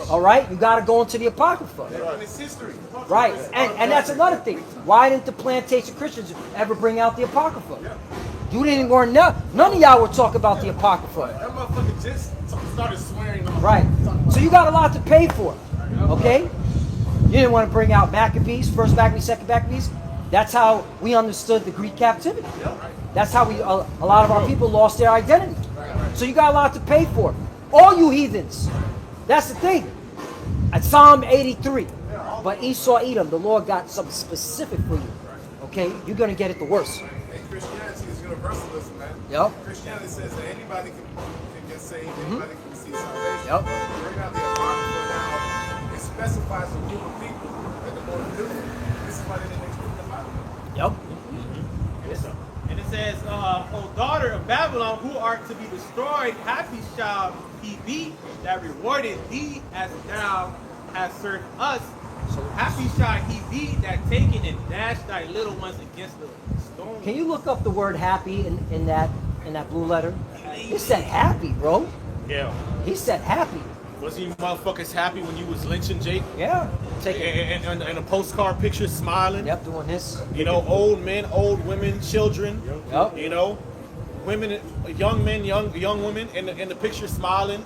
All right, you got to go into the Apocrypha. And it's history. Right, and that's another thing. Why didn't the plantation Christians ever bring out the Apocrypha? You didn't learn none of y'all would talk about the Apocrypha. That motherfucker just started swearing. Right. So you got a lot to pay for. Okay? You didn't want to bring out Maccabees, first Maccabees, second Maccabees. That's how we understood the Greek captivity. That's how a lot of our people lost their identity. So you got a lot to pay for. All you heathens. That's the thing. At Psalm 83. But Esau, Edom, the Lord got something specific for you. Okay? You're going to get it the worst. And Christianity is universalism, man. Yep. Christianity says that anybody can get saved, anybody can receive salvation. Yep. Bring out the Apocrypha now. It specifies a group of people that the Lord is doing. This is why they didn't include the Bible. Yep. And it says, O daughter of Babylon, who art to be destroyed, happy shall he be that rewarded thee as thou hast served us. So happy shall he be that taken and dashed thy little ones against the stone. Can you look up the word happy in that blue letter? It said happy, bro. Yeah. He said happy. Wasn't you motherfuckers happy when you was lynching Jake? Yeah. Take it. And a postcard picture smiling? Yep, doing this. You know, old men, old women, children. Yep. You know, women, young men, young women in the picture smiling.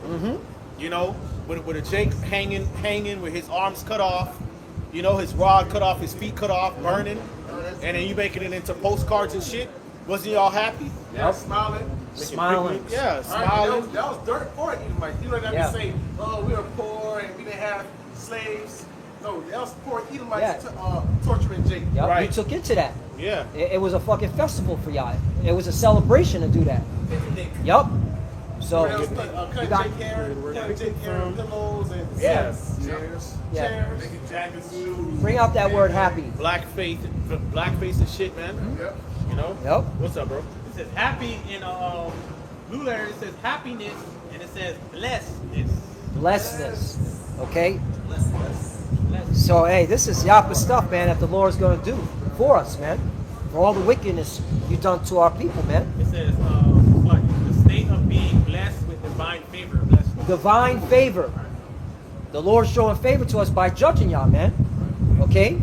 You know, with a Jake hanging with his arms cut off. You know, his rod cut off, his feet cut off, burning. And then you making it into postcards and shit. Wasn't y'all happy? Yeah, smiling. Smiling. Yeah, All right, smiling. that was dirt poor Edomites. You know that Yeah. we say, oh, we were poor and we didn't have slaves. No, that was poor Edomites torturing Jacob. Yep. Right. You took into that. Yeah. It was a fucking festival for y'all. It was a celebration to do that. Yep. So Cut you Jake got hair, cut Jake hair, pillows and Yes. chairs. Yeah. Chairs. Making jackets, shoes. bring out that word happy. Blackface and shit, man. Yep. You know? Yep. What's up, bro? It says happy in blue letter. It says happiness And it says blessedness. Blessedness. Okay? So, hey, this is Yapa stuff, man, that the Lord's going to do for us, man. For all the wickedness you've done to our people, man. It says what? The state of being blessed with divine favor. Blessed. Divine favor. The Lord's showing favor to us by judging y'all, man. Okay?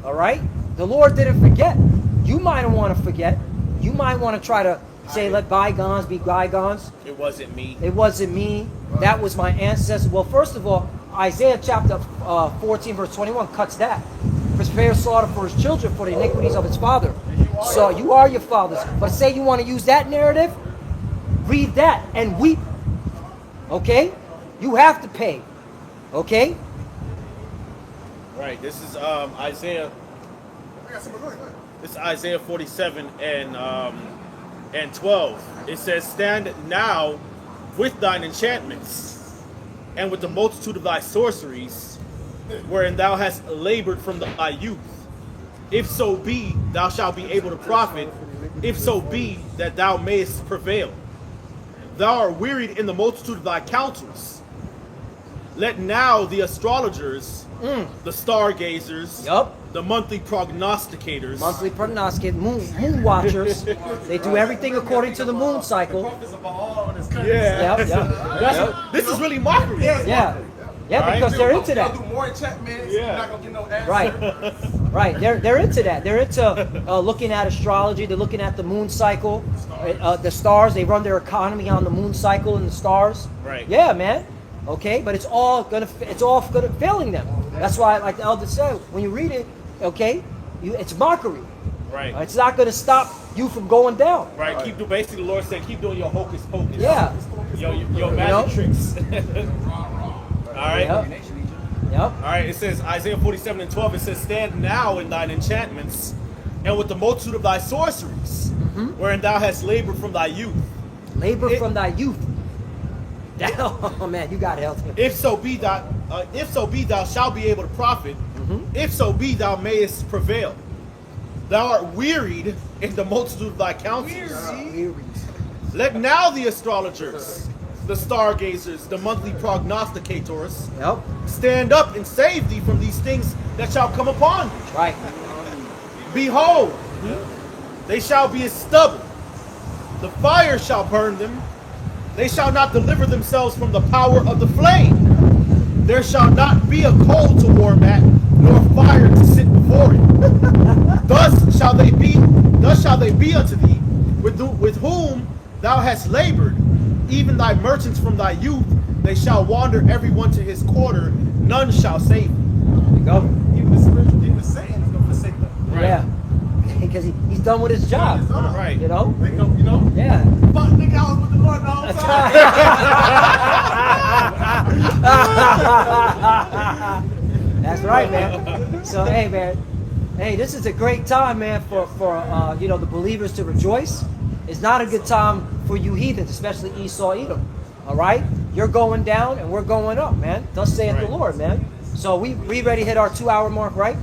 All right? The Lord didn't forget. You might want to forget. You might want to try to say, let bygones be bygones. It wasn't me. It wasn't me. That was my ancestor. Well, first of all, Isaiah chapter 14, verse 21 cuts that. Prepare slaughter for his children for the iniquities of his father. So you are your fathers. But say you want to use that narrative, read that and weep. Okay? You have to pay. Okay? Right. This is Isaiah. This is Isaiah 47 and 12. It says, "Stand now with thine enchantments, and with the multitude of thy sorceries, wherein thou hast labored from thy youth. If so be thou shalt be able to profit, if so be that thou mayest prevail. Thou art wearied in the multitude of thy counsels. Let now the astrologers, the stargazers, the monthly prognosticators, moon watchers, they do everything according to the moon cycle. This is really mockery. Yeah, because they're into that. Do more enchantments. You're not gonna get no answer. Right. They're into that. They're into looking at astrology. They're looking at the moon cycle, the stars. They run their economy on the moon cycle and the stars. Right. Yeah, man. Okay, but it's all gonna failing them. That's why, like the elder said, when you read it, okay, it's mockery. Right. It's not gonna stop you from going down. Right. Keep basically the Lord said, keep doing your hocus pocus. Yeah. Your magic tricks. All right. Yep. All right. It says Isaiah 47 and 12. It says, "Stand now in thine enchantments, and with the multitude of thy sorceries, wherein thou hast labored from thy youth." From thy youth. Oh man, you got help. If so be thou shalt be able to profit. If so be thou mayest prevail. Thou art wearied in the multitude of thy counsels. Let now the astrologers, the stargazers, the monthly prognosticators, stand up and save thee from these things that shall come upon thee. Right. Behold, they shall be as stubble. The fire shall burn them. They shall not deliver themselves from the power of the flame. There shall not be a coal to warm at, nor fire to sit before it. Thus shall they be unto thee, with whom thou hast labored, even thy merchants from thy youth. They shall wander every one to his quarter, none shall save thee. Even the spiritual demon Satan is going to forsake them. Right. Yeah. Because he's done with his job. Right. You know? Yeah. Fuck, nigga, I was with the Lord the whole time. That's right, man. So, hey, man. Hey, this is a great time, man, for the believers to rejoice. It's not a good time for you heathens, especially Esau, Edom. All right? You're going down and we're going up, man. Thus saith the Lord, man. So we ready to hit our 2-hour mark, right?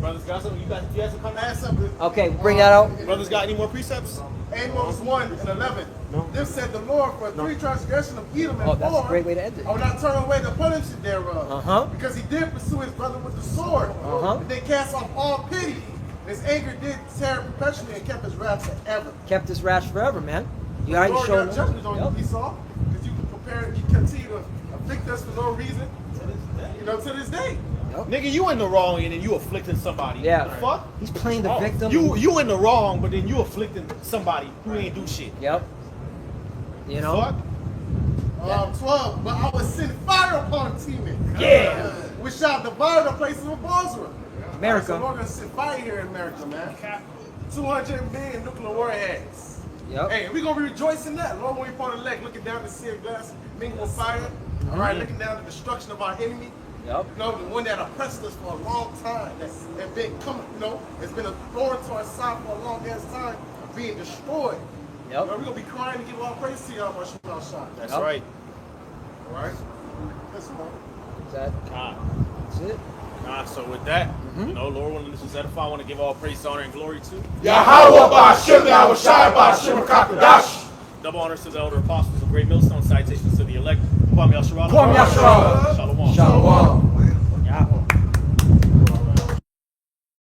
Brothers got something? You guys some come ask something? Okay, bring that out. Brothers got any more precepts? Amos 1 and 11. This said the Lord, for 3 transgressions of Edom and 4. That's a great way to end it. I will not turn away the punishment thereof. Because he did pursue his brother with the sword. And they cast off all pity. His anger did tear perpetually and kept his wrath forever. Kept his wrath forever, man. You already Lord showed got judgment on you, Esau. Because you continue to afflict us for no reason. To this day. Nigga, you in the wrong and then you afflicting somebody. Yeah. The fuck? He's playing the victim. You in the wrong, but then you afflicting somebody who ain't do shit. Yep. You know? Fuck? 12. But I will send fire upon Teman. Yeah. Which shall devour the places of Bosra. America. So we're going to send fire here in America, man. 200 million nuclear warheads. Yep. Hey, we're going to be rejoicing in that. Lord, when we part the leg, looking down to see a glass mingled with fire. All right, looking down the destruction of our enemy. Yep. The one that oppressed us for a long time, that's been coming, it's been a thorn to our side for a long ass time, being destroyed. Yep. We're gonna be crying to give all praise to y'all, Shot. That's right. All right. Listen, That's it. So with that, Lord willing, this is edify. I want to give all praise, honor, and glory to Yahawashi144. Double honors to the elder apostles of Great Millstone. Citations to the elect. Kwame Yasharala. Kwame Yasharala. Shalom. Shalom.